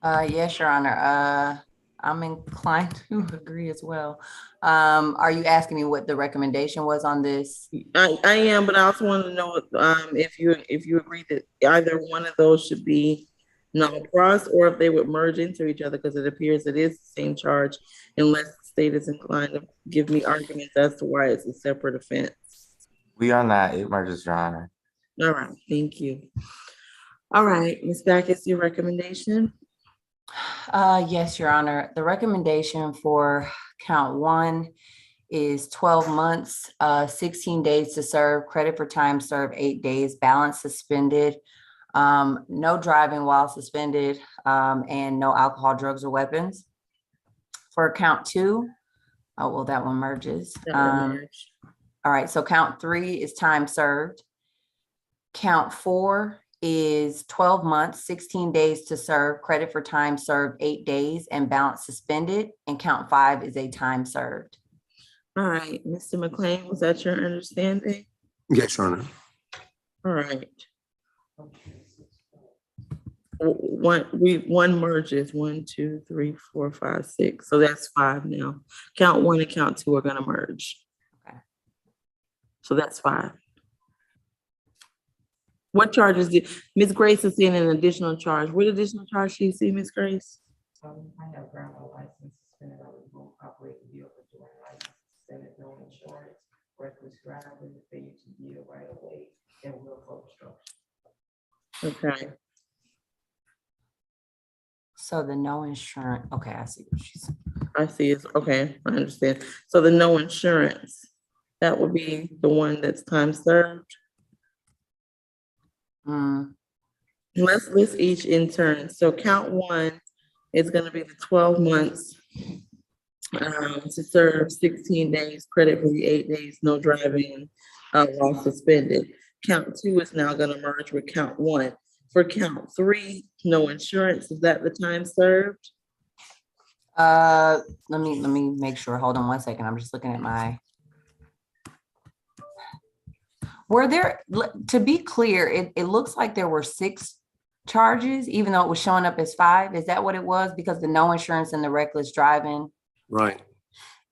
Yes, Your Honor, I'm inclined to agree as well. Are you asking me what the recommendation was on this? I am, but I also want to know if you agree that either one of those should be non-pros or if they would merge into each other, because it appears it is the same charge unless the state is inclined to give me arguments as to why it's a separate offense. We are not, it merges, Your Honor. All right, thank you. All right, Ms. Backus, your recommendation? Yes, Your Honor. The recommendation for count 1 is 12 months, 16 days to serve, credit for time served, 8 days, balance suspended, no driving while suspended, and no alcohol, drugs, or weapons. For count 2, oh, well, that one merges. All right, so count 3 is time served. Count 4 is 12 months, 16 days to serve, credit for time served, 8 days, and balance suspended. And count 5 is a time served. All right, Mr. McLean, was that your understanding? Yes, Your Honor. All right. One merges, 1, 2, 3, 4, 5, 6. So that's 5 now. Count 1 and count 2 are gonna merge. Okay. So that's 5. What charges did, Ms. Grace is seeing an additional charge. What additional charge do you see, Ms. Grace? I have driver's license suspended, I would operate the vehicle during license suspended, no insurance, reckless driving, failure to yield right away, and willful obstruction. Okay. So the no insurance, okay, I see what she's. I see it's, okay, I understand. So the no insurance, that would be the one that's time served. Let's list each in turn. So count one is gonna be the 12 months to serve 16 days, credit for the 8 days, no driving while suspended. Count two is now gonna merge with count one. For count three, no insurance, is that the time served? Let me make sure. Hold on one second. I'm just looking at my. Were there, to be clear, it looks like there were 6 charges, even though it was showing up as 5. Is that what it was? Because the no insurance and the reckless driving? Right.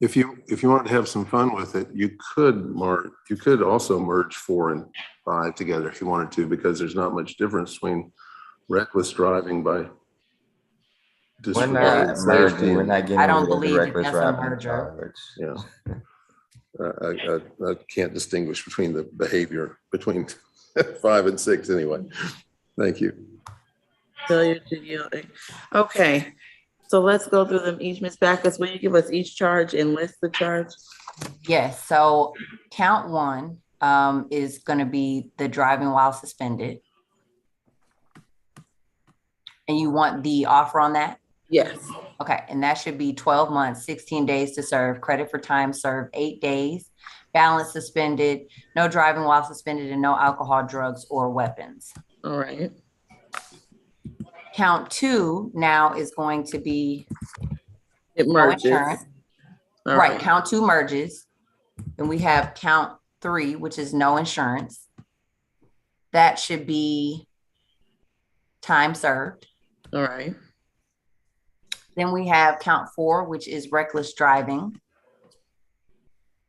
If you wanted to have some fun with it, you could also merge 4 and 5 together if you wanted to, because there's not much difference between reckless driving by We're not merging, we're not getting I don't rid of the believe that reckless that's a driving merger. charge. Yeah. I can't distinguish between the behavior between 5 and 6 anyway. Thank you. Failure to yield. Okay, so let's go through them each. Ms. Backus, will you give us each charge and list the charge? Yes, so count one is gonna be the driving while suspended. And you want the offer on that? Yes. Okay, and that should be 12 months, 16 days to serve, credit for time served, 8 days, balance suspended, no driving while suspended, and no alcohol, drugs, or weapons. All right. Count two now is going to be it no merges. insurance. All Right, right. count two merges. And we have count three, which is no insurance. That should be time served. All right. Then we have count four, which is reckless driving.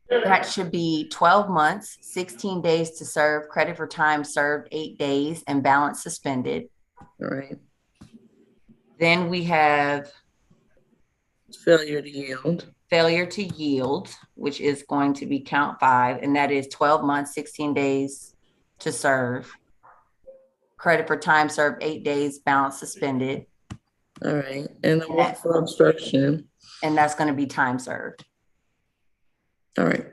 That should be 12 months, 16 days to serve, credit for time served, 8 days, and balance suspended. All right. Then we have failure to yield. Failure to yield, which is going to be count 5, and that is 12 months, 16 days to serve. Credit for time served, 8 days, balance suspended. All right. And the one for obstruction. And that's going to be time served. All right.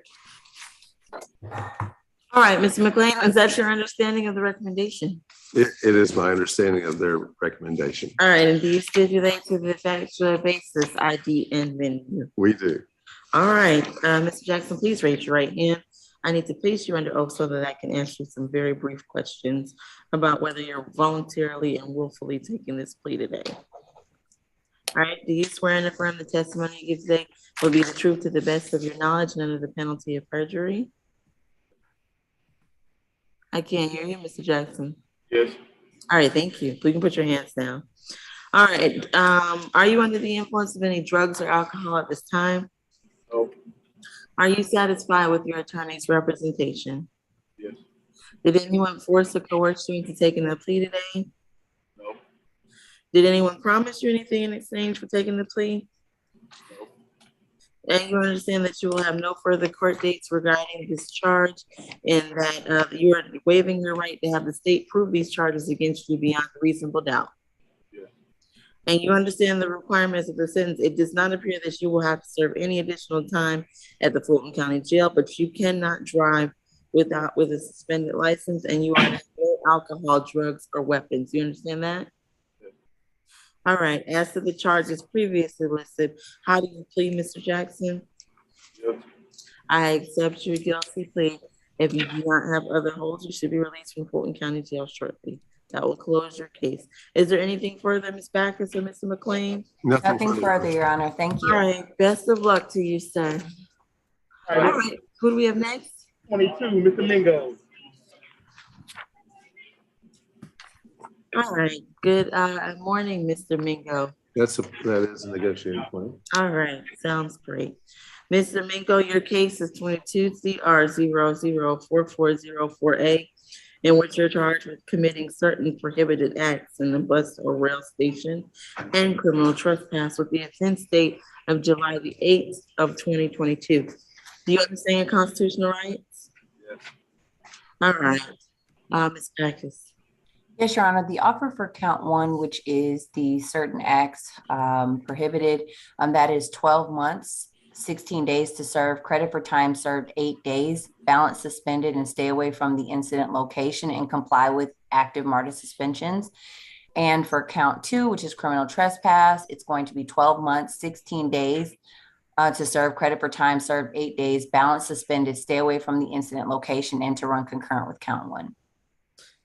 All right, Mr. McLean, is that your understanding of the recommendation? It is my understanding of their recommendation. All right, and do you stipulate to the factual basis, ID, and venue? We do. All right, Mr. Jackson, please raise your right hand. I need to place you under oath so that I can ask you some very brief questions about whether you're voluntarily and willfully taking this plea today. All right, do you swear and affirm the testimony you give today will be the truth to the best of your knowledge and under the penalty of perjury? I can't hear you, Mr. Jackson. Yes. All right, thank you. You can put your hands down. All right, are you under the influence of any drugs or alcohol at this time? No. Are you satisfied with your attorney's representation? Yes. Did anyone force or coerce you into taking the plea today? No. Did anyone promise you anything in exchange for taking the plea? No. And you understand that you will have no further court dates regarding this charge, and that you are waiving your right to have the state prove these charges against you beyond reasonable doubt. Yeah. And you understand the requirements of the sentence. It does not appear that you will have to serve any additional time at the Fulton County Jail, but you cannot drive with a suspended license, and you are no alcohol, drugs, or weapons. You understand that? All right, as to the charges previously listed, how do you plead, Mr. Jackson? Yes. I accept your guilty plea. If you do not have other holds, you should be released from Fulton County Jail shortly. That will close your case. Is there anything further, Ms. Backus or Mr. McLean? Nothing further, Your Honor. Thank you. All right, best of luck to you, sir. All right, who do we have next? 22, Mr. Mingo. All right, good morning, Mr. Mingo. That is a negotiated plan. All right, sounds great. Mr. Mingo, your case is 22 CR 004404A, in which you're charged with committing certain prohibited acts in the bus or rail station and criminal trespass with the offense date of July the 8th of 2022. Do you understand your constitutional rights? Yes. All right, Ms. Backus. Yes, Your Honor, the offer for count one, which is the certain acts prohibited, that is 12 months, 16 days to serve, credit for time served 8 days, balance suspended, and stay away from the incident location and comply with active MARTA suspensions. And for count two, which is criminal trespass, it's going to be 12 months, 16 days to serve, credit for time served 8 days, balance suspended, stay away from the incident location, and to run concurrent with count one.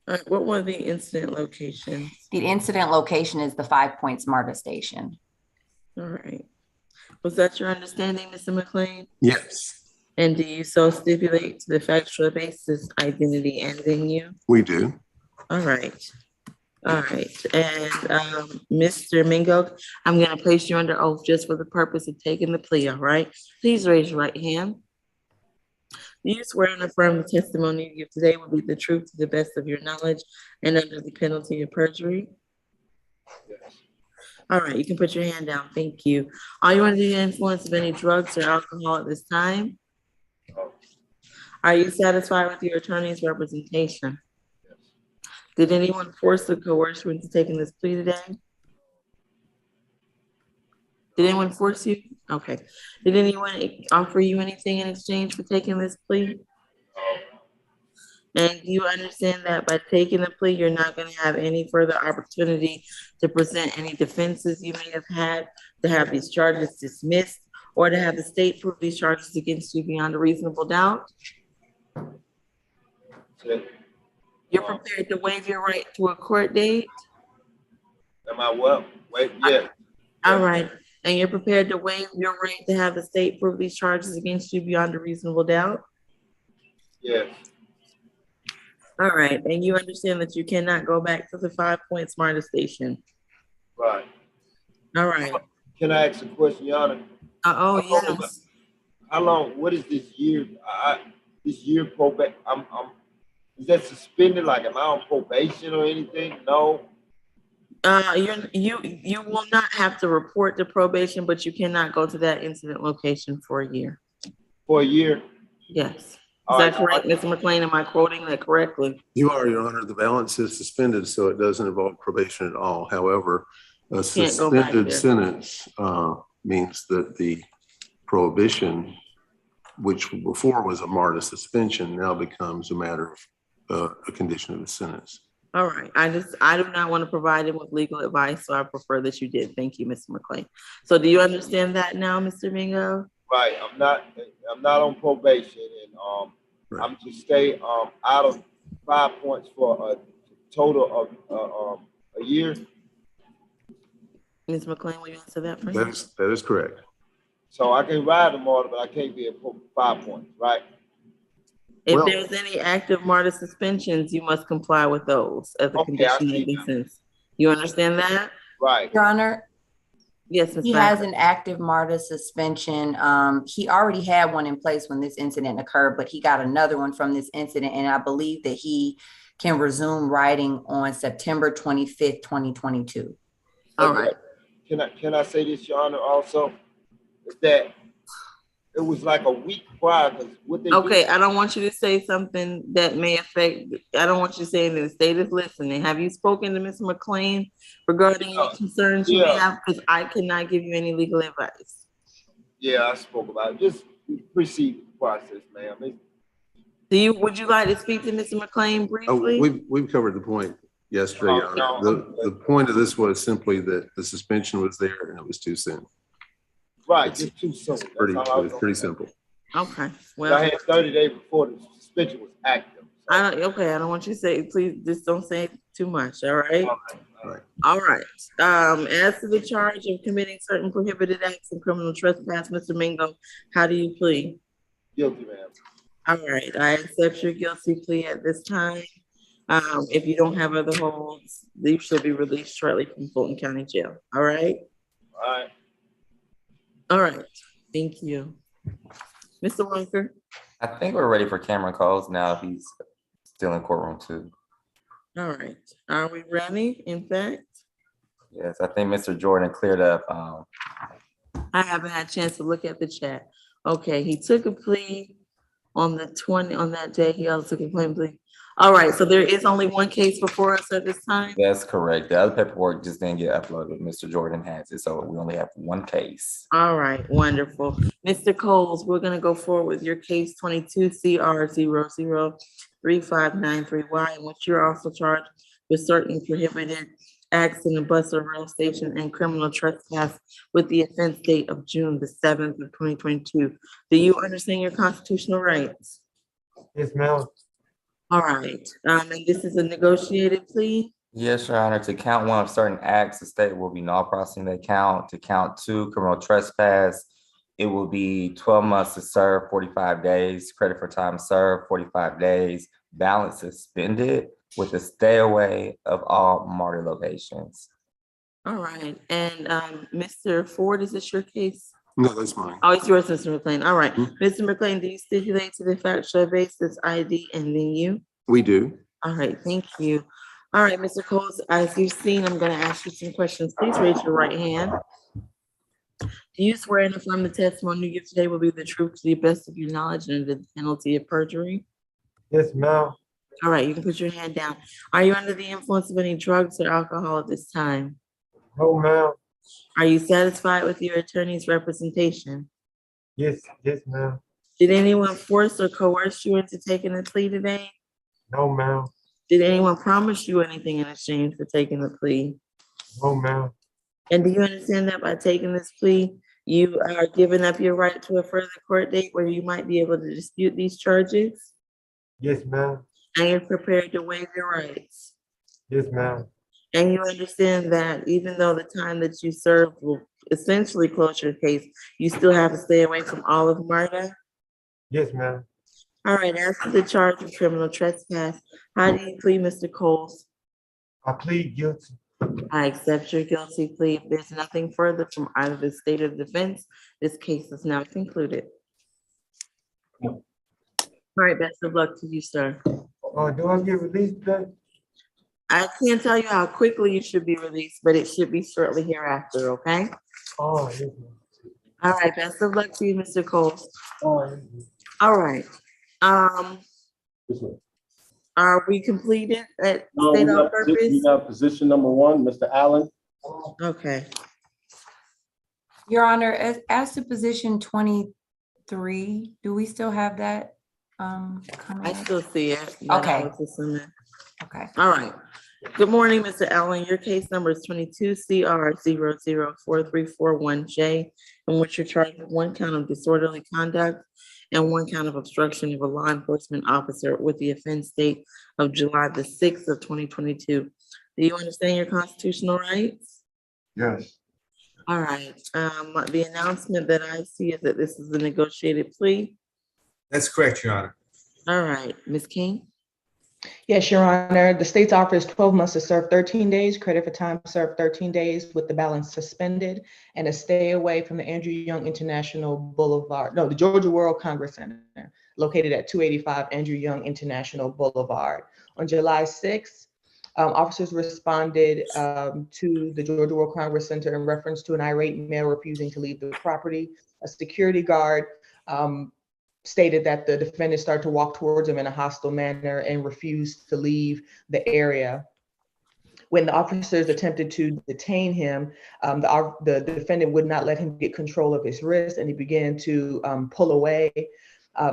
All right, what were the incident locations? The incident location is the 5 Points MARTA station. All right. Was that your understanding, Mr. McLean? Yes, And do you so stipulate to the factual basis, identity, and venue? we do. All right. All right. And Mr. Mingo, I'm going to place you under oath just for the purpose of taking the plea, all right? Please raise your right hand. Do you swear and affirm the testimony you give today will be the truth to the best of your knowledge and under the penalty of perjury? All right, you can put your hand down. Thank you. Are you under the influence of any drugs or alcohol at this time? Are you satisfied with your attorney's representation? Did anyone force or coerce you into taking this plea today? Did anyone force you? Okay. Did anyone offer you anything in exchange for taking this plea? And do you understand that by taking the plea, you're not going to have any further opportunity to present any defenses you may have had, to have these charges dismissed, or to have the state prove these charges against you beyond a reasonable doubt? You're prepared to waive your right to a court date? Am I what? Wait, yeah. All right. And you're prepared to waive your right to have the state prove these charges against you beyond a reasonable doubt? Yes. All right. And you understand that you cannot go back to the 5 Points MARTA station? Right. All right. Can I ask a question, Your Honor? Oh, yes. How long, what is this year, this year probation, is that suspended, like am I on probation or anything? No? You will not have to report to probation, but you cannot go to that incident location for a year. For a year? Yes. Is All that right. correct, Mr. McLean? Am I quoting that correctly? You are, Your Honor. The balance is suspended, so it doesn't involve probation at all. However, a Can't go back suspended there. sentence means that the prohibition, which before was a MARTA suspension, now becomes a matter of a condition of the sentence. All right. I do not want to provide him with legal advice, so I prefer that you did. Thank you, Mr. McLean. So do you understand that now, Mr. Mingo? Right, I'm not on probation, and I'm to stay out of 5 points for a total of a year. Ms. McLean, will you answer that for me? That is correct. So I can ride the motor, but I can't be at 5 points, right? If there's any active MARTA suspensions, you must comply with those as a condition of the sentence. You understand that? Right. Your Honor, yes, Ms. he Bynum. has an active MARTA suspension. He already had one in place when this incident occurred, but he got another one from this incident, and I believe that he can resume riding on September 25th, 2022. All right. Can I say this, Your Honor, also? Is that it was like a week prior, because what they Okay, I don't want you to say something that may affect, I don't want you to say anything. The state is listening. Have you spoken to Mr. McLean regarding any concerns you may have? Because I cannot give you any legal advice. Yeah, I spoke about it. Just proceed the process, ma'am. Would you like to speak to Mr. McLean briefly? We've covered the point yesterday, Your Honor. The point of this was simply that the suspension was there and it was too soon. Right, just too soon. It was pretty simple. Okay, well. I had 30 days before the suspension was active. I don't want you to say, please, just don't say too much, all right? All right. As to the charge of committing certain prohibited acts and criminal trespass, Mr. Mingo, how do you plead? Guilty, ma'am. All right, I accept your guilty plea at this time. If you don't have other holds, you should be released shortly from Fulton County Jail, all right? All right. All right, thank you. Mr. Walker? I think we're ready for Cameron Coles now if he's still in courtroom too. All right, are we ready, in fact? Yes, I think Mr. Jordan cleared up. I haven't had a chance to look at the chat. Okay, he took a plea on the 20th, on that day, he also took a plain plea. All right, so there is only one case before us at this time? That's correct. The other paperwork just didn't get uploaded. Mr. Jordan has it, so we only have one case. All right, wonderful. Mr. Coles, we're gonna go forward with your case 22 CR 003593Y, in which you're also charged with certain prohibited acts in the bus or rail station and criminal trespass with the offense date of June the 7th of 2022. Do you understand your constitutional rights? Yes, ma'am. All right, and this is a negotiated plea? Yes, Your Honor, to count one of certain acts, the state will be null processing the count. To count two, criminal trespass, it will be 12 months to serve, 45 days, credit for time served, 45 days, balance suspended with a stay away of all martyr locations. All right, and Mr. Ford, is this your case? No, that's mine. Oh, it's yours, Mr. McLean. All right, Mr. McLean, do you stipulate to the factual basis ID and then you? We do. All right, thank you. All right, Mr. Coles, as you've seen, I'm gonna ask you some questions. Please raise your right hand. Do you swear and affirm the testimony you give today will be the truth to the best of your knowledge and the penalty of perjury? Yes, ma'am. All right, you can put your hand down. Are you under the influence of any drugs or alcohol at this time? No, ma'am. Are you satisfied with your attorney's representation? Yes, ma'am. Did anyone force or coerce you into taking the plea today? No, ma'am. Did anyone promise you anything in exchange for taking the plea? No, ma'am. And do you understand that by taking this plea, you are giving up your right to a further court date where you might be able to dispute these charges? Yes, ma'am. And you're prepared to waive your rights? Yes, ma'am. And you understand that even though the time that you served will essentially close your case, you still have to stay away from all of MARTA? Yes, ma'am. All right, as to the charge of criminal trespass, how do you plead, Mr. Coles? I plead guilty. I accept your guilty plea. If there's nothing further from either the state or the defense, this case is now concluded. All right, best of luck to you, sir. Do I get released today? I can't tell you how quickly you should be released, but it should be shortly hereafter, okay? Oh, yes, ma'am. All right, best of luck to you, Mr. Coles. Oh, yes, ma'am. All right. Are we completed at state on purpose? We got position number one, Mr. Allen. Okay. Your Honor, as to position 23, do we still have that? I still see it. but I Okay. was assuming- Okay. All right. Good morning, Mr. Allen. Your case number is 22 CR 004341J, in which you're charged with one count of disorderly conduct and one count of obstruction of a law enforcement officer with the offense date of July the 6th of 2022. Do you understand your constitutional rights? Yes. All right. The announcement that I see is that this is a negotiated plea. That's correct, Your Honor. All right, Ms. King? Yes, Your Honor, the state's offer is 12 months to serve 13 days, credit for time served 13 days with the balance suspended, and a stay away from the Andrew Young International Boulevard, no, the Georgia World Congress Center, located at 285 Andrew Young International Boulevard. On July 6th, officers responded to the Georgia World Congress Center in reference to an irate male refusing to leave the property. A security guard stated that the defendant started to walk towards him in a hostile manner and refused to leave the area. When the officers attempted to detain him, the defendant would not let him get control of his wrist, and he began to pull away.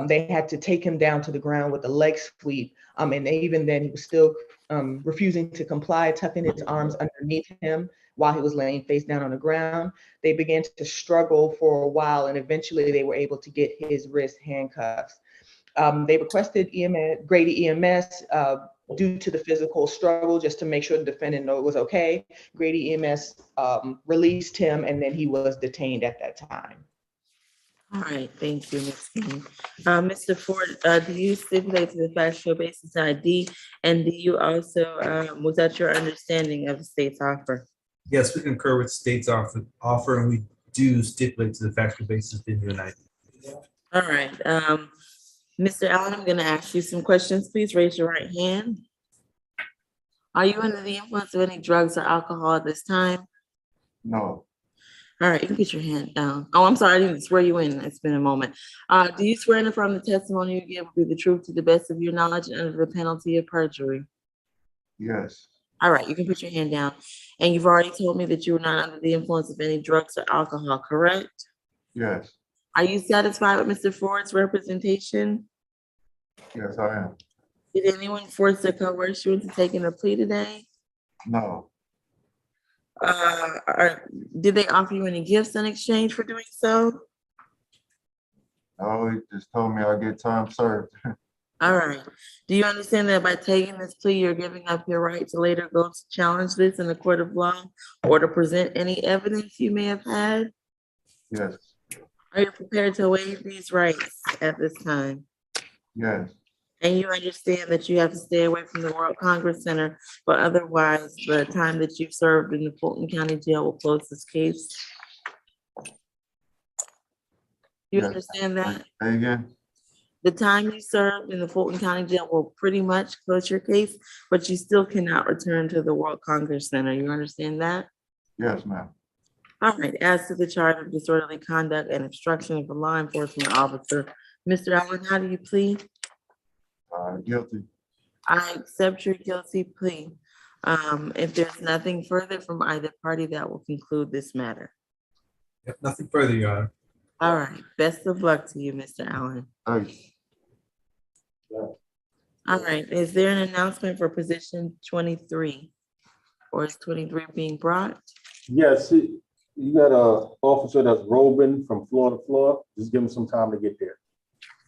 They had to take him down to the ground with a leg sweep, and even then he was still refusing to comply, tucking his arms underneath him while he was laying face down on the ground. They began to struggle for a while, and eventually they were able to get his wrist handcuffs. They requested Grady EMS due to the physical struggle, just to make sure the defendant knew it was okay. Grady EMS released him, and then he was detained at that time. All right, thank you, Ms. King. Mr. Ford, do you stipulate to the factual basis ID? And do you also, was that your understanding of the state's offer? Yes, we concur with state's offer, and we do stipulate to the factual basis in your ID. All right, Mr. Allen, I'm gonna ask you some questions. Please raise your right hand. Are you under the influence of any drugs or alcohol at this time? No. All right, you can put your hand down. Oh, I'm sorry, I didn't swear you in. It's been a moment. Do you swear in from the testimony you give will be the truth to the best of your knowledge and under the penalty of perjury? Yes, All right, you can put your hand down. And you've already told me that you were not under the influence of any drugs or alcohol, correct? yes, Are you satisfied with Mr. Ford's representation? yes, I am. Did anyone force or coerce you into taking a plea today? No, Did they offer you any gifts in exchange for doing so? no, he just told me I'll get time served. All right. Do you understand that by taking this plea, you're giving up your right to later go to challenge this in a court of law or to present any evidence you may have had? Yes, Are you prepared to waive these rights at this time? yes, And you understand that you have to stay away from the World Congress Center, but otherwise, the time that you've served in the Fulton County Jail will close this case? You yes. understand that? Say again? The time you served in the Fulton County Jail will pretty much close your case, but you still cannot return to the World Congress Center. You understand that? Yes, ma'am. All right, as to the charge of disorderly conduct and obstruction of a law enforcement officer, Mr. Allen, how do you plead? Guilty. I accept your guilty plea. If there's nothing further from either party, that will conclude this matter. Yep, nothing further, Your Honor. All right, best of luck to you, Mr. Allen. Thanks. All right, is there an announcement for position 23? Or is 23 being brought? Yes, you got a officer that's roving from floor to floor. Just give him some time to get there.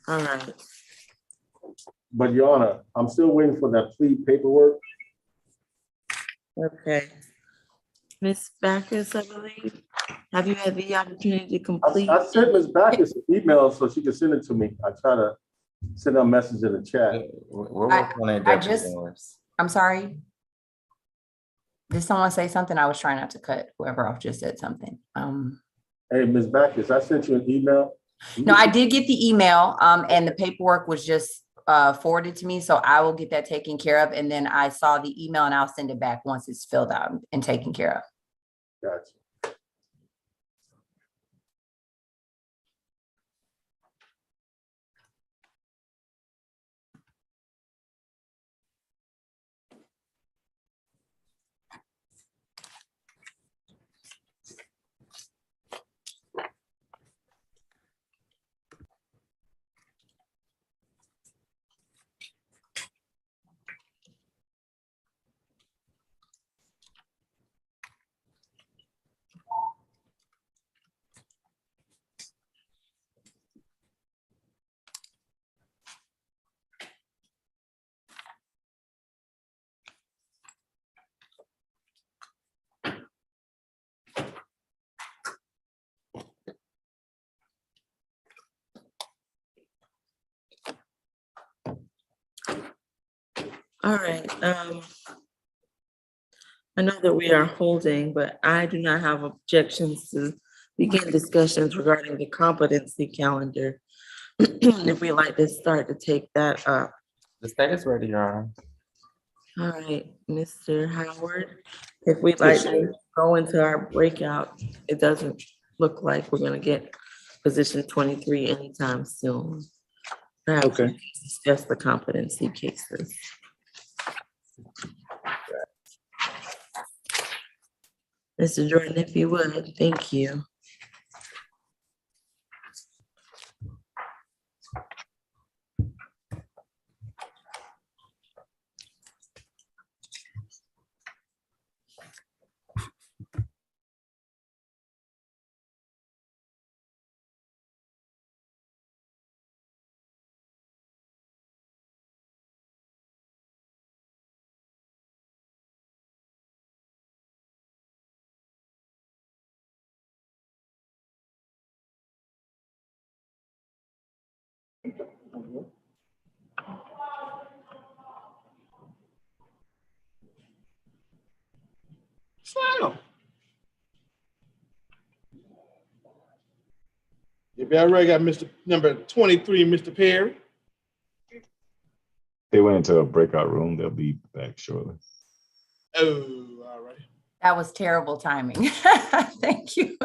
All right, But Your Honor, I'm still waiting for that plea paperwork. okay. Ms. Backus, I believe, have you had the opportunity to complete? I sent Ms. Backus an email so she could send it to me. I try to send her a message in the chat. I'm sorry. Did someone say something? I was trying not to cut whoever off just said something. Hey, Ms. Backus, I sent you an email. No, I did get the email, and the paperwork was just forwarded to me, so I will get that taken care of. And then I saw the email, and I'll send it back once it's filled out and taken care of. Gotcha. All right, I know that we are holding, but I do not have objections to begin discussions regarding the competency calendar. If we'd like to start to take that up. The state is ready, Your Honor. All right, Mr. Howard, if we'd like to go into our breakout, it doesn't look like we're gonna get position 23 anytime soon. Perhaps we can discuss the competency cases. Mr. Jordan, if you would, thank you. Slam. If you already got Mr. number 23, Mr. Perry. They went into a breakout room. They'll be back shortly. Oh, all right. That was terrible timing. Thank you.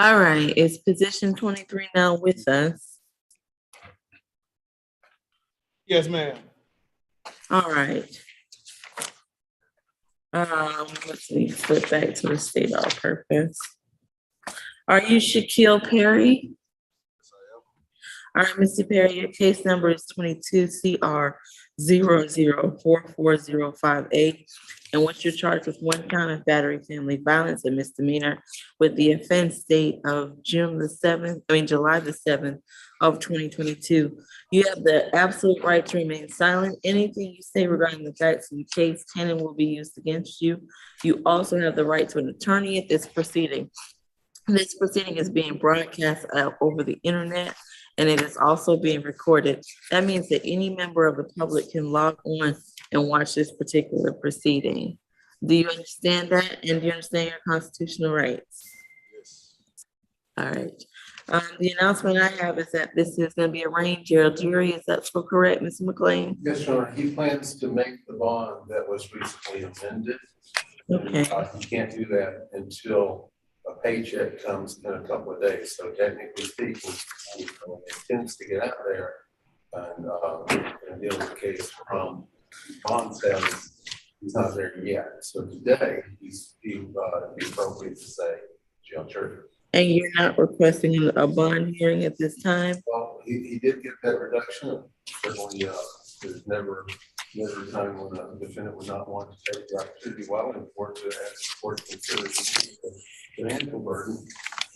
All right, is position 23 now with us? Yes, ma'am. All right. Let's see, flip back to the state all purpose. Are you Shaquille Perry? All right, Mr. Perry, your case number is 22 CR 0044058. And what you're charged with one count of battery, family violence, and misdemeanor with the offense date of July the 7th of 2022. You have the absolute right to remain silent. Anything you say regarding the facts of the case can and will be used against you. You also have the right to an attorney at this proceeding. This proceeding is being broadcast out over the internet, and it is also being recorded. That means that any member of the public can log on and watch this particular proceeding. Do you understand that? And do you understand your constitutional rights? Yes. All right. The announcement I have is that this is going to be a rain jail jury. Is that so correct, Mr. McLean? Yes, Your Honor. He plans to make the bond that was recently amended. Okay. He can't do that until a paycheck comes in a couple of days. So technically speaking, he intends to get out there and deal with the case from bond status. He's not there yet. So today, he's appropriate to say jail jury. And you're not requesting a bond hearing at this time? Well, he did get that reduction. Certainly, there's never a time when a defendant would not want to take the opportunity while in court to ask the court to consider the financial burden.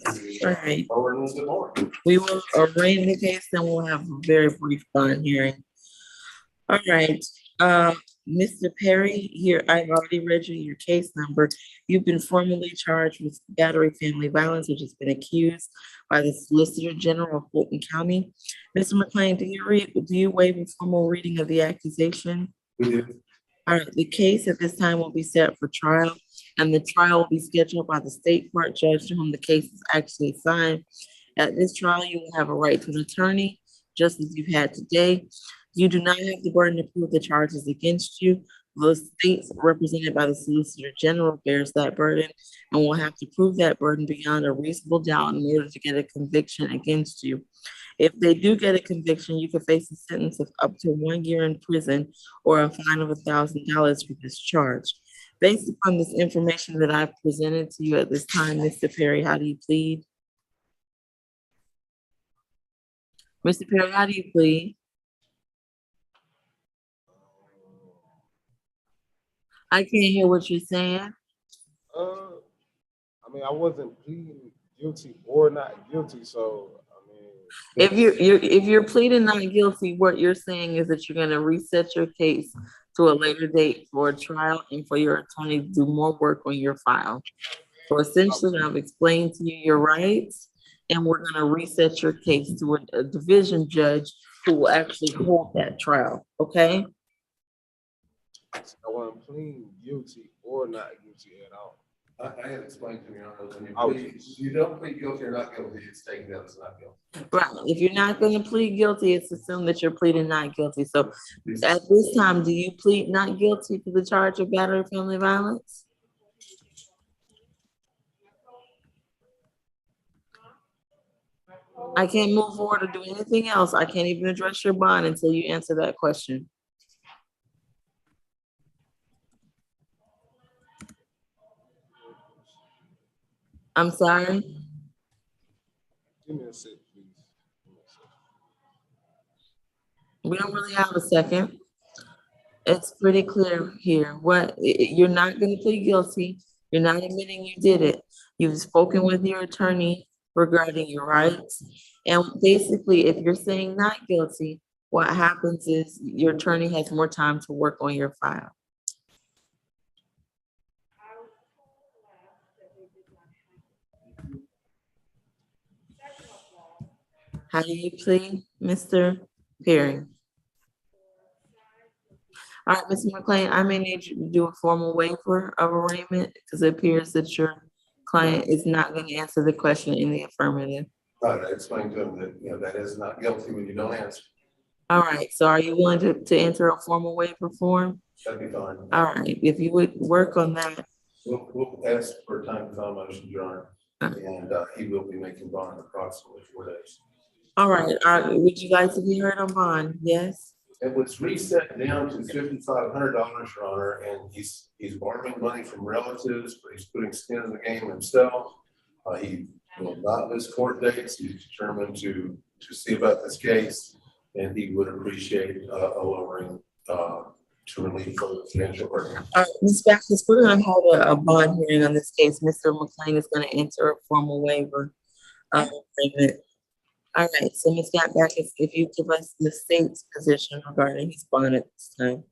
All right. Lower a little bit more. We will arraign the case, then we'll have a very brief bond hearing. All right, Mr. Perry, here, I've already read you your case number. You've been formally charged with battery family violence, which has been accused by the Solicitor General of Fulton County. Mr. McLean, do you waive a formal reading of the accusation? We do. All right, the case at this time will be set for trial, and the trial will be scheduled by the state court judge to whom the case is actually assigned. At this trial, you will have a right to an attorney, just as you've had today. You do not have the burden to prove the charges against you. The state represented by the Solicitor General bears that burden and will have to prove that burden beyond a reasonable doubt in order to get a conviction against you. If they do get a conviction, you could face a sentence of up to 1 year in prison or a fine of $1,000 for this charge. Based upon this information that I've presented to you at this time, Mr. Perry, how do you plead? Mr. Perry, how do you plead? I can't hear what you're saying. I mean, I wasn't pleading guilty or not guilty, so I mean. If you're pleading not guilty, what you're saying is that you're gonna reset your case to a later date for a trial and for your attorney to do more work on your file. So essentially, I've explained to you your rights, and we're gonna reset your case to a division judge who will actually hold that trial, okay? I wasn't pleading guilty or not guilty at all. I had explained to me, when you Okay. plead, you don't plead guilty or not guilty, it's taken that it's not guilty. Right, if you're not gonna plead guilty, it's assumed that you're pleading not guilty. So at this time, do you plead not guilty to the charge of battery family violence? I can't move forward or do anything else. I can't even address your bond until you answer that question. I'm sorry? Give me a sec, please. We don't really have a second. It's pretty clear here. You're not gonna plead guilty. You're not admitting you did it. You've spoken with your attorney regarding your rights. And basically, if you're saying not guilty, what happens is your attorney has more time to work on your file. How do you plead, Mr. Perry? All right, Mr. McLean, I may need you to do a formal waiver of arraignment because it appears that your client is not going to answer the question in the affirmative. Right, I explained to him that, that is not guilty when you don't answer. All right, so are you willing to enter a formal waiver form? That'd be fine. All right, if you would work on that. We'll ask for a time to file a motion, Your Honor. And he will be making bond approximately 4 days. All right, would you like to be heard on bond? Yes? It was reset down to $5,500, Your Honor, and he's borrowing money from relatives, but he's putting skin in the game himself. He will not miss court dates. He's determined to see about this case, and he would appreciate a lowering to relieve from the financial burden. Ms. Backus, we're gonna have a bond hearing on this case. Mr. McLean is gonna enter a formal waiver of agreement. All right, so Ms. Backus, if you give us the state's position regarding his bond at this time.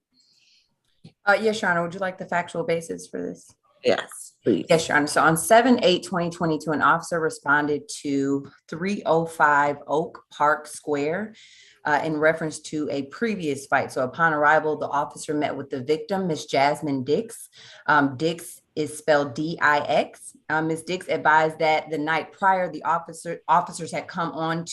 Yes, Your Honor, would you like the factual basis for this? Yes, please. Yes, Your Honor. So on 7/8/2022, an officer responded to 305 Oak Park Square in reference to a previous fight. So upon arrival, the officer met with the victim, Ms. Jasmine Dix. Dix is spelled D-I-X. Ms. Dix advised that the night prior, the officers had come on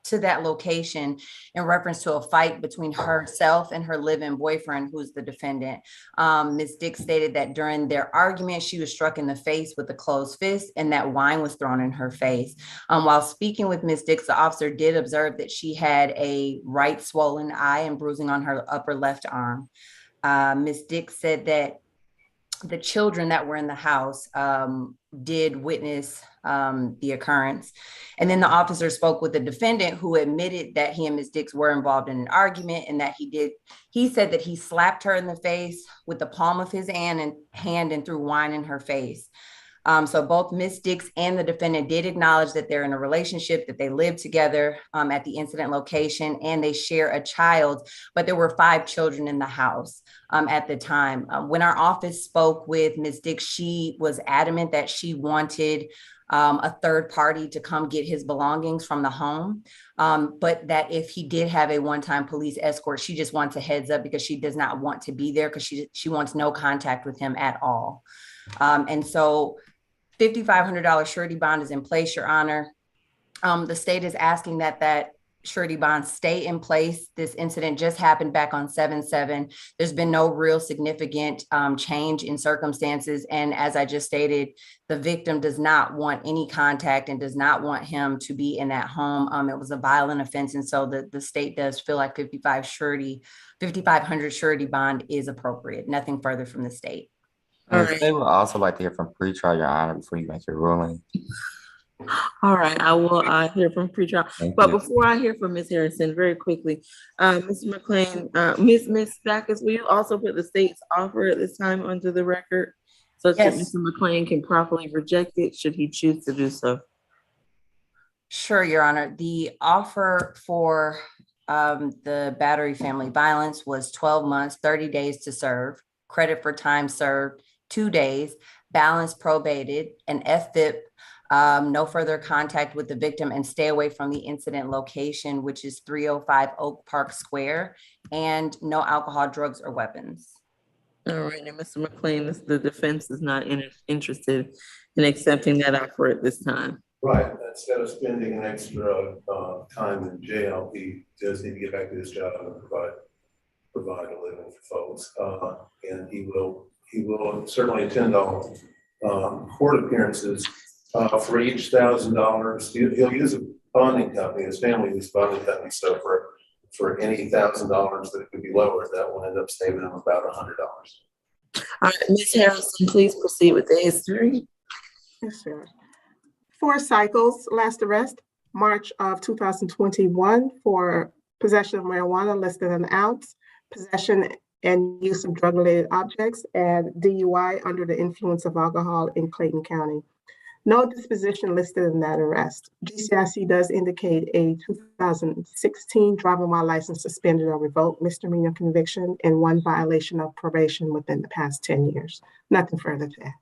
to that location in reference to a fight between herself and her live-in boyfriend, who's the defendant. Ms. Dix stated that during their argument, she was struck in the face with a closed fist and that wine was thrown in her face. While speaking with Ms. Dix, the officer did observe that she had a right swollen eye and bruising on her upper left arm. Ms. Dix said that the children that were in the house did witness the occurrence. And then the officer spoke with the defendant, who admitted that he and Ms. Dix were involved in an argument and that he said that he slapped her in the face with the palm of his hand and threw wine in her face. So both Ms. Dix and the defendant did acknowledge that they're in a relationship, that they live together at the incident location, and they share a child, but there were 5 children in the house at the time. When our office spoke with Ms. Dix, she was adamant that she wanted a third party to come get his belongings from the home, but that if he did have a one-time police escort, she just wants a heads up because she does not want to be there because she wants no contact with him at all. And so $5,500 surety bond is in place, Your Honor. The state is asking that surety bond stay in place. This incident just happened back on 7/7. There's been no real significant change in circumstances. And as I just stated, the victim does not want any contact and does not want him to be in that home. It was a violent offense. And so the state does feel like $5,500 surety bond is appropriate. Nothing further from the state. They would also like to hear from pretrial, Your Honor, before you make your ruling. All right, I will hear from pretrial. But before I hear from Ms. Harrison, very quickly, Mr. McLean, Ms. Backus, will you also put the state's offer at this time onto the record so that Mr. McLean can properly reject it should he choose to do so? Sure, Your Honor. The offer for the battery family violence was 12 months, 30 days to serve, credit for time served, 2 days, balance probated, an FVIP, no further contact with the victim, and stay away from the incident location, which is 305 Oak Park Square, and no alcohol, drugs, or weapons. All right, and Mr. McLean, the defense is not interested in accepting that offer at this time. Right, instead of spending an extra time in jail, he does need to get back to his job and provide a living for folks. And he will certainly attend all court appearances for each $1,000. He'll use a bonding company, his family uses bonding company, so for any $1,000 that could be lower, that will end up saving him about $100. All right, Ms. Harrison, please proceed with the history. Yes, sir. 4 cycles, last arrest, March of 2021 for possession of marijuana less than an ounce, possession and use of drug-related objects, and DUI under the influence of alcohol in Clayton County. No disposition listed in that arrest. GCIC does indicate a 2016 driving while license suspended or revoked misdemeanor conviction and 1 violation of probation within the past 10 years. Nothing further to add.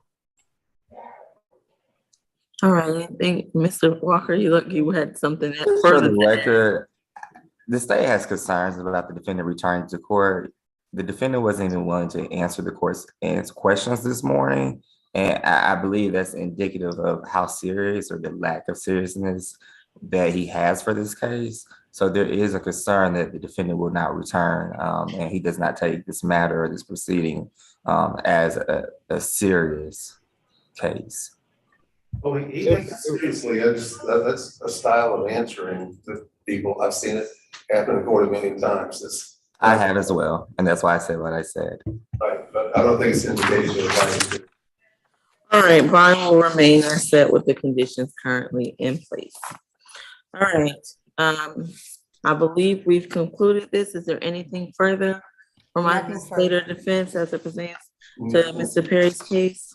All right, I think Mr. Walker, you had something For further. the record, the state has concerns about the defendant returning to court. The defendant wasn't even willing to answer the court's questions this morning. And I believe that's indicative of how serious or the lack of seriousness that he has for this case. So there is a concern that the defendant will not return, and he does not take this matter or this proceeding as a serious case. Oh, he takes it seriously. That's a style of answering to people. I've seen it happen in court many times. I have as well, and that's why I said what I said. Right, but I don't think it's indication of why. All right, bond will remain as set with the conditions currently in place. All right, I believe we've concluded this. Is there anything further from my Nothing state or defense as it pertains to Mr. Perry's case?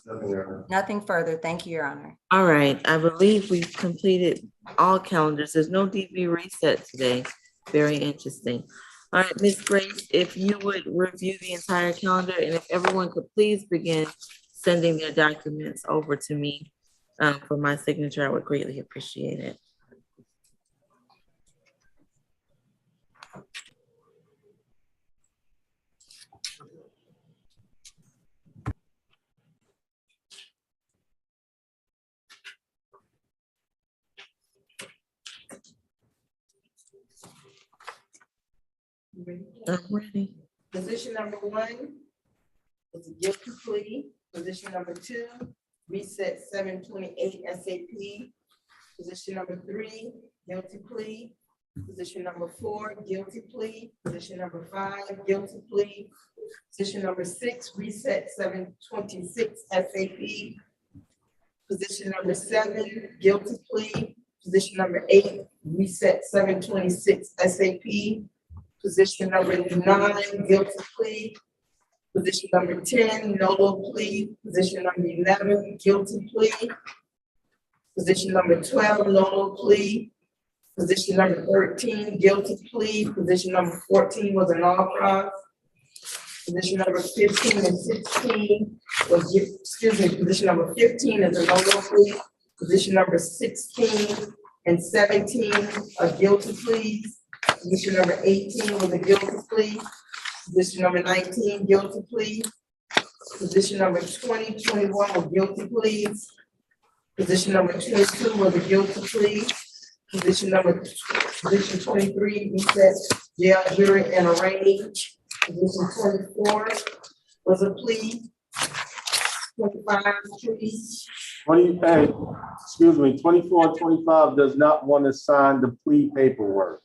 Nothing further. Thank you, Your Honor. All right, I believe we've completed all calendars. There's no DB reset today. Very interesting. All right, Ms. Grace, if you would review the entire calendar and if everyone could please begin sending their documents over to me for my signature, I would greatly appreciate it. I'm ready. Position number 1 is a guilty plea. Position number 2, reset 728 SAP. Position number 3, guilty plea. Position number 4, guilty plea. Position number 5, guilty plea. Position number 6, reset 726 SAP. Position number 7, guilty plea. Position number 8, reset 726 SAP. Position number 9, guilty plea. Position number 10, no low plea. Position number 11, guilty plea. Position number 12, no low plea. Position number 13, guilty plea. Position number 14 was an all cross. Position number 15 and 16 was, position number 15 is a no low plea. Position number 16 and 17 are guilty pleas. Position number 18 was a guilty plea. Position number 19, guilty plea. Position number 20, 21 were guilty pleas. Position number 22 was a guilty plea. Position 23, reset jail, jury, and arraigned. Position 24 was a plea. 25, please. 24 and 25 does not want to sign the plea paperwork.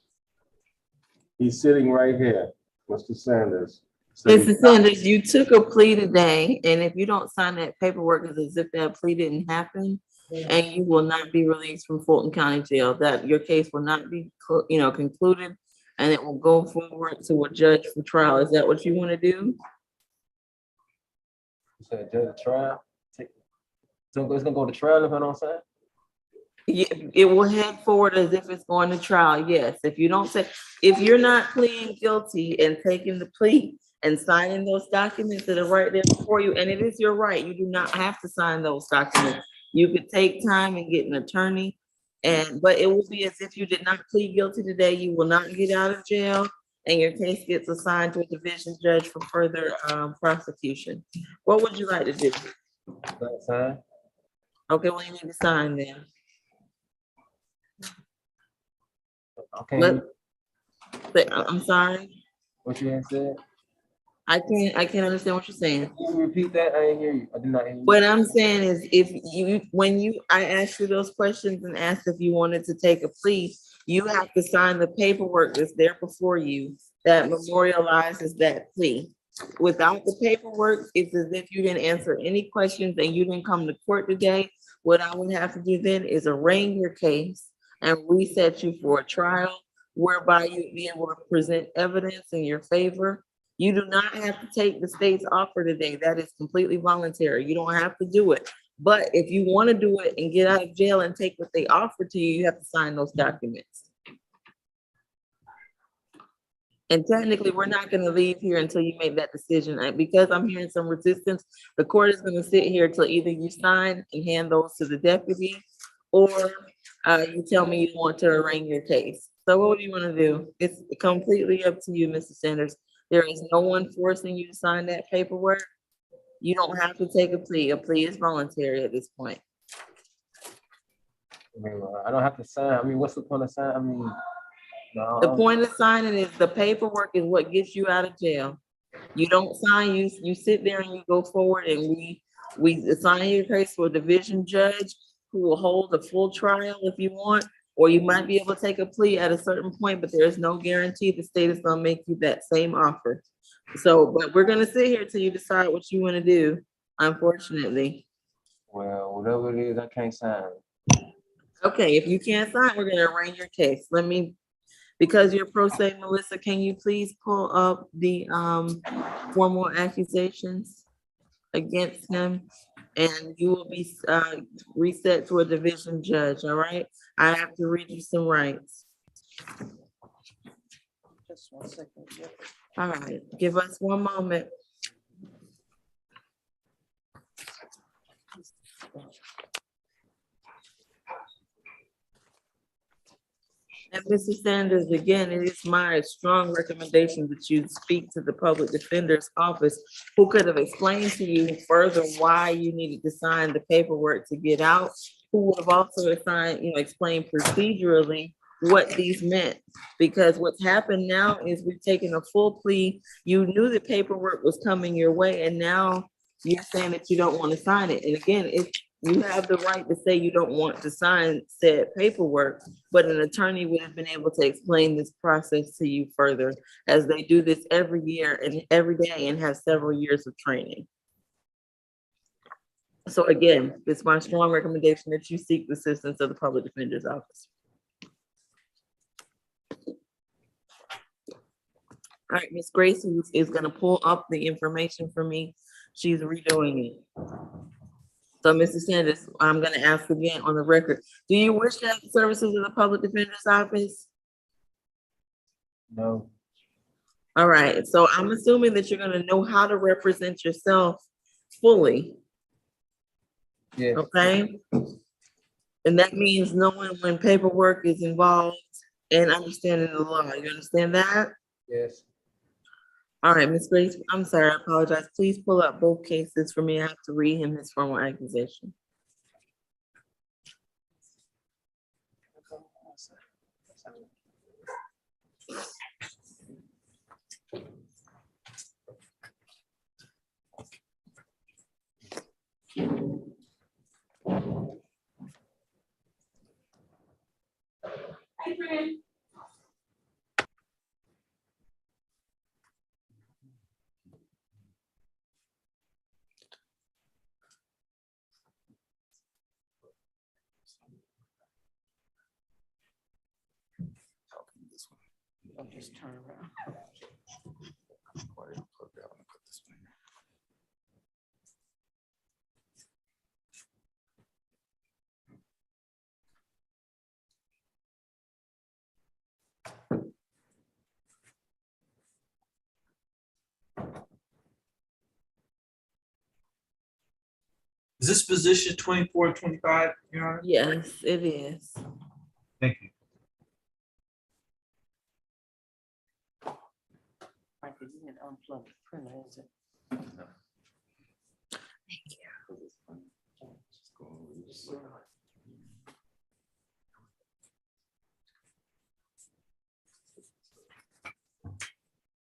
He's sitting right here, Mr. Sanders. Mr. Sanders, you took a plea today, and if you don't sign that paperwork, it's as if that plea didn't happen, and you will not be released from Fulton County Jail. That your case will not be, concluded, and it will go forward to a judge for trial. Is that what you want to do? You said judge trial? So it's gonna go to trial if I don't sign? It will head forward as if it's going to trial, yes. If you're not pleading guilty and taking the plea and signing those documents that are right there before you, and it is your right, you do not have to sign those documents. You could take time and get an attorney, but it will be as if you did not plead guilty today. You will not get out of jail, and your case gets assigned to a division judge for further prosecution. What would you like to do? Sign. Okay, well, you need to sign then. Okay. I'm sorry. What you said? I can't understand what you're saying. Can you repeat that? I didn't hear you. I did not hear you. What I'm saying is I asked you those questions and asked if you wanted to take a plea, you have to sign the paperwork that's there before you that memorializes that plea. Without the paperwork, it's as if you didn't answer any questions and you didn't come to court today. What I would have to do then is arraign your case and reset you for a trial whereby you'd be able to present evidence in your favor. You do not have to take the state's offer today. That is completely voluntary. You don't have to do it. But if you want to do it and get out of jail and take what they offer to you, you have to sign those documents. And technically, we're not going to leave here until you make that decision. And because I'm hearing some resistance, the court is going to sit here till either you sign and hand those to the deputy, or you tell me you want to arraign your case. So what do you want to do? It's completely up to you, Mr. Sanders. There is no one forcing you to sign that paperwork. You don't have to take a plea. A plea is voluntary at this point. I don't have to sign. I mean, what's the point of sign? I mean, no. The point of signing is the paperwork is what gets you out of jail. You don't sign, you sit there and you go forward, and we assign your case to a division judge, who will hold a full trial if you want, or you might be able to take a plea at a certain point, but there's no guarantee the state is gonna make you that same offer. So, but we're gonna sit here till you decide what you wanna do, unfortunately. Well, whatever it is, I can't sign. Okay, if you can't sign, we're gonna arrange your case. Because you're pro se, Melissa, can you please pull up the formal accusations against him? And you will be reset to a division judge, all right? I have to read you some rights. Just 1 second. Yep. All right, give us one moment. And Mr. Sanders, again, it is my strong recommendation that you speak to the public defender's office, who could have explained to you further why you needed to sign the paperwork to get out, who would have also explained procedurally what these meant. Because what's happened now is we've taken a full plea. You knew the paperwork was coming your way, and now you're saying that you don't want to sign it. And again, if you have the right to say you don't want to sign said paperwork, but an attorney would have been able to explain this process to you further, as they do this every year and every day and have several years of training. So again, it's my strong recommendation that you seek the assistance of the public defender's office. All right, Ms. Grace is gonna pull up the information for me. She's redoing it. So, Mr. Sanders, I'm gonna ask again on the record, do you wish to have the services of the public defender's office? No. All right, so I'm assuming that you're gonna know how to represent yourself fully. Yeah. Okay? And that means knowing when paperwork is involved and understanding the law. You understand that? Yes. All right, Ms. Grace, I'm sorry, I apologize. Please pull up both cases for me. I have to read him his formal accusation. Hi, friend. I'll just turn around. Is this position 24, 25, Your Honor? Yes, it is. Thank you. Like, you didn't unplug the printer, is it? Thank you.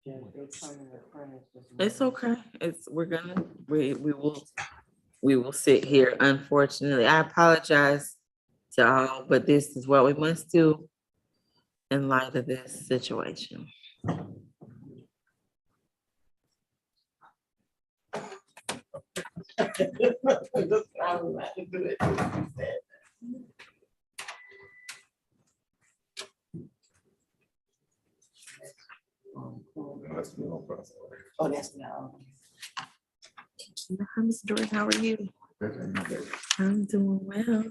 Yeah, they're turning the printers just. It's okay. We will sit here, unfortunately. I apologize to all, but this is what we must do in light of this situation. Oh, that's now. Hi, Ms. Jordan, how are you? I'm doing well.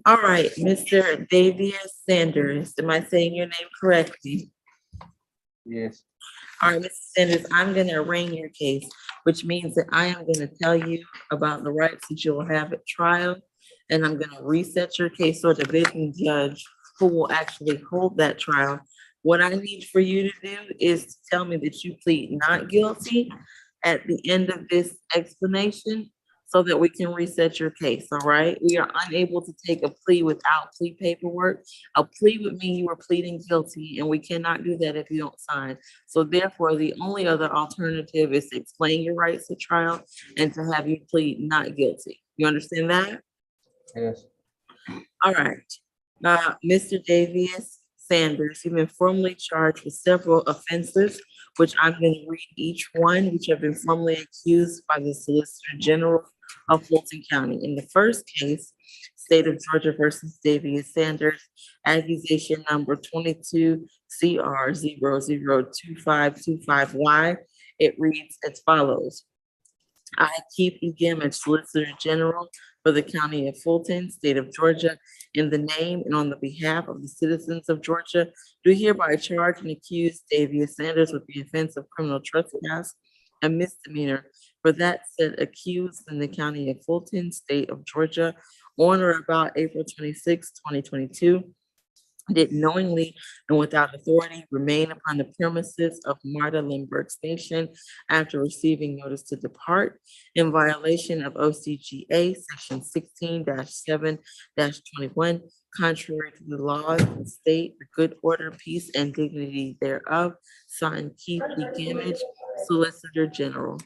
All right, Mr. Davius Sanders, am I saying your name correctly? Yes. All right, Mr. Sanders, I'm gonna arraign your case, which means that I am gonna tell you about the rights that you will have at trial. And I'm gonna reset your case so the division judge who will actually hold that trial. What I need for you to do is to tell me that you plead not guilty at the end of this explanation so that we can reset your case, all right? We are unable to take a plea without plea paperwork. A plea would mean you are pleading guilty, and we cannot do that if you don't sign. So therefore, the only other alternative is to explain your rights at trial and to have you plead not guilty. You understand that? Yes. All right. Mr. Davius Sanders, you've been formally charged with several offenses, which I'm going to read each one, which have been formally accused by the Solicitor General of Fulton County. In the first case, State of Georgia versus Davius Sanders, accusation number 22 CR 002525Y. It reads as follows. I, Keith E. Gimmich, Solicitor General for the County of Fulton, State of Georgia, in the name and on the behalf of the citizens of Georgia, do hereby charge and accuse Davius Sanders with the offense of criminal trespass and misdemeanor for that said accused in the County of Fulton, State of Georgia, on or about April 26, 2022. Did knowingly and without authority remain upon the premises of Marta Lindbergh Station after receiving notice to depart in violation of OCGA Section 16-7-21, contrary to the laws of the state, the good order, peace, and dignity thereof. Signed, Keith E. Gimmich, Solicitor General.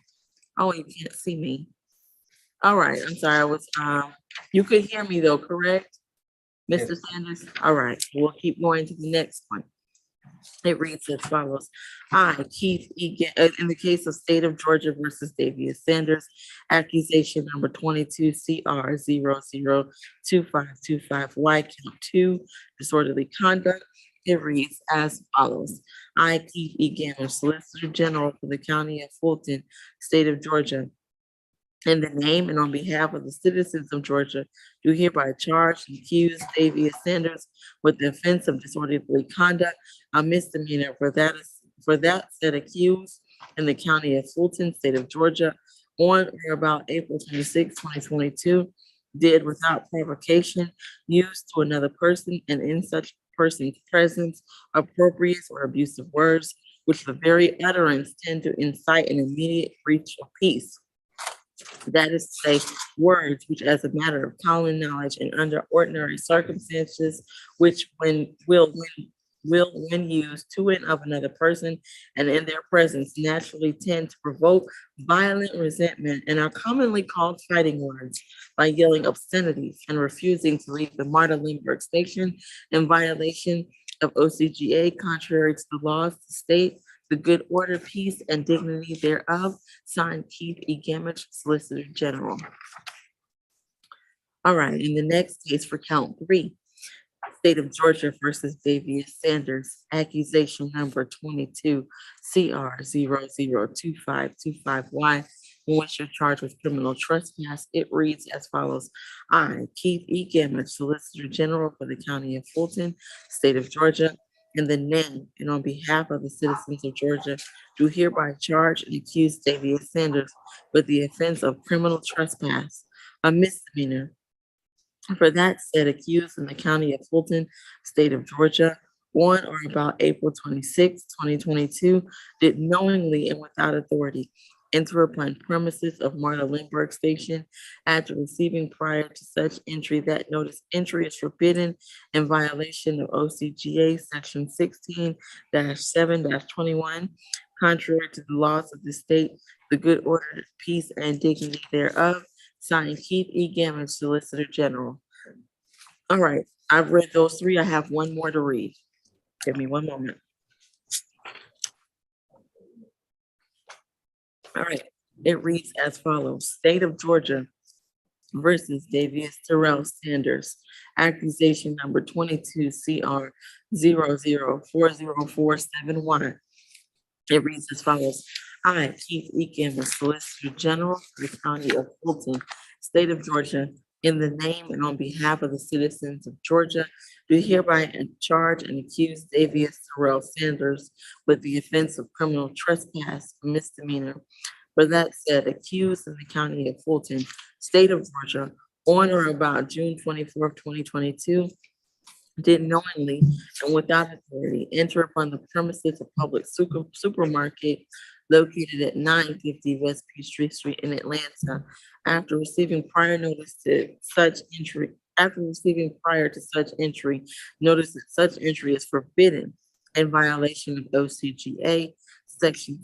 Oh, you can't see me. All right, I'm sorry. You could hear me though, correct? Mr. Sanders, all right, we'll keep going to the next one. It reads as follows. I, Keith E. In the case of State of Georgia versus Davius Sanders, accusation number 22 CR 002525Y, count 2, disorderly conduct. It reads as follows. I, Keith E. Gimmich, Solicitor General for the County of Fulton, State of Georgia, in the name and on behalf of the citizens of Georgia, do hereby charge and accuse Davius Sanders with the offense of disorderly conduct, a misdemeanor for that said accused in the County of Fulton, State of Georgia, on or about April 26, 2022, did without provocation, used to another person and in such person's presence, appropriate or abusive words, which the very utterance tend to incite an immediate breach of peace. That is to say, words which as a matter of common knowledge and under ordinary circumstances, which when used to and of another person and in their presence naturally tend to provoke violent resentment and are commonly called fighting words by yelling obscenities and refusing to leave the Marta Lindbergh Station in violation of OCGA contrary to the laws of the state, the good order, peace, and dignity thereof. Signed, Keith E. Gimmich, Solicitor General. All right, in the next case for count 3, State of Georgia versus Davius Sanders, accusation number 22 CR 002525Y, in which you're charged with criminal trespass. It reads as follows. I, Keith E. Gimmich, Solicitor General for the County of Fulton, State of Georgia, in the name and on behalf of the citizens of Georgia, do hereby charge and accuse Davius Sanders with the offense of criminal trespass, a misdemeanor for that said accused in the County of Fulton, State of Georgia, on or about April 26, 2022, did knowingly and without authority enter upon premises of Marta Lindbergh Station after receiving prior to such entry that notice entry is forbidden in violation of OCGA Section 16-7-21, contrary to the laws of the state, the good order, peace, and dignity thereof. Signed, Keith E. Gammon, Solicitor General. All right, I've read those three. I have one more to read. Give me one moment. All right, it reads as follows. State of Georgia versus Davius Terrell Sanders. Accusation number 22 CR 004047. It reads as follows. I, Keith E. Gammon, Solicitor General for the County of Fulton, State of Georgia, in the name and on behalf of the citizens of Georgia, do hereby charge and accuse Davius Terrell Sanders with the offense of criminal trespass, misdemeanor. For that said, accused in the County of Fulton, State of Georgia, on or about June 24th, 2022, did knowingly and without authority enter upon the premises of public supermarket located at 950 West Peachtree Street in Atlanta after receiving prior notice to such entry. After receiving prior to such entry, notice that such entry is forbidden in violation of OCGA Section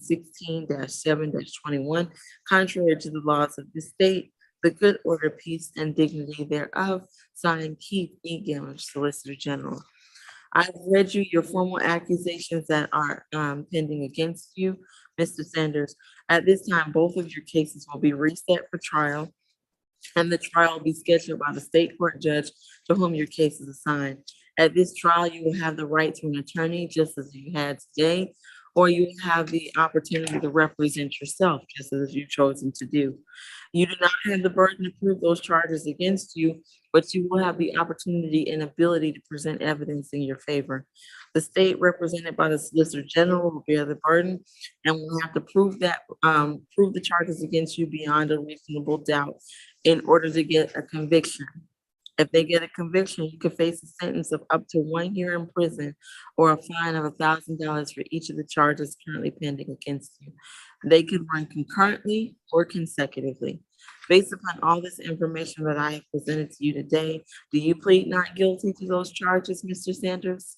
16-7-21, contrary to the laws of the state, the good order, peace, and dignity thereof. Signed, Keith E. Gammon, Solicitor General. I've read you your formal accusations that are pending against you, Mr. Sanders. At this time, both of your cases will be reset for trial, and the trial will be scheduled by the state court judge to whom your case is assigned. At this trial, you will have the right to an attorney, just as you had today, or you will have the opportunity to represent yourself, just as you've chosen to do. You do not have the burden to prove those charges against you, but you will have the opportunity and ability to present evidence in your favor. The state represented by the Solicitor General will bear the burden and will have to prove the charges against you beyond a reasonable doubt in order to get a conviction. If they get a conviction, you could face a sentence of up to 1 year in prison or a fine of $1,000 for each of the charges currently pending against you. They could run concurrently or consecutively. Based upon all this information that I have presented to you today, do you plead not guilty to those charges, Mr. Sanders?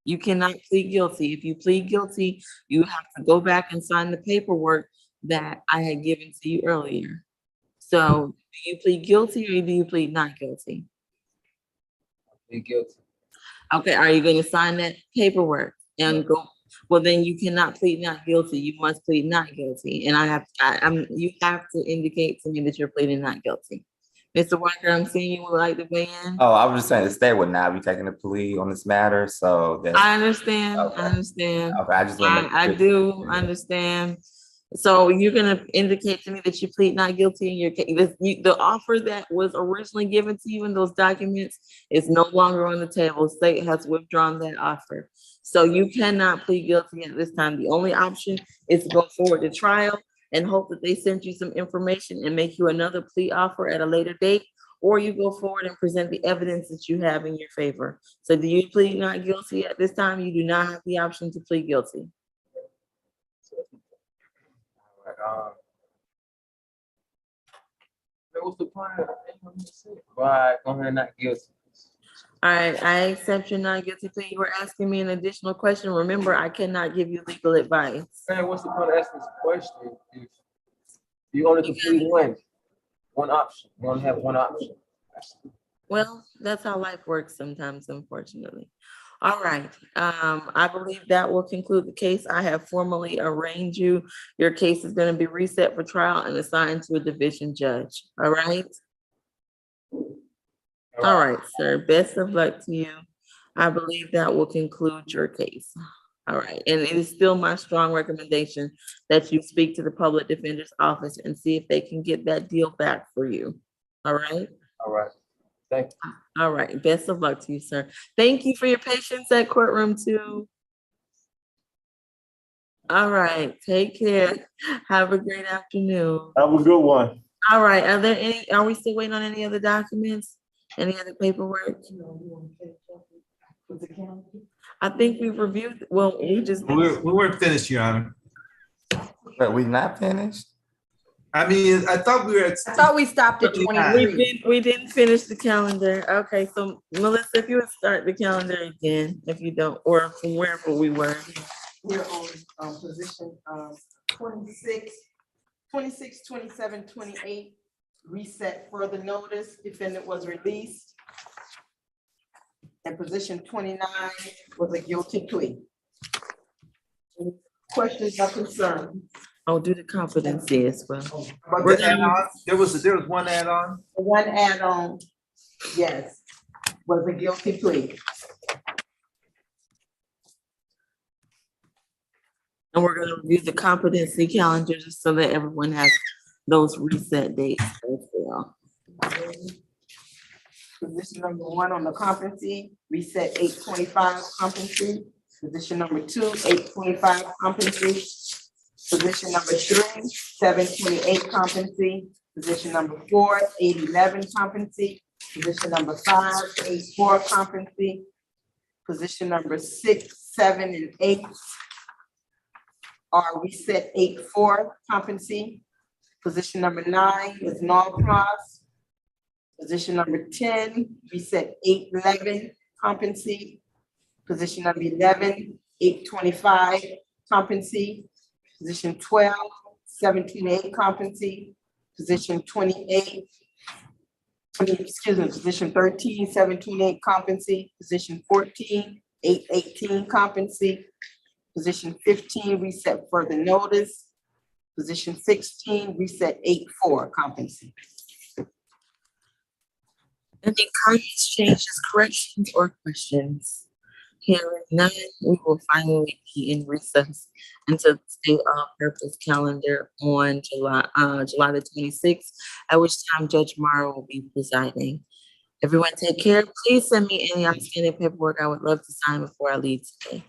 You cannot plead guilty. If you plead guilty, you have to go back and sign the paperwork that I had given to you earlier. So do you plead guilty or do you plead not guilty? Plead guilty. Okay, are you going to sign that paperwork and go? Well, then you cannot plead not guilty. You must plead not guilty. And you have to indicate to me that you're pleading not guilty. Mr. Walker, I'm seeing you would like to weigh in. Oh, I was just saying the state would not be taking a plea on this matter, so that's. I understand, Okay. I understand. Okay, I just want to. I do understand. So you're gonna indicate to me that you plead not guilty in your case. The offer that was originally given to you in those documents is no longer on the table. State has withdrawn that offer. So you cannot plead guilty at this time. The only option is to go forward to trial and hope that they send you some information and make you another plea offer at a later date, or you go forward and present the evidence that you have in your favor. So do you plead not guilty at this time? You do not have the option to plead guilty. What's the point? Right, go ahead, not guilty. All right, I accept your not guilty plea. You were asking me an additional question. Remember, I cannot give you legal advice. Hey, what's the point of asking this question if you only complete one option? You only have one option. Well, that's how life works sometimes, unfortunately. All right, I believe that will conclude the case. I have formally arraigned you. Your case is going to be reset for trial and assigned to a division judge. All right? All right, sir. Best of luck to you. I believe that will conclude your case. All right, and it is still my strong recommendation that you speak to the public defender's office and see if they can get that deal back for you. All right? All right. Thank you. All right, best of luck to you, sir. Thank you for your patience at courtroom 2. All right, take care. Have a great afternoon. Have a good one. All right, are we still waiting on any other documents? Any other paperwork? I think we reviewed, well, we just. We weren't finished, Your Honor. But we not finished? I mean, I thought we were at. I thought we stopped at 23. We didn't finish the calendar. Okay, so Melissa, if you would start the calendar again, if you don't, or from wherever we were. We're on position 26, 27, 28, reset further notice, defendant was released. And position 29 was a guilty plea. Questions or concerns? Oh, do the competency as well. But We're the gonna- add-on, there was one add-on. One add-on, yes, was a guilty plea. And we're gonna review the competency calendar just so that everyone has those reset dates as well. Position number 1 on the competency, reset 825 competency. Position number 2, 825 competency. Position number 3, 728 competency. Position number 4, 811 competency. Position number 5, 84 competency. Position number 6, 7, and 8 are reset 84 competency. Position number 9 is null clause. Position number 10, reset 811 competency. Position number 11, 825 competency. Position 12, 728 competency. Position 28, position 13, 728 competency. Position 14, 818 competency. Position 15, reset further notice. Position 16, reset 84 competency. Any comments, changes, corrections, or questions? Hearing none, we will finally be in recess until the state all-purpose calendar on July the 26th, at which time Judge Morrow will be presiding. Everyone take care. Please send me any outstanding paperwork I would love to sign before I leave today.